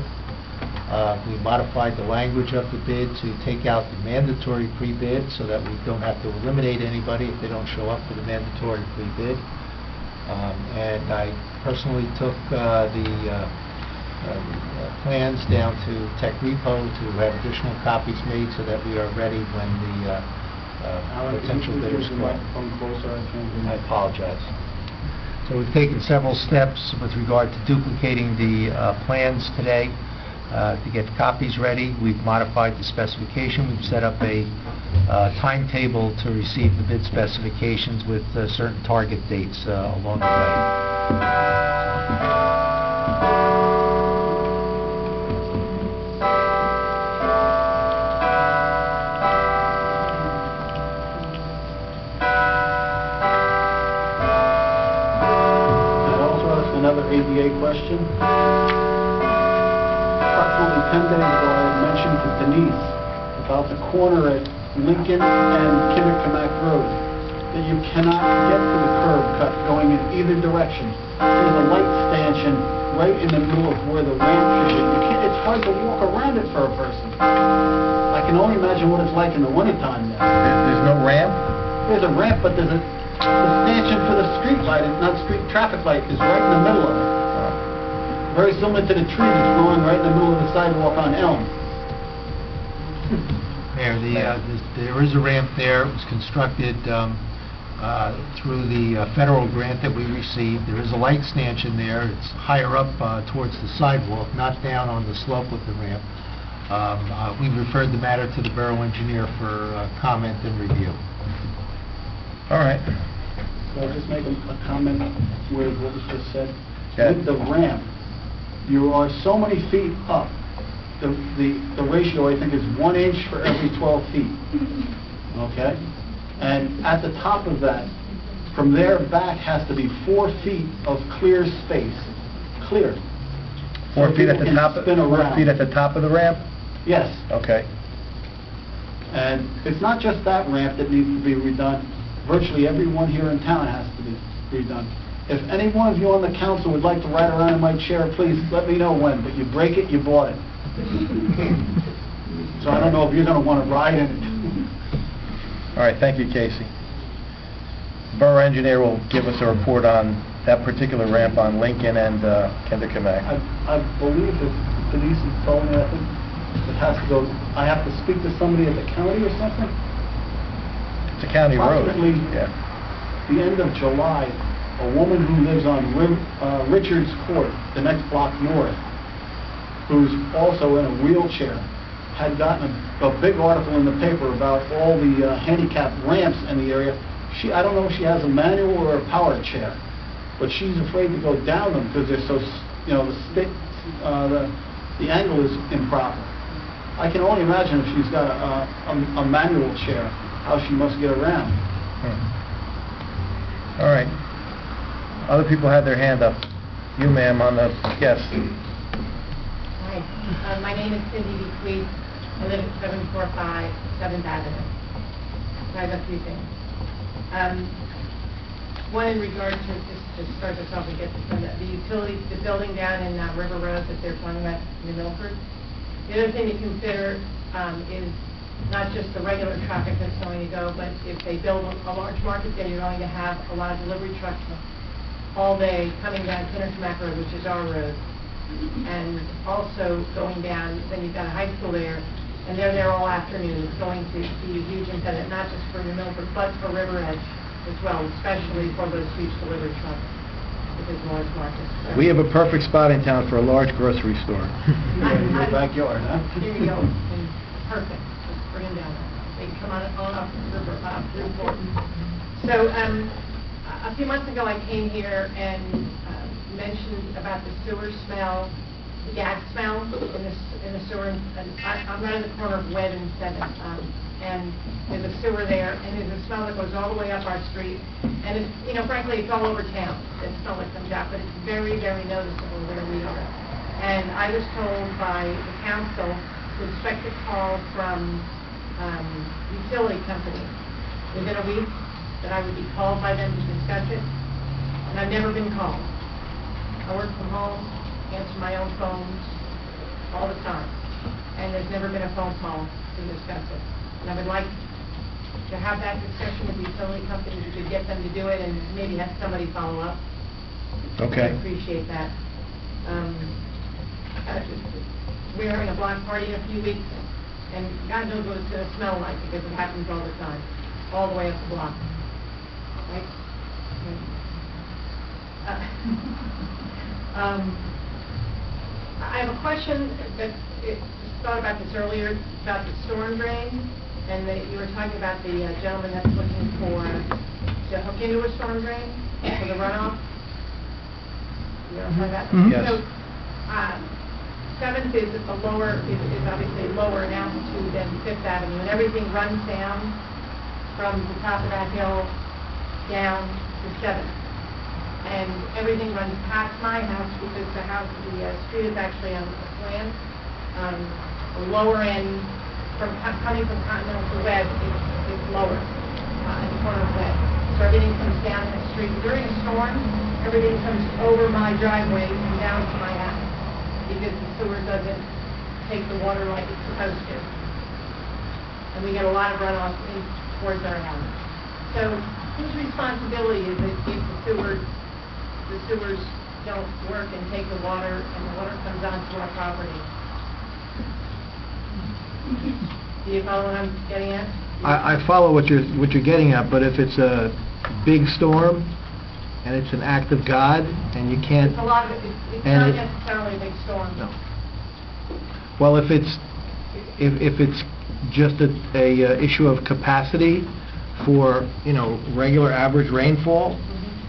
We modified the language of the bid to take out the mandatory pre-bid so that we don't have to eliminate anybody if they don't show up for the mandatory pre-bid. And I personally took the plans down to Tech Repo to have additional copies made so that we are ready when the potential bidders come up. I apologize. So we've taken several steps with regard to duplicating the plans today. To get copies ready, we've modified the specification. We've set up a timetable to receive the bid specifications with certain target dates along the way. Another ADA question. Approximately 10 days ago, I had mentioned to Denise about the corner at Lincoln and Kinnicamack Road that you cannot get to the curb cut going in either direction. There's a light stanchion right in the middle of where the ramp should be. It's hard to walk around it for a person. I can only imagine what it's like in the wintertime there. There's no ramp? There's a ramp, but there's the stanchion for the street light, not street traffic light, is right in the middle of it. Very similar to the tree that's growing right in the middle of the sidewalk on Elm. Mayor, there is a ramp there. It was constructed through the federal grant that we received. There is a light stanchion there. It's higher up towards the sidewalk, not down on the slope of the ramp. We've referred the matter to the borough engineer for comment and review. All right. So I'll just make a comment with what was just said. Okay. With the ramp, you are so many feet up. The ratio, I think, is 1 inch for every 12 feet. Okay? And at the top of that, from there back has to be 4 feet of clear space. Clear. 4 feet at the people top, can spin 4 around. feet at the top of the ramp? Yes. Okay. And it's not just that ramp that needs to be redone. Virtually everyone here in town has to be redone. If any one of you on the council would like to ride around in my chair, please let me know when. But you break it, you bought it. So I don't know if you're going to want to ride in it. All right, thank you, Casey. Borough engineer will give us a report on that particular ramp on Lincoln and Kinderconnect. I believe that Denise has told me, I think it has to go, I have to speak to somebody at the county or something? It's a county road. Approximately Yeah. the end of July, a woman who lives on Richards Court, the next block north, who's also in a wheelchair, had gotten a big article in the paper about all the handicapped ramps in the area. I don't know if she has a manual or a power chair, but she's afraid to go down them because they're so, the angle is improper. I can only imagine if she's got a manual chair, how she must get around. All right. Other people had their hand up. You, ma'am, on the, yes. Hi, my name is Cindy Bequeath. I live at 745 7th Avenue. I have a few things. One in regard to, just to start this off and get this done, the utilities, the building down in River Road that they're talking about in Milford. The other thing to consider is not just the regular traffic that's going to go, but if they build a large market there, you're going to have a lot of delivery trucks all day coming down Kinderconnect Road, which is our road, and also going down, then you've got a high school there, and they're there all afternoon. It's going to be a huge impediment, not just for New Milford, but for River Edge as well, especially for those huge delivery trucks, because large markets. We have a perfect spot in town for a large grocery store. In your backyard, huh? There you go. And perfect. Just bring them down. They can come on up River, Route 4. So, a few months ago, I came here and mentioned about the sewer smell, the gas smell in the sewer. And I'm right in the corner of Webb and 7th, and there's a sewer there, and there's a smell that goes all the way up our street. And it's, frankly, it's all over town. The smell that comes out, but it's very, very noticeable where we are. And I was told by the council to expect a call from utility company within a week, that I would be called by them to discuss it, and I've never been called. I work from home, answer my own phones all the time, and there's never been a phone call to discuss it. And I would like to have that discussion with the utility companies, if you could get them to do it, and maybe have somebody follow up. Okay. I appreciate that. We're having a block party in a few weeks, and God knows what it's going to smell like, because it happens all the time, all the way up the block. Right? I have a question that thought about this earlier, about the storm drain, and that you were talking about the gentleman that's looking to hook into a storm drain for the runoff. You know what I'm talking about? Yes. So, 7th is obviously lower in altitude than 5th Avenue, and everything runs down from the top of that hill down to 7th. And everything runs past my house, because the street is actually on a slant. The lower end, coming from Continental to Webb, is lower in the corner of Webb. So everything comes down the street. During a storm, everything comes over my driveway and down to my house, because the sewer doesn't take the water like it's supposed to. And we get a lot of runoff towards our house. So whose responsibility is it if the sewers don't work and take the water, and the water comes onto our property? Do you follow what I'm getting at? I follow what you're getting at, but if it's a big storm and it's an act of God and you can't... It's a lot of it. It's not necessarily a big storm. No. Well, if it's if it's just a issue of capacity for, regular average rainfall,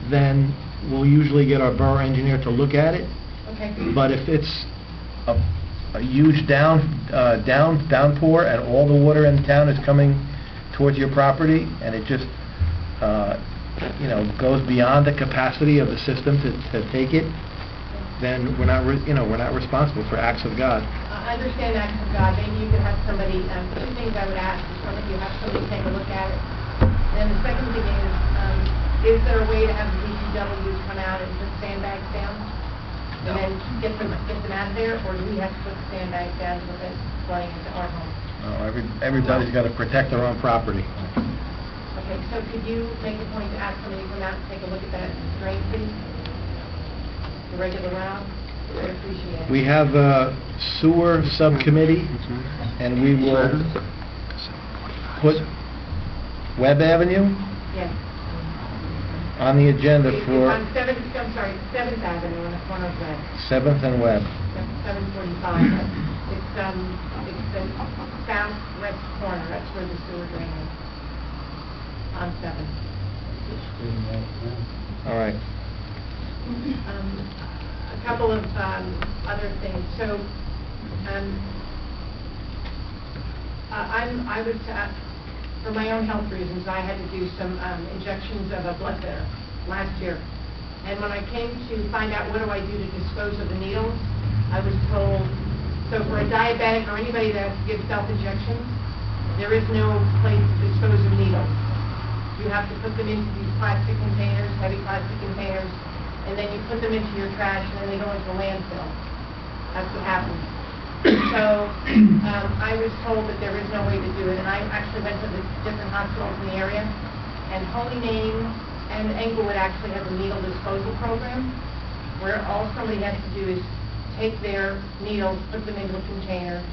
then we'll usually get our borough engineer to look at it. Okay. But if it's a huge downpour and all the water in town is coming towards your property, and it just, goes beyond the capacity of the system to take it, then we're not responsible for acts of God. I understand acts of God. Maybe you could have somebody, two things I would ask is one, that you have somebody take a look at it. And the second thing is there a way to have the DPWs come out and put sandbags down? And then get them out of there, or do we have to put the sandbags down to prevent flooding into our homes? Everybody's got to protect their own property. Okay, so could you make a point to ask somebody to come out and take a look at that drain, please? The regular route? I appreciate it. We have a sewer subcommittee, and we will put Webb Avenue Yes. on the agenda for On 7th Avenue on the corner of Webb. 7th and Webb. 745. It's the southwest corner. That's where the sewer drain is. On 7th. All right. A couple of other things. So, I was, for my own health reasons, I had to do some injections of a blood thinner last year. And when I came to find out what do I do to dispose of the needles, I was told, so for a diabetic or anybody that gives self-injections, there is no place to dispose of needles. You have to put them into these plastic containers, heavy plastic containers, and then you put them into your trash, and then they go into the landfill. That's what happens. So I was told that there is no way to do it, and I actually went to the different hospitals in the area, and Holy Name and Englewood actually have a needle disposal program, where all somebody has to do is take their needles, put them into a container,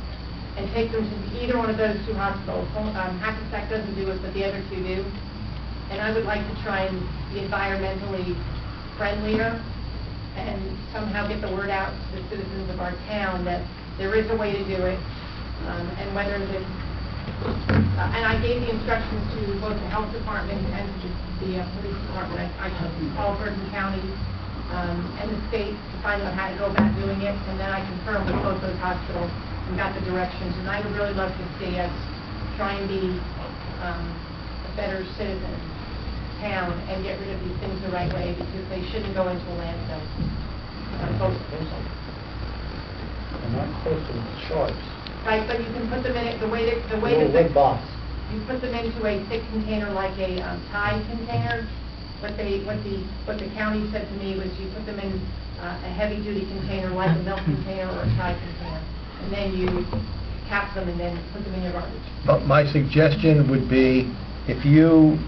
and take them to either one of those two hospitals. Hackensack doesn't do it, but the other two do. And I would like to try and be environmentally friendlier and somehow get the word out to the citizens of our town that there is a way to do it, and whether the and I gave the instructions to both the health department and the police department. I called Bergen County and the state to find out how to go about doing it, and then I confirmed with both those hospitals and got the directions. And I would really love to see us try and be a better citizen town and get rid of these things the right way, because they shouldn't go into a landfill. And not close to the sharps. Right, but you can put them in it the way that you put them into a thick container like a Tide container. What the county said to me was you put them in a heavy duty container like a milk container or a Tide container, and then you cap them and then put them in your garbage. But my suggestion would be, if you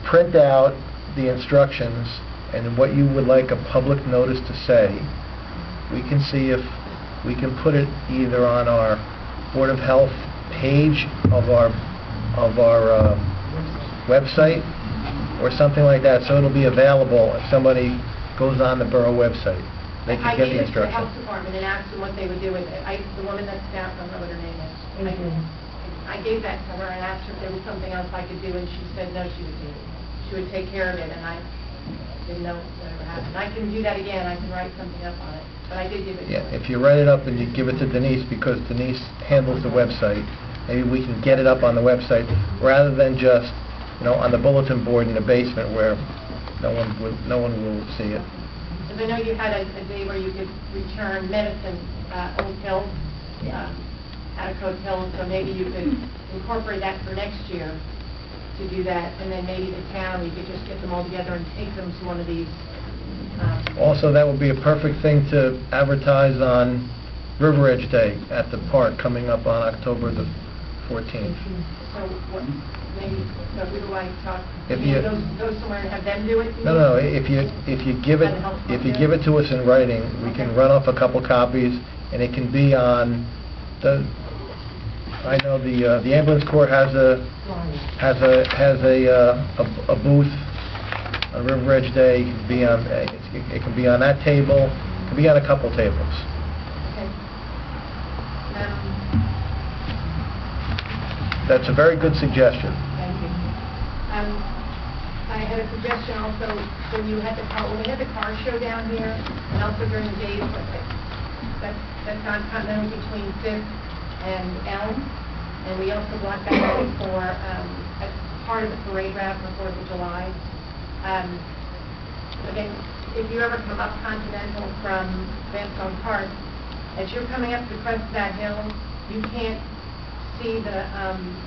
print out the instructions and what you would like a public notice to say, we can see if we can put it either on our Board of Health page of our website or something like that, so it'll be available if somebody goes on the borough website. They can get the instructions. I gave it to the health department and asked them what they would do with it. The woman that's down, I don't know what her name is. I gave that to her and asked her if there was something else I could do, and she said no, she would do it. She would take care of it, and I didn't know whatever happened. I can do that again. I can write something up on it, but I did give it to her. Yeah, if you write it up and you give it to Denise, because Denise handles the website, maybe we can get it up on the website rather than just, on the bulletin board in the basement where no one will see it. Because I know you had a day where you could return medicine, Old Pills, Atticode Pills, so maybe you could incorporate that for next year to do that, and then maybe the town, you could just get them all together and take them to one of these. Also, that would be a perfect thing to advertise on River Edge Day at the park coming up on October the 14th. So what, maybe, so who do I talk, If you go somewhere and have them do it? No, if you give it to us in writing, we can run off a couple copies, and it can be on the. I know the ambulance corps has a booth on River Edge Day. It can be on that table. It can be on a couple tables. Okay. That's a very good suggestion. Thank you. I had a suggestion also, when we had the car show down here, and also during the days, that's on Continental between Fifth and Elm, and we also blocked that road for, as part of the parade route for 4th of July. Again, if you ever come up Continental from Vanstone Park, as you're coming up the crest of that hill, you can't see the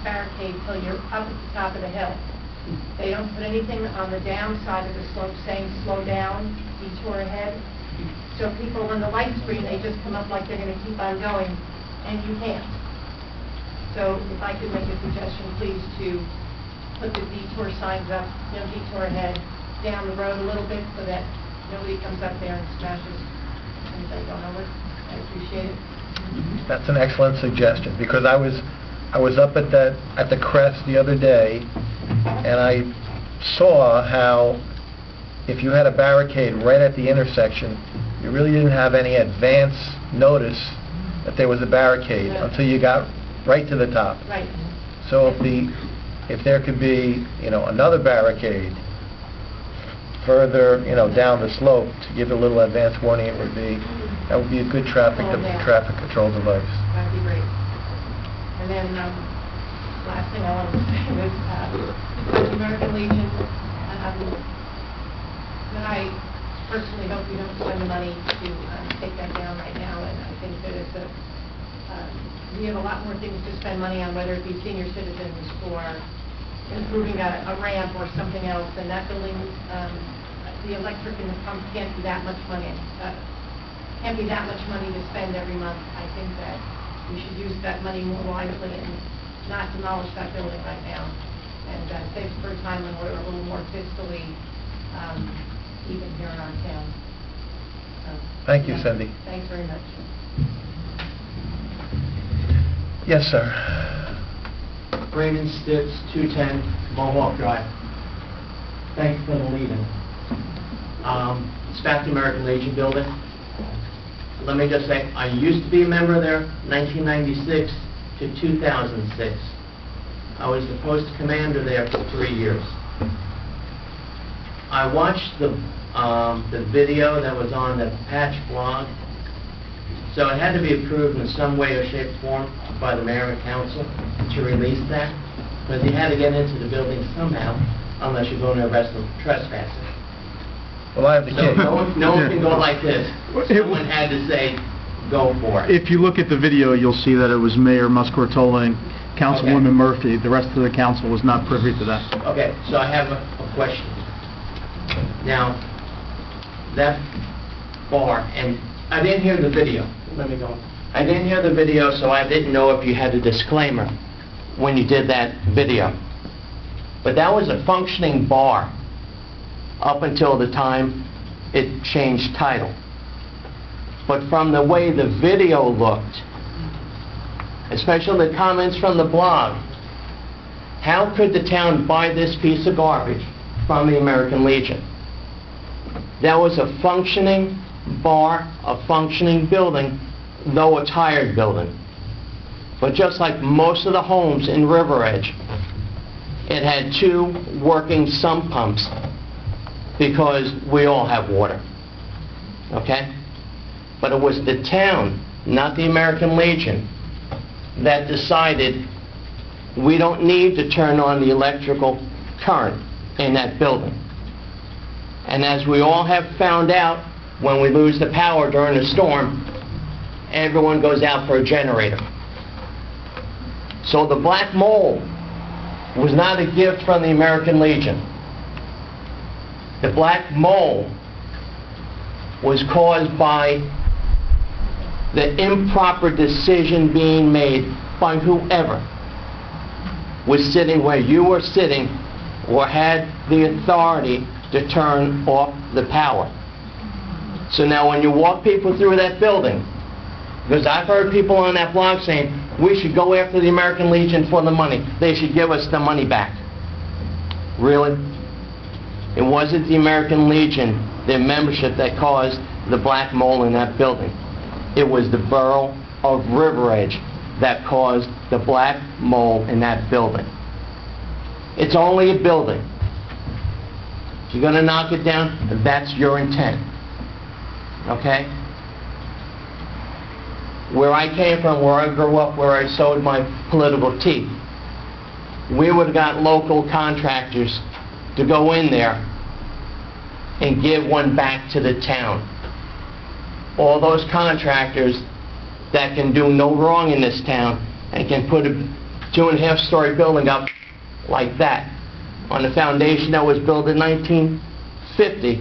barricade till you're up at the top of the hill. They don't put anything on the downside of the slope saying slow down, detour ahead. So people, when the light's green, they just come up like they're going to keep on going, and you can't. So if I could make a suggestion, please, to put the detour signs up, detour ahead, down the road a little bit so that nobody comes up there and smashes anybody going over. I appreciate it. That's an excellent suggestion, because I was up at the crest the other day, and I saw how if you had a barricade right at the intersection, you really didn't have any advance notice that there was a barricade until you got right to the top. Right. So if there could be, another barricade further, down the slope to give a little advance warning, that would be a good traffic control device. That'd be great. And then, last thing I wanted to say was, the American Legion, and I personally hope we don't spend the money to take that down right now, and I think that we have a lot more things to spend money on, whether it be senior citizens or improving a ramp or something else, and that building, the electric and the pump can't be that much money. To spend every month. I think that we should use that money more wisely and not demolish that building right now, and save for time when we're a little more fiscally even here in our town. Thank you, Cindy. Thanks very much. Yes, sir. Raymond Stitz, 210 Mohawk Drive. Thank you for the lead-in. It's back to American Legion building. Let me just say, I used to be a member there, 1996 to 2006. I was the post commander there for 3 years. I watched the video that was on the Patch blog, so it had to be approved in some way or shape or form by the mayor and council to release that, because you had to get into the building somehow, unless you're going to arrest them for trespassing. Well, I have the key. No one can go like this. Someone had to say, go for it. If you look at the video, you'll see that it was Mayor Muscartola and Councilwoman Murphy. The rest of the council was not privy to that. Okay, so I have a question. Now, that bar, and I didn't hear the video. Let me go. I didn't hear the video, so I didn't know if you had a disclaimer when you did that video. But that was a functioning bar up until the time it changed title. But from the way the video looked, especially the comments from the blog, how could the town buy this piece of garbage from the American Legion? That was a functioning bar, a functioning building, though a tired building. But just like most of the homes in River Edge, it had 2 working sump pumps, because we all have water, okay? But it was the town, not the American Legion, that decided we don't need to turn on the electrical current in that building. And as we all have found out, when we lose the power during a storm, everyone goes out for a generator. So the black mold was not a gift from the American Legion. The black mold was caused by the improper decision being made by whoever was sitting where you were sitting or had the authority to turn off the power. So now when you walk people through that building, because I've heard people on that blog saying, we should go after the American Legion for the money. They should give us the money back. Really? It wasn't the American Legion, their membership, that caused the black mold in that building. It was the borough of River Edge that caused the black mold in that building. It's only a building. You're going to knock it down, that's your intent. Okay? Where I came from, where I grew up, where I sowed my political teeth, we would have got local contractors to go in there and give one back to the town. All those contractors that can do no wrong in this town and can put a 2.5-story building up like that on a foundation that was built in 1950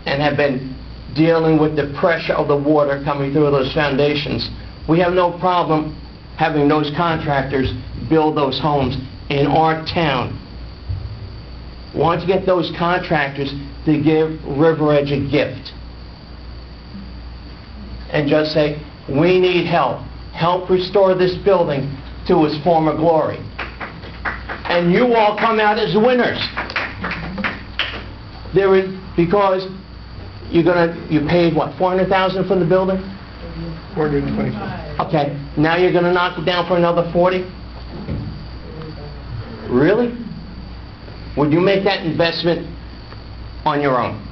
and have been dealing with the pressure of the water coming through those foundations. We have no problem having those contractors build those homes in our town. Why don't you get those contractors to give River Edge a gift? And just say, we need help. Help restore this building to its former glory. And you all come out as winners. Because you paid what, $400,000 for the building? 425. Okay, now you're going to knock it down for another 40? Really? Would you make that investment on your own?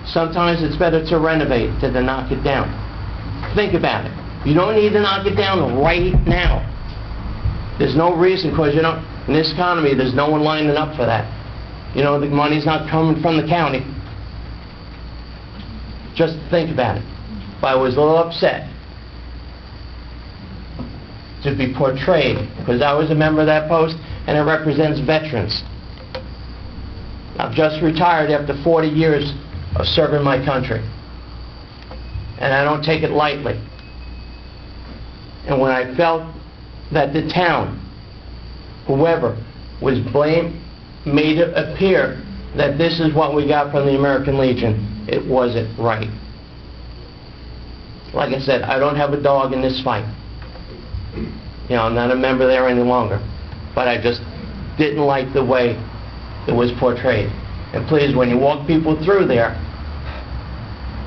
Sometimes it's better to renovate than to knock it down. Think about it. You don't need to knock it down right now. There's no reason, because you don't, in this economy, there's no one lining up for that. You know, the money's not coming from the county. Just think about it. But I was a little upset to be portrayed, because I was a member of that post, and it represents veterans. I've just retired after 40 years of serving my country, and I don't take it lightly. And when I felt that the town, whoever was blamed, made it appear that this is what we got from the American Legion, it wasn't right. Like I said, I don't have a dog in this fight. You know, I'm not a member there any longer. But I just didn't like the way it was portrayed. And please, when you walk people through there,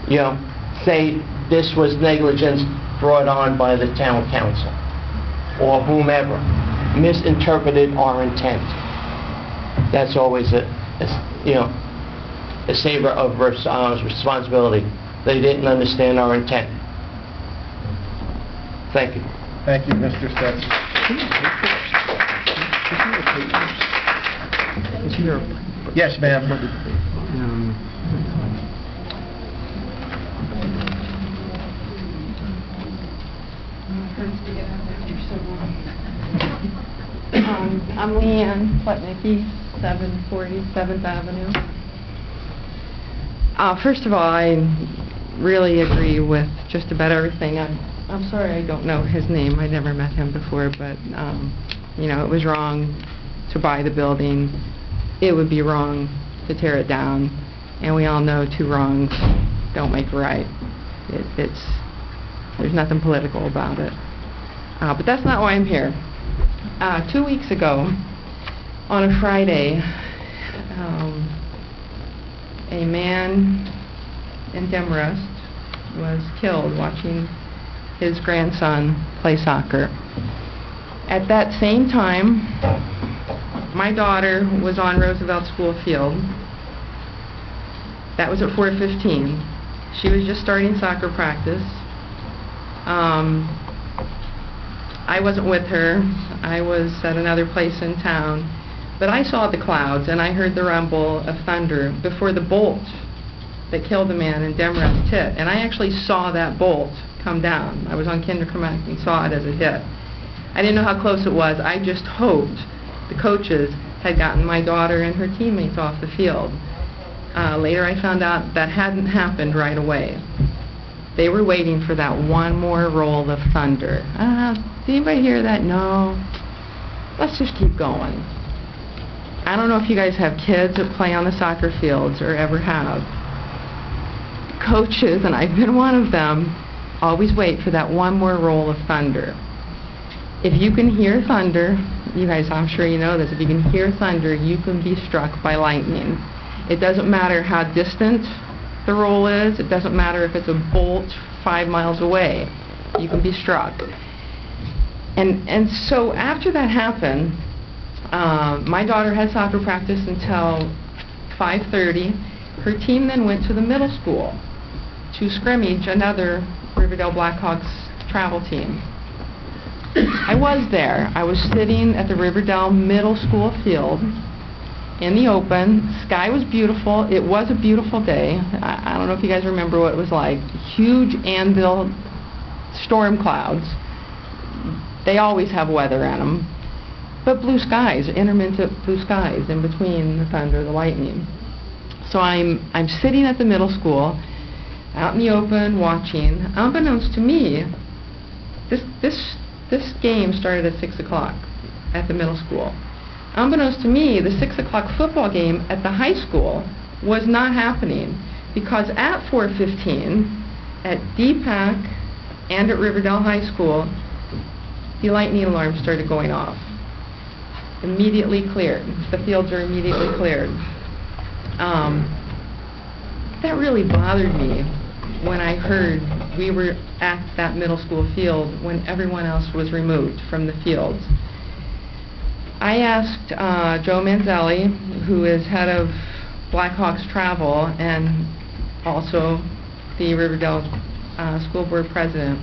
you know, say this was negligence brought on by the town council or whomever misinterpreted our intent. That's always a savor of responsibility. They didn't understand our intent. Thank you. Thank you, Mr. Stetson. Yes, ma'am. I'm Leanne Plotnicki, 740 7th Avenue. First of all, I really agree with just about everything. I'm sorry I don't know his name. I never met him before, but you know, it was wrong to buy the building. It would be wrong to tear it down, and we all know two wrongs don't make a right. There's nothing political about it. But that's not why I'm here. 2 weeks ago, on a Friday, a man in Demarest was killed watching his grandson play soccer. At that same time, my daughter was on Roosevelt School Field. That was at 4:15. She was just starting soccer practice. I wasn't with her. I was at another place in town. But I saw the clouds and I heard the rumble of thunder before the bolt that killed the man in Demarest hit. And I actually saw that bolt come down. I was on Kinderconnect and saw it as it hit. I didn't know how close it was. I just hoped the coaches had gotten my daughter and her teammates off the field. Later I found out that hadn't happened right away. They were waiting for that one more roll of thunder. Did anybody hear that? No. Let's just keep going. I don't know if you guys have kids that play on the soccer fields or ever have. Coaches, and I've been one of them, always wait for that one more roll of thunder. If you can hear thunder, you guys, I'm sure you know this, if you can hear thunder, you can be struck by lightning. It doesn't matter how distant the role is. It doesn't matter if it's a bolt 5 miles away. You can be struck. And so after that happened, my daughter had soccer practice until 5:30. Her team then went to the middle school to scrimmage another Riverdale Blackhawks travel team. I was there. I was sitting at the Riverdale Middle School field in the open. Sky was beautiful. It was a beautiful day. I don't know if you guys remember what it was like. Huge anvil storm clouds. They always have weather in them. But blue skies, intermittent blue skies in between the thunder, the lightning. So I'm sitting at the middle school, out in the open, watching. Unbeknownst to me, this game started at 6 o'clock at the middle school. Unbeknownst to me, the 6 o'clock football game at the high school was not happening because at 4:15 at DPAC and at Riverdale High School, the lightning alarm started going off. Immediately cleared. The fields are immediately cleared. That really bothered me when I heard we were at that middle school field when everyone else was removed from the fields. I asked Joe Manzelli, who is head of Blackhawks Travel and also the Riverdale School Board President.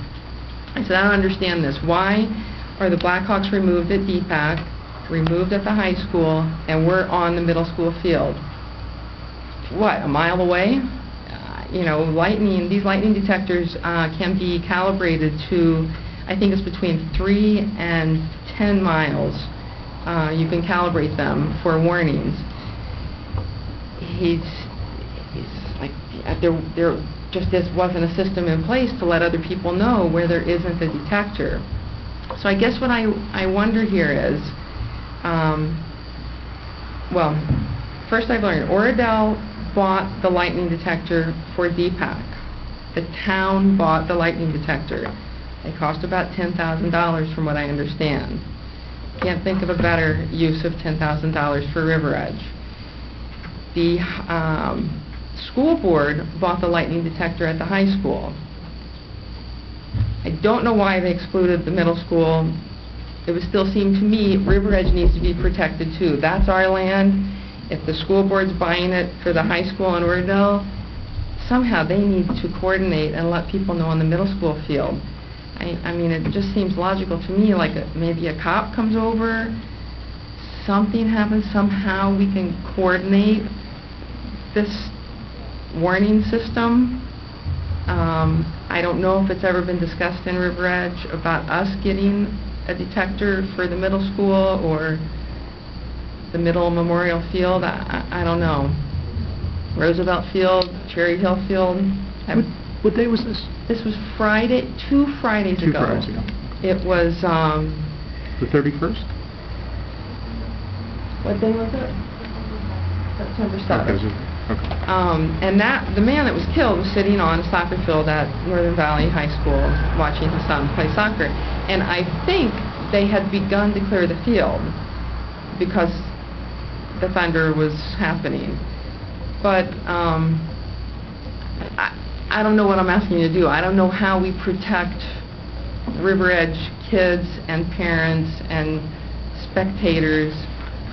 I said, I don't understand this. Why are the Blackhawks removed at DPAC, removed at the high school, and we're on the middle school field? What, a mile away? You know, these lightning detectors can be calibrated to, I think it's between 3 and 10 miles. You can calibrate them for warnings. He's like, there just wasn't a system in place to let other people know where there isn't a detector. So I guess what I wonder here is, well, first I've learned Oradell bought the lightning detector for DPAC. The town bought the lightning detector. They cost about $10,000 from what I understand. Can't think of a better use of $10,000 for River Edge. The school board bought the lightning detector at the high school. I don't know why they excluded the middle school. It would still seem to me River Edge needs to be protected too. That's our land. If the school board's buying it for the high school in Oradell, somehow they need to coordinate and let people know on the middle school field. I mean, it just seems logical to me, like maybe a cop comes over, something happens, somehow we can coordinate this warning system. I don't know if it's ever been discussed in River Edge about us getting a detector for the middle school or the middle Memorial Field. I don't know. Roosevelt Field, Cherry Hill Field. What day was this? This was Friday, 2 Fridays ago. 2 Fridays ago. It was, The 31st? what day was it? September 7th. Okay. And the man that was killed was sitting on a soccer field at Northern Valley High School watching his son play soccer. And I think they had begun to clear the field because the thunder was happening. But I don't know what I'm asking you to do. I don't know how we protect River Edge kids and parents and spectators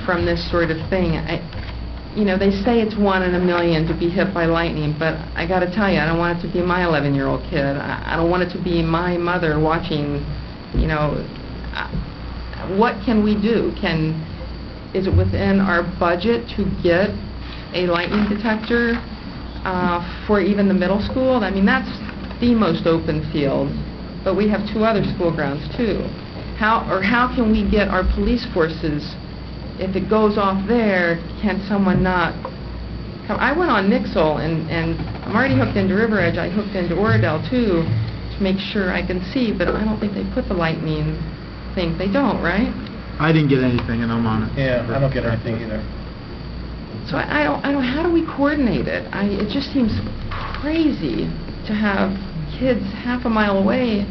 from this sort of thing. You know, they say it's 1 in a million to be hit by lightning, but I got to tell you, I don't want it to be my 11-year-old kid. I don't want it to be my mother watching, you know. What can we do? Is it within our budget to get a lightning detector for even the middle school? I mean, that's the most open field, but we have 2 other school grounds too. How can we get our police forces, if it goes off there, can someone not come? I went on Nixle, and I'm already hooked into River Edge. I hooked into Oradell too to make sure I can see, but I don't think they put the lightning thing. They don't, right? I didn't get anything, and I'm on it. Yeah, I don't get anything either. So I don't. How do we coordinate it? It just seems crazy to have kids half a mile away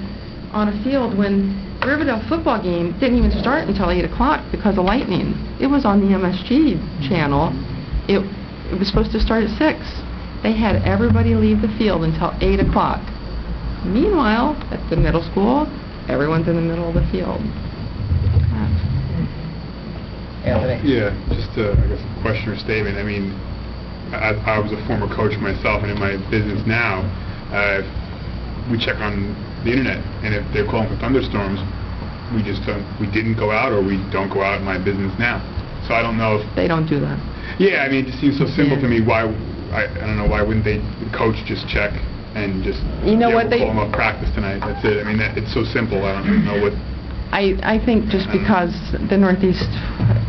on a field when the Riverdale football game didn't even start until 8 o'clock because of lightning. It was on the MSG channel. It was supposed to start at 6, they had everybody leave the field until 8 o'clock. Meanwhile, at the middle school, everyone's in the middle of the field. Anthony? Yeah, just I guess a question or statement. I mean, I was a former coach myself, and in my business now, we check on the internet, and if they're calling for thunderstorms, we didn't go out, or we don't go out in my business now. So I don't know if... They don't do that. Yeah, I mean, it just seems so simple to me. Why, I don't know, why wouldn't the coach just check and just... You know what, we'll call them up practice tonight, that's it. I mean, it's so simple, I don't know what... I think just because the Northeast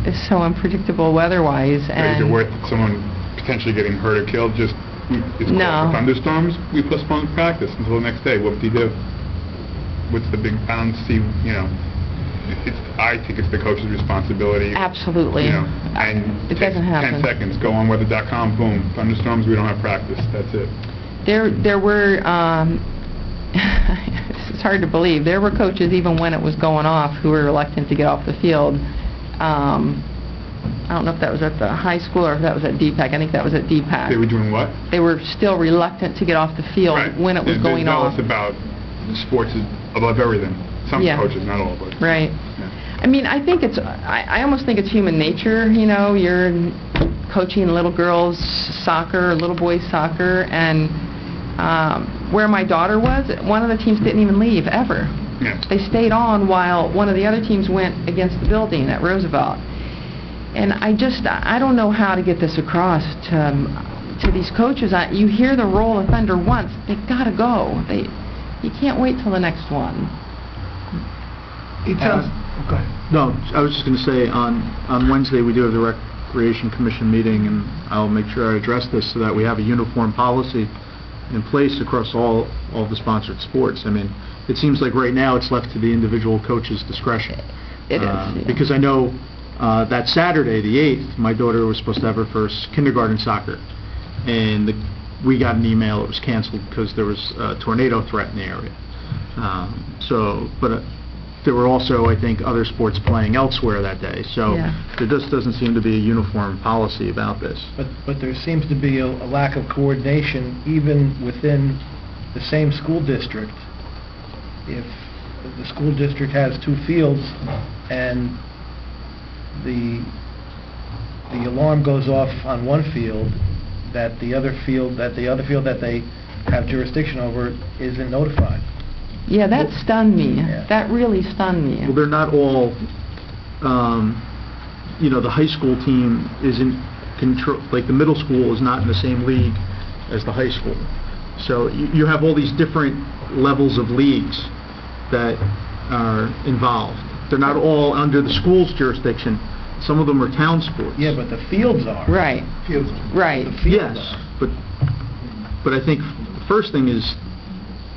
is so unpredictable weather-wise, and... Is it worth someone potentially getting hurt or killed? Just, it's called for thunderstorms, we postpone practice until the next day. Whoop-de-doo. What's the big... I don't see, you know... I think it's the coach's responsibility. Absolutely. You know, and it doesn't happen. 10 seconds, go on weather.com, boom, thunderstorms, we don't have practice, that's it. There were, it's hard to believe, there were coaches even when it was going off who were reluctant to get off the field. I don't know if that was at the high school or if that was at DPAC. I think that was at DPAC. They were doing what? They were still reluctant to get off the field when it was going off. It's about sports is above everything. Some coaches, not all, but... Right. Yeah. I mean, I think it's, I almost think it's human nature, you know, you're coaching little girls' soccer, little boys' soccer, and where my daughter was, one of the teams didn't even leave, ever. Yeah. They stayed on while one of the other teams went against the building at Roosevelt. And I don't know how to get this across to these coaches. You hear the roll of thunder once, they've got to go. You can't wait till the next one. It sounds... Go ahead. No, I was just going to say, on Wednesday, we do have the Recreation Commission meeting, and I'll make sure I address this so that we have a uniform policy in place across all the sponsored sports. I mean, it seems like right now it's left to the individual coach's discretion. It is, yeah. Because I know that Saturday, the 8th, my daughter was supposed to have her first kindergarten soccer, and we got an email it was canceled because there was a tornado threat in the area. But there were also, I think, other sports playing elsewhere that day. So there just doesn't seem to be a uniform policy about this. But there seems to be a lack of coordination even within the same school district. If the school district has 2 fields and the alarm goes off on one field, that the other field that they have jurisdiction over isn't notified. Yeah, that stunned me. Yeah. That really stunned me. Well, they're not all, you know, the high school team isn't control, like the middle school is not in the same league as the high school. So you have all these different levels of leagues that are involved. They're not all under the school's jurisdiction. Some of them are town sports. Yeah, but the fields are. Right. Fields. Right. The fields Yes, are. but I think the first thing is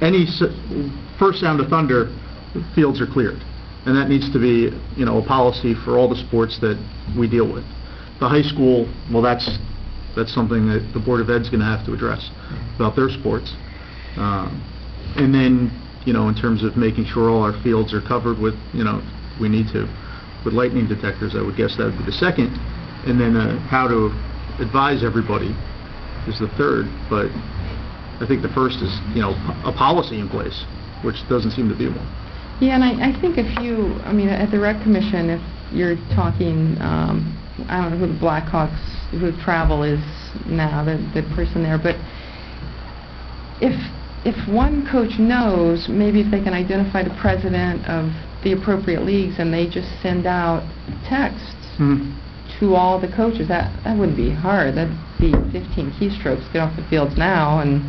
any first sound of thunder, fields are cleared, and that needs to be, you know, a policy for all the sports that we deal with. The high school, well, that's something that the Board of Ed's going to have to address about their sports, and then, you know, in terms of making sure all our fields are covered with, you know, we need to with lightning detectors. I would guess that would be the second, and then how to advise everybody is the third. But I think the first is, you know, a policy in place, which doesn't seem to be one. Yeah, and I think I mean, at the Rec Commission, if you're talking, I don't know who the Blackhawks, who travel is now, the person there, but if one coach knows, maybe if they can identify the president of the appropriate leagues and they just send out texts to all the coaches, that wouldn't be hard. That'd be 15 keystrokes, get off the fields now, and,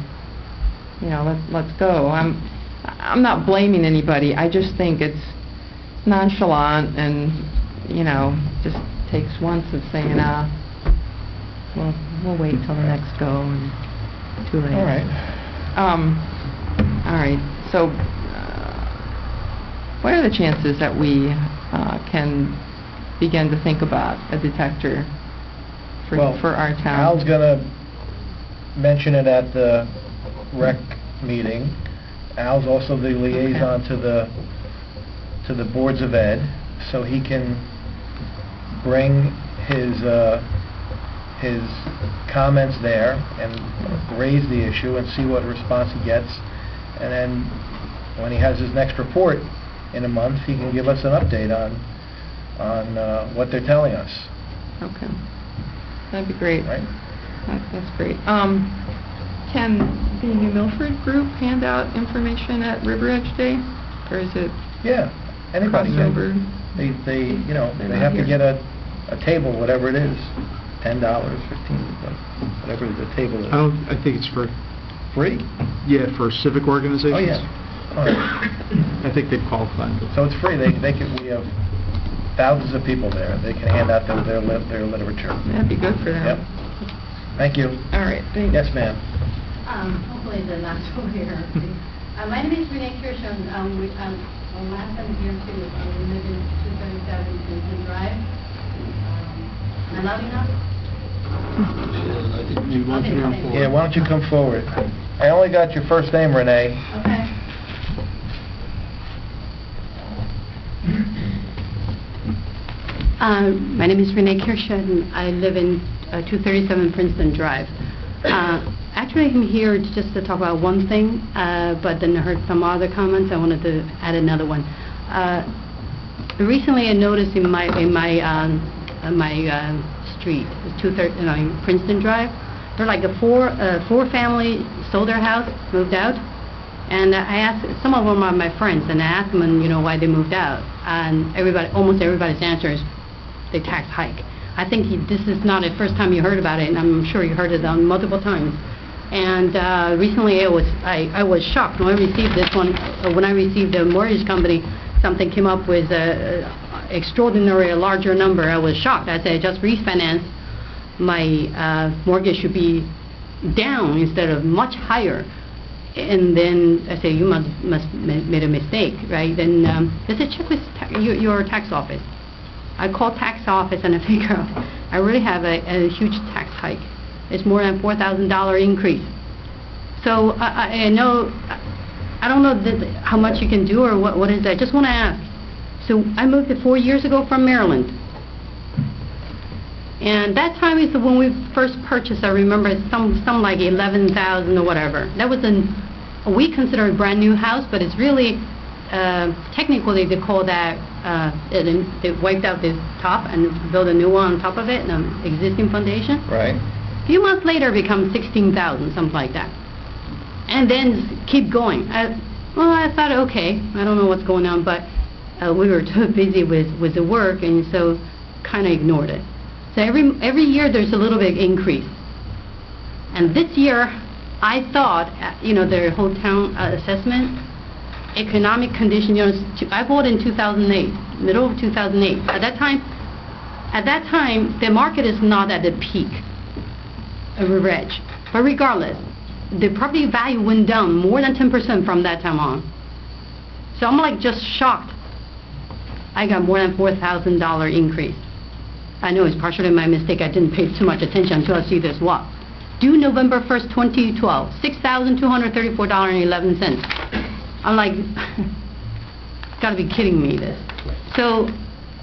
you know, let's go. I'm not blaming anybody. I just think it's nonchalant and, you know, just takes once of saying, we'll wait till the next go, and too late. All right. All right. So, what are the chances that we can begin to think about a detector for our town? Al's going to mention it at the rec meeting. Al's also the liaison to the boards of ed, so he can bring his comments there and raise the issue and see what response he gets. And then when he has his next report in a month, he can give us an update on what they're telling us. Okay. That'd be great. Right? That's great. Can the New Milford group hand out information at River Edge Day? Or is it Yeah. Anybody crossover? they you know, They're they not have to here. get a table, whatever it is, $10, $15, whatever the table is. I think it's for, Free? yeah, for civic organizations. Oh, yeah. All right. I think they'd qualify. So it's free. We have thousands of people there. They can hand out their literature. That'd be good for them. Yep. Thank you. All right, thanks. Yes, ma'am. Hopefully the last one here. My name is Renee Kirsch. I'm last time here too. We live in 237 Clinton Drive. Am I loud enough? I think you want to come forward. Yeah, why don't you come forward? I only got your first name, Renee. Okay. My name is Renee Kirsch, and I live in 237 Princeton Drive. Actually, I'm here just to talk about one thing, but then I heard some other comments. I wanted to add another one. Recently, I noticed in my street, Princeton Drive, there are like four family sold their house, moved out, and I asked, some of them are my friends, and I asked them, why they moved out, and almost everybody's answer is the tax hike. I think this is not the first time you heard about it, and I'm sure you heard it on multiple times. And recently, I was shocked when I received this one. When I received the mortgage company, something came up with extraordinary larger number. I was shocked. I said, I just refinanced. My mortgage should be down instead of much higher. And then I say, you must made a mistake, right? Then they said, check with your tax office. I called tax office and I figure out I really have a huge tax hike. It's more than $4,000 increase. So I know, I don't know how much you can do or what is that. I just want to ask. So I moved 4 years ago from Maryland. And that time is when we first purchased, I remember some like 11,000 or whatever. That was we consider a brand new house, but it's really, technically they call that, they wiped out the top and built a new one on top of it, an existing foundation. Right. A few months later, it becomes 16,000, something like that. And then keep going. I thought, okay, I don't know what's going on, but we were too busy with the work, and so kind of ignored it. So every year there's a little bit increase. And this year, I thought, the whole town assessment, economic condition, I bought in 2008, middle of 2008. At that time, the market is not at the peak of River Edge. But regardless, the property value went down more than 10% from that time on. So I'm like just shocked. I got more than $4,000 increase. I know it's partially my mistake. I didn't pay too much attention until I see this walk. Due November 1st, 2012, $6,234.11. I'm like, gotta be kidding me, this. So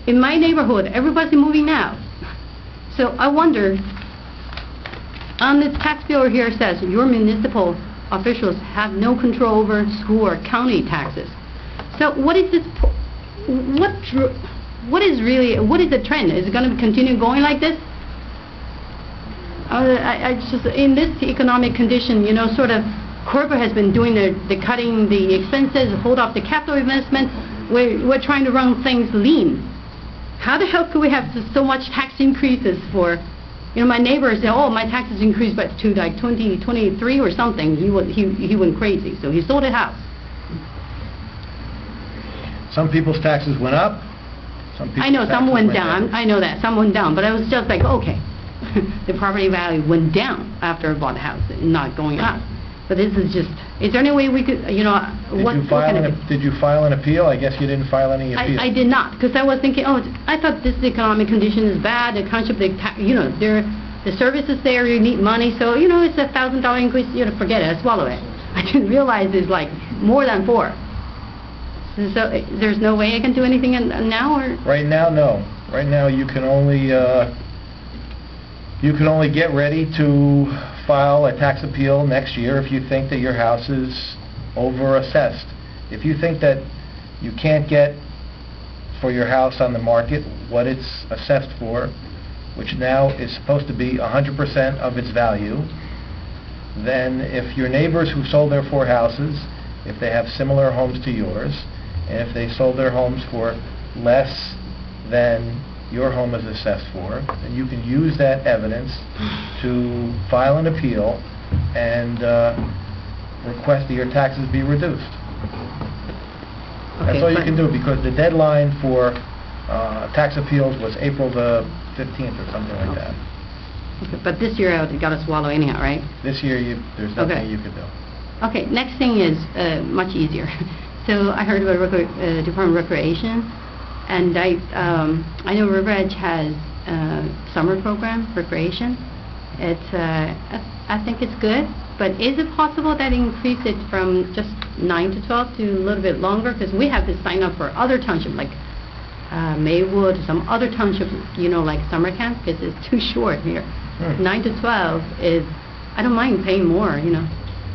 in my neighborhood, everybody's moving now. So I wonder, on this tax bill here it says your municipal officials have no control over school or county taxes. So what is this? What is the trend? Is it going to continue going like this? I just, in this economic condition, sort of, corporate has been doing the cutting the expenses, hold off the capital investment. We're trying to run things lean. How the hell could we have so much tax increases for? My neighbors say, oh, my taxes increased to like 23 or something. He went crazy, so he sold a house. Some people's taxes went up. I know some went down. I know that some went down, but I was just like, okay, the property value went down after I bought the house, not going up. But this is just. Is there any way we could, Did you file an appeal? I guess you didn't file any appeal. I did not, because I was thinking, I thought this economic condition is bad. The township, the services there, you need money, so it's $1,000 increase. Forget it. I swallow it. I didn't realize it's like more than $4,000. So there's no way I can do anything now, or? Right now, no. Right now, you can only You can only get ready to file a tax appeal next year if you think that your house is over-assessed. If you think that you can't get for your house on the market what it's assessed for, which now is supposed to be 100% of its value, then if your neighbors who sold their 4 houses, if they have similar homes to yours, and if they sold their homes for less than your home is assessed for, then you can use that evidence to file an appeal and request that your taxes be reduced. That's all you can do, because the deadline for tax appeals was April the 15th or something like that. Okay, but this year you got to swallow anyhow, right? This year there's nothing you can do. Okay, next thing is much easier. So I heard about Department of Recreation, and I know River Edge has summer program, recreation. It's I think it's good, but is it possible that increase it from just 9 to 12 to a little bit longer? Because we have to sign up for other townships, like Maywood, some other townships, you know, like summer camp, because it's too short here. 9 to 12 is, I don't mind paying more, you know.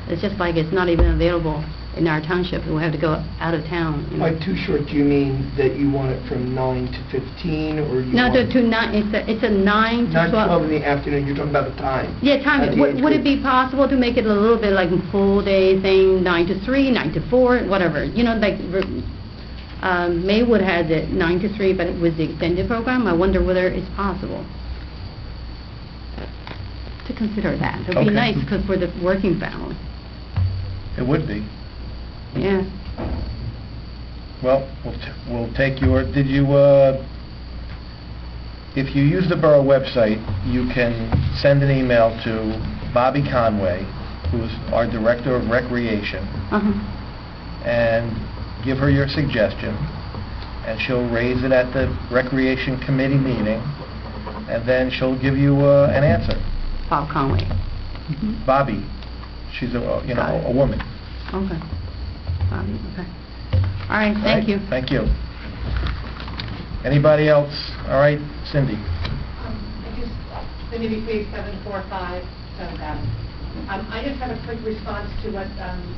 It's just like it's not even available in our township. We have to go out of town. You know. By too short, do you mean that you want it from 9 to 15, or you no, want to 9, it's a 9 to 12. 9 to 12 in the afternoon, you're talking about the time? Yeah, time. Would it be possible to make it a little bit like a full day thing, 9 to 3, 9 to 4, whatever? You know, like Maywood has it 9 to 3, but with the extended program, I wonder whether it's possible to consider that. It would be nice, because for the working family. It would be. Yeah. Well, we'll take your, did you, if you use the borough website, you can send an email to Bobby Conway, who's our Director of Recreation, and give her your suggestion, and she'll raise it at the Recreation Committee meeting, and then she'll give you an answer. Bob Conway. Bobby. She's a woman. Okay. Okay. All right, thank you. Thank you. Anybody else? All right, Cindy. Cindy between 745, 7000. I just have a quick response to what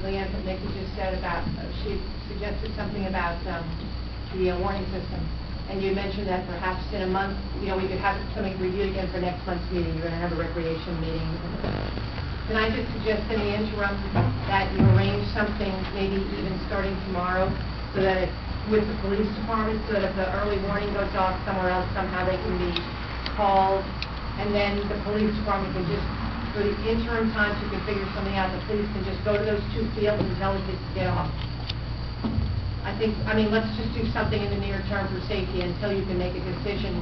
Leanne from Nikki just said about, she suggested something about the warning system. And you mentioned that perhaps in a month, we could have something reviewed again for next month's meeting. You're going to have a recreation meeting. Can I just suggest in the interim that you arrange something, maybe even starting tomorrow, so that with the police department, so that if the early warning goes off somewhere else, somehow they can be called, and then the police department can just, for the interim time, you can figure something out, the police can just go to those 2 fields and tell the kids to get off. I mean, let's just do something in the near term for safety until you can make a decision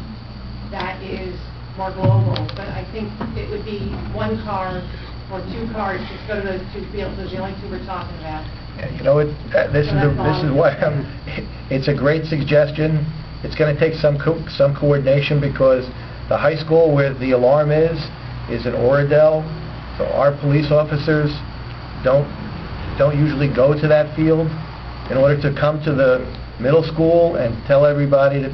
that is more global. But I think it would be 1 car or 2 cars, just go to those 2 fields. Those are the only 2 we're talking about. Yeah, you know, this is why it's a great suggestion. It's going to take some coordination, because the high school where the alarm is in Oradell, so our police officers don't usually go to that field in order to come to the middle school and tell everybody that,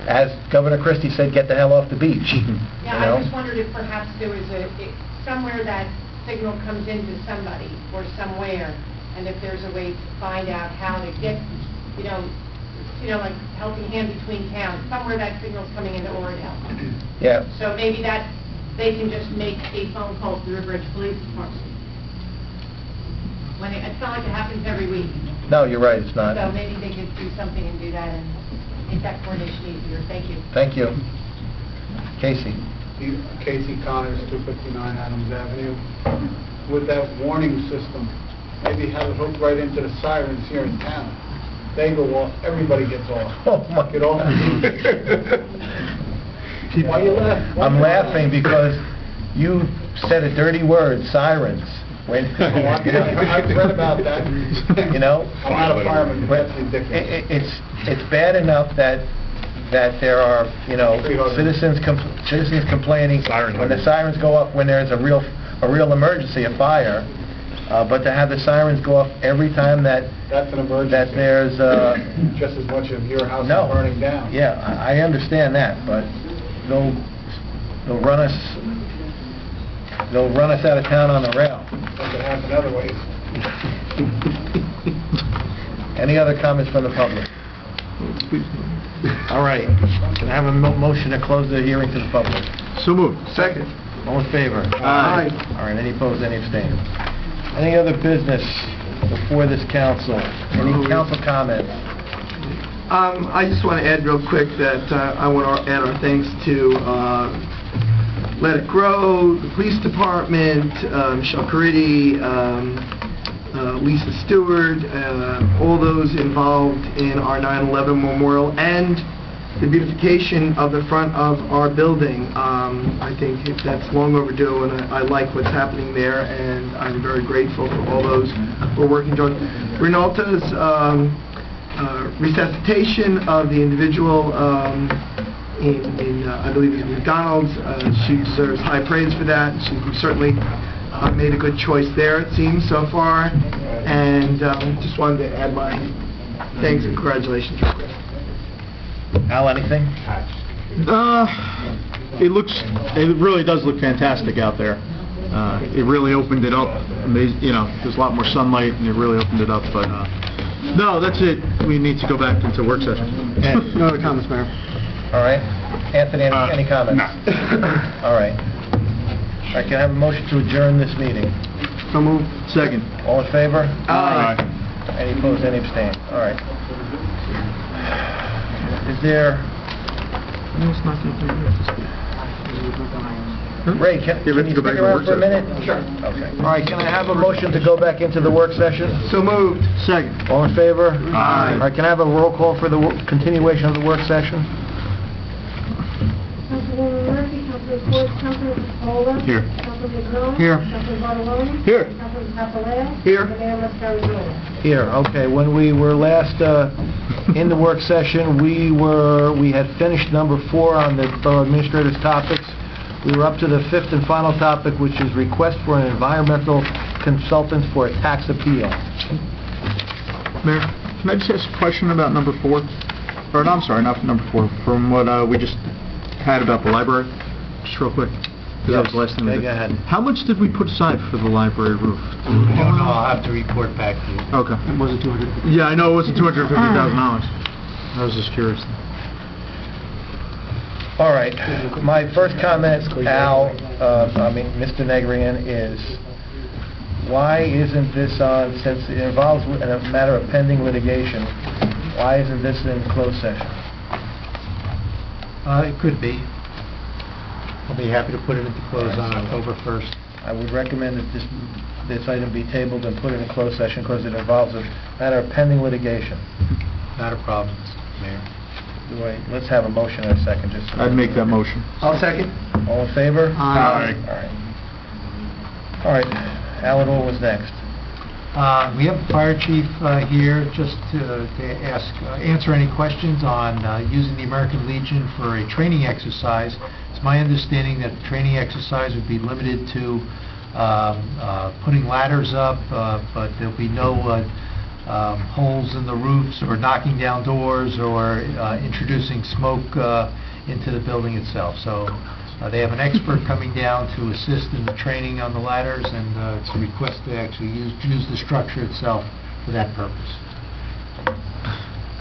as Governor Christie said, get the hell off the beach. Yeah, I just wondered if perhaps there was somewhere that signal comes into somebody or somewhere, and if there's a way to find out how to get, like helping hand between towns, somewhere that signal's coming into Oradell. Yeah. So maybe that they can just make a phone call to the River Edge Police Department. It's not like it happens every week. No, you're right, it's not. So maybe they could do something and do that and make that coordination easier. Thank you. Thank you. Casey. Casey Connors, 259 Adams Avenue. With that warning system, maybe have it hooked right into the sirens here in town. They go off, everybody gets off. Oh my Get off. Why you laughing? I'm laughing because you said a dirty word, sirens. I've read about that. You know? A lot of firemen, that's ridiculous. It's bad enough that there are, citizens complaining when the sirens go off when there's a real emergency, a fire, but to have the sirens go off every time that's an emergency. That there's just as much of your house is burning down. Yeah, I understand that, but They'll run us out of town on the rail. That could happen other ways. Any other comments from the public? All right. Can I have a motion to close the hearing to the public? So moved. Second. All in favor? Aye. All right, any opposed, any abstained? Any other business before this council? Any council comments? I just want to add real quick that I want to add our thanks to Let It Grow, the police department, Michelle Caridi, Lisa Stewart, all those involved in our 9/11 memorial and the beautification of the front of our building. I think that's long overdue, and I like what's happening there, and I'm very grateful for all those who are working towards Renalta's resuscitation of the individual in I believe it's McDonald's. She deserves high praise for that. She certainly made a good choice there, it seems, so far. And just wanted to add my thanks and congratulations. Al, anything? It really does look fantastic out there. It really opened it up. You know, there's a lot more sunlight, and it really opened it up. But no, that's it. We need to go back into work session. No other comments, Mayor. All right. Anthony, any comments? No. All right. All right, can I have a motion to adjourn this meeting? So moved. Second. All in favor? Aye. Any opposed, any abstained? All right. Is there... No, it's not going to Ray, can you stick around for a minute? Sure. Okay. All right, can I have a motion to go back into the work session? So moved. Second. All in favor? Aye. All right, can I have a roll call for the continuation of the work session? Councilwoman Murphy, Councilman Ford, Councilman Paula. Here. Councilman McMillan. Here. Councilman Bartoloni. Here. Councilman Papaleo. Here. And Mayor Mascarozola. Here, okay. When we were last in the work session, we had finished number 4 on the Borough Administrator's topics. We were up to the 5th and final topic, which is request for an environmental consultant for a tax appeal. Mayor, can I just ask a question about number 4? Or, no, I'm sorry, not number 4. From what we just had about the library, just real quick. Because that was the last thing we did. Go ahead. How much did we put aside for the library roof? I don't know, I'll have to report back to you. Okay. It wasn't 200. Yeah, I know it wasn't $250,000. I was just curious. All right. My first comment, Al, Mr. Negrian, is why isn't this on, since it involves a matter of pending litigation, why isn't this in closed session? It could be. I'll be happy to put it into close on October 1st. I would recommend that this item be tabled and put in a closed session because it involves a matter of pending litigation. Not a problem, Mayor. Let's have a motion in a second. I'd make that motion. I'll second. All in favor? Aye. All right. Alan, what was next? We have the fire chief here just to answer any questions on using the American Legion for a training exercise. It's my understanding that the training exercise would be limited to putting ladders up, but there'll be no holes in the roofs or knocking down doors or introducing smoke into the building itself. So they have an expert coming down to assist in the training on the ladders, and it's a request to actually use the structure itself for that purpose.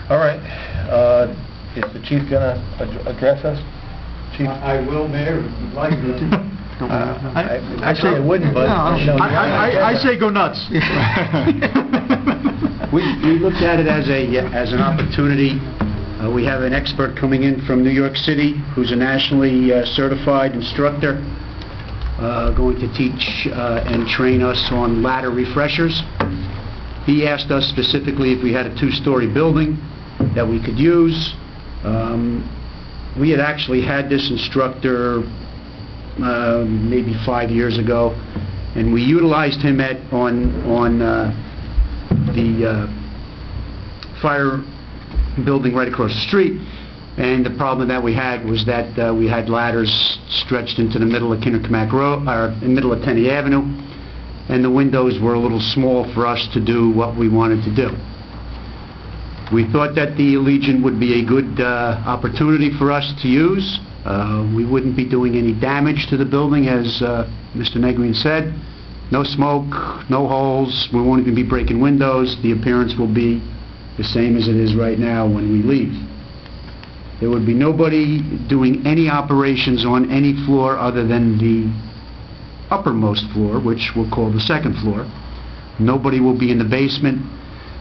All right. Is the chief going to address us? Chief? I will, Mayor, if you'd like to. Actually, I wouldn't, but... I say go nuts. We looked at it as an opportunity. We have an expert coming in from New York City who's a nationally certified instructor, going to teach and train us on ladder refreshers. He asked us specifically if we had a 2-story building that we could use. We had actually had this instructor maybe 5 years ago, and we utilized him on the fire building right across the street, and the problem that we had was that we had ladders stretched into the middle of Kinderkamack Road, or in the middle of Tenney Avenue, and the windows were a little small for us to do what we wanted to do. We thought that the Legion would be a good opportunity for us to use. We wouldn't be doing any damage to the building, as Mr. Negrin said. No smoke, no holes, we won't even be breaking windows. The appearance will be the same as it is right now when we leave. There would be nobody doing any operations on any floor other than the uppermost floor, which we'll call the second floor. Nobody will be in the basement.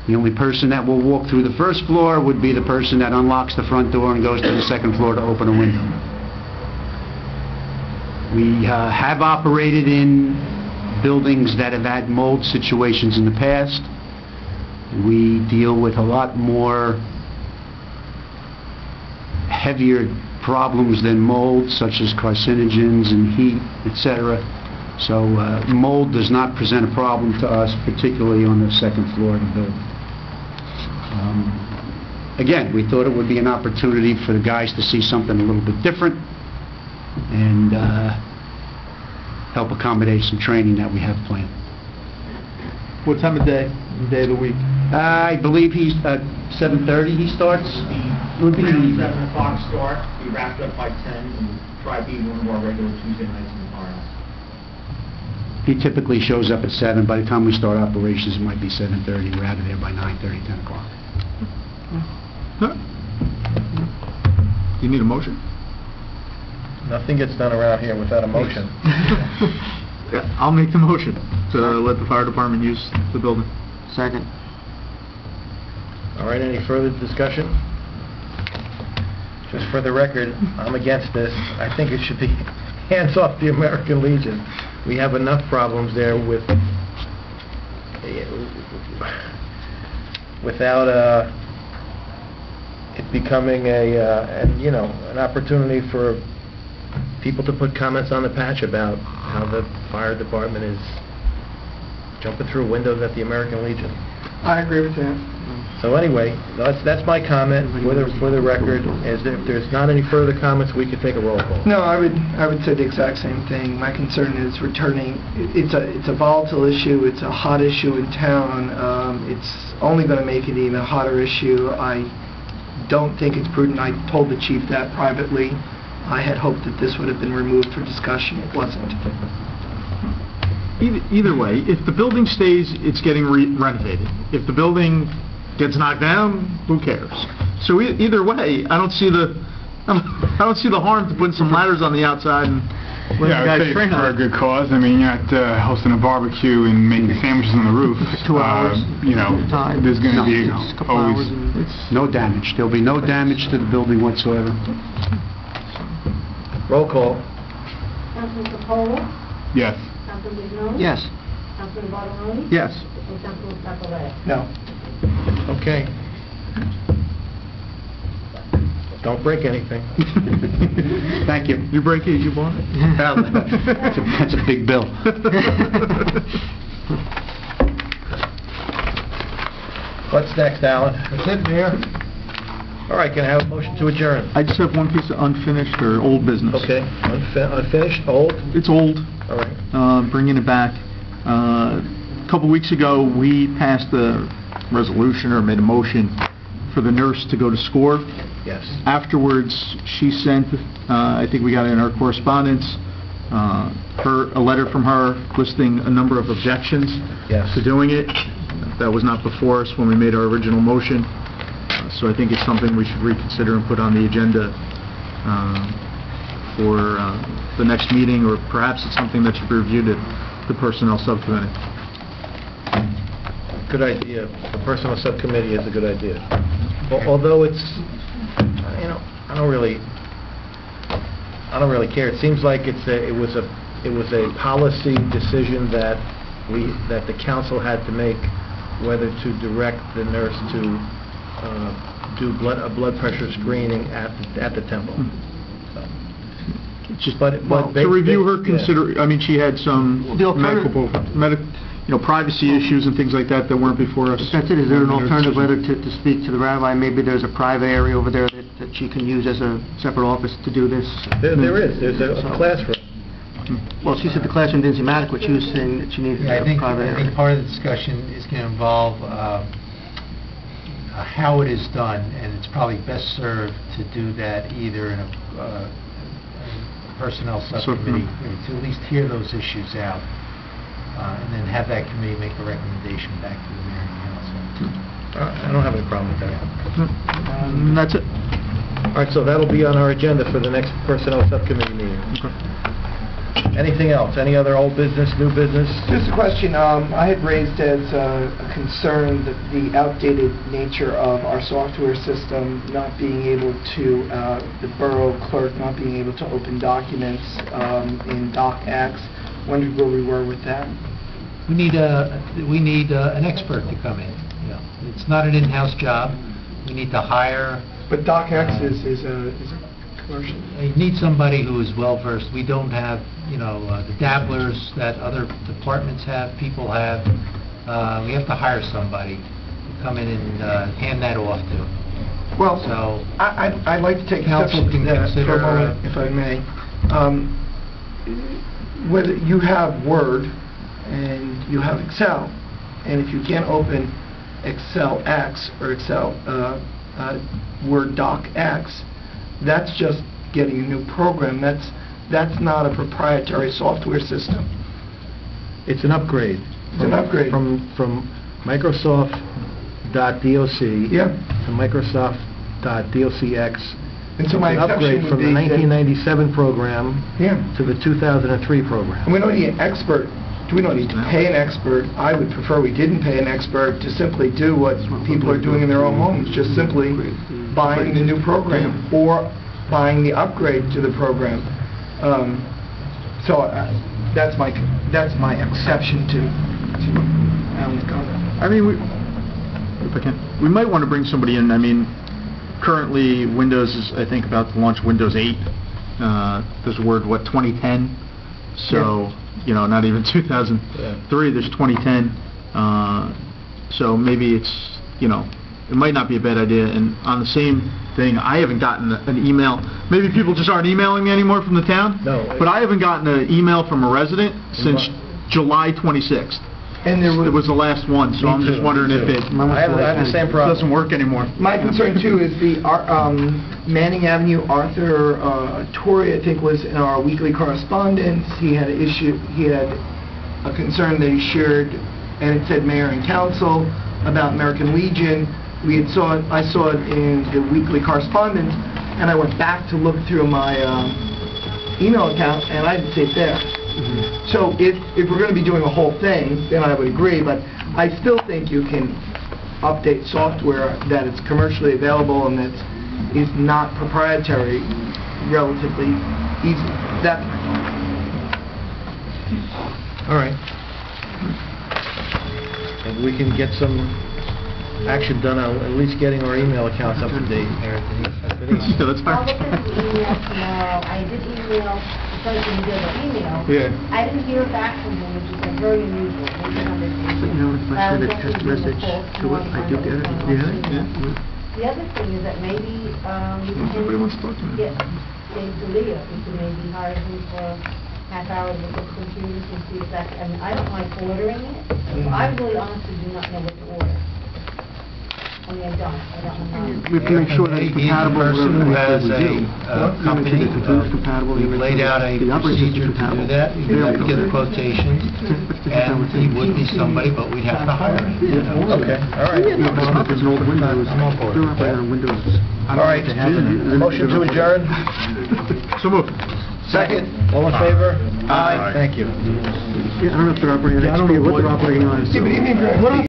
The only person that will walk through the first floor would be the person that unlocks the front door and goes to the second floor to open a window. We have operated in buildings that have had mold situations in the past. We deal with a lot more heavier problems than mold, such as carcinogens and heat, etc. So mold does not present a problem to us, particularly on the second floor of the building. Again, we thought it would be an opportunity for the guys to see something a little bit different and help accommodate some training that we have planned. What time of day of the week? I believe he's 7:30 he starts. It would be in the evening. 7 o'clock start, we wrapped up by 10, and try to be one of our regular Tuesday nights in the firehouse. He typically shows up at 7. By the time we start operations, it might be 7:30. We're out of there by 9:30, 10 o'clock. You need a motion? Nothing gets done around here without a motion. I'll make the motion to let the fire department use the building. Second. All right, any further discussion? Just for the record, I'm against this. I think it should be hands off the American Legion. We have enough problems there without it becoming an opportunity for people to put comments on the patch about how the fire department is jumping through windows at the American Legion. I agree with that. So anyway, that's my comment for the record, is that if there's not any further comments, we could take a roll call. No, I would say the exact same thing. My concern is returning. It's a volatile issue. It's a hot issue in town. It's only going to make it even a hotter issue. I don't think it's prudent. I told the chief that privately. I had hoped that this would have been removed for discussion. It wasn't. Either way, if the building stays, it's getting renovated. If the building gets knocked down, who cares? So either way, I don't see the harm to putting some ladders on the outside and letting Yeah, I would guys say train it's for on a it. good cause. I mean, you're not hosting a barbecue and making sandwiches on the roof. 2 hours. There's going to be always... No damage. There'll be no damage to the building whatsoever. Roll call. Councilman Capola? Yes. Councilman Vignon? Yes. Councilman Bartoloni? Yes. And Councilman Scarpelli? No. Okay. Don't break anything. Thank you. You break it, you bought it? That's a big bill. What's next, Alan? That's it, Mayor. All right, can I have a motion to adjourn? I just have one piece of unfinished or old business. Okay, unfinished, old? It's old. All right. Bringing it back. A couple weeks ago, we passed a resolution or made a motion for the nurse to go to SCORE. Yes. Afterwards, she sent, I think we got it in our correspondence, a letter from her listing a number of objections to doing it. That was not before us when we made our original motion. So I think it's something we should reconsider and put on the agenda for the next meeting, or perhaps it's something that should be reviewed at the Personnel Subcommittee. Good idea. The personnel subcommittee is a good idea. Although it's, I don't really care. It seems like it was a policy decision that the council had to make, whether to direct the nurse to do a blood pressure screening at the temple. To review her I mean, she had some privacy issues and things like that weren't before us. That's it. Is there an alternative, whether to speak to the rabbi? Maybe there's a private area over there that she can use as a separate office to do this? There is. There's a classroom. Well, she said the classroom didn't seem adequate. She was saying that she needed a private area. I think part of the discussion is going to involve how it is done, and it's probably best served to do that either in a personnel subcommittee, to at least hear those issues out, and then have that committee make a recommendation back to the mayor and council. I don't have any problem with that. That's it. All right, so that'll be on our agenda for the next personnel subcommittee meeting. Anything else? Any other old business, new business? Just a question, I had raised as a concern the outdated nature of our software system, not being able to, the borough clerk not being able to open documents in DocX. Wondered where we were with that. We need an expert to come in. You know, it's not an in-house job. We need to hire. But DocX is a commercial. You need somebody who is well-versed. We don't have, the dabblers that other departments have, people have. We have to hire somebody to come in and hand that off to. Well, so I'd like to take council can consider, for a moment, if I may. Whether you have Word and you have Excel, and if you can't open Excel X or Excel Word Doc X, that's just getting a new program. That's not a proprietary software system. It's an upgrade. It's an upgrade. From Microsoft.doc to Microsoft.docx. And so my It's an upgrade exception from would the be 1997 program to the 2003 program. And we don't need an expert. We don't need to pay an expert. I would prefer we didn't pay an expert to simply do what people are doing in their own homes, just simply buying the new program or buying the upgrade to the program. That's my exception to Alan's comment. I mean, we might want to bring somebody in. I mean, currently Windows is, I think, about to launch Windows 8. There's a word, 2010? So, not even 2003, there's 2010. So maybe it's, it might not be a bad idea. And on the same thing, I haven't gotten an email. Maybe people just aren't emailing me anymore from the town? No. But I haven't gotten an email from a resident since July 26th. And it was the last one, so I'm just wondering if it I have the same problem. doesn't work anymore. My concern too is the Manning Avenue, Arthur Torrey, I think, was in our weekly correspondence. He had a concern that he shared, and it said mayor and council about American Legion. I saw it in the weekly correspondence, and I went back to look through my email account, and I didn't see it there. So if we're going to be doing a whole thing, then I would agree, but I still think you can update software that is commercially available and that is not proprietary relatively easily. That's my thought. All right. And we can get some action done on at least getting our email accounts up to date. That's I'll look at the email tomorrow. I did email the person who did the email. Yeah. I didn't hear back from him, which is very unusual. But if I send a text message to it, I do get it. The other thing is that maybe you Somebody wants to talk to me. get Dave D'Elia, you could maybe hire him for half hour to look at computers and see if that, I mean, I don't like ordering it. I really honestly do not know what to order. I mean, I don't know. We have to make sure that it's compatible with Person who has everything we do. a company, The computer's compatible. we've laid out a The operating procedure system's to do compatible. that. We'd have to get the quotations, and he would be somebody, but we'd have to hire him. Okay, all right. There's an old Windows. They're operating on Windows. All right, motion to adjourn? So moved. Second, all in favor? Aye. Thank you. Yeah, I don't know if they're operating on XP or what they're operating on. Yeah, but even if you're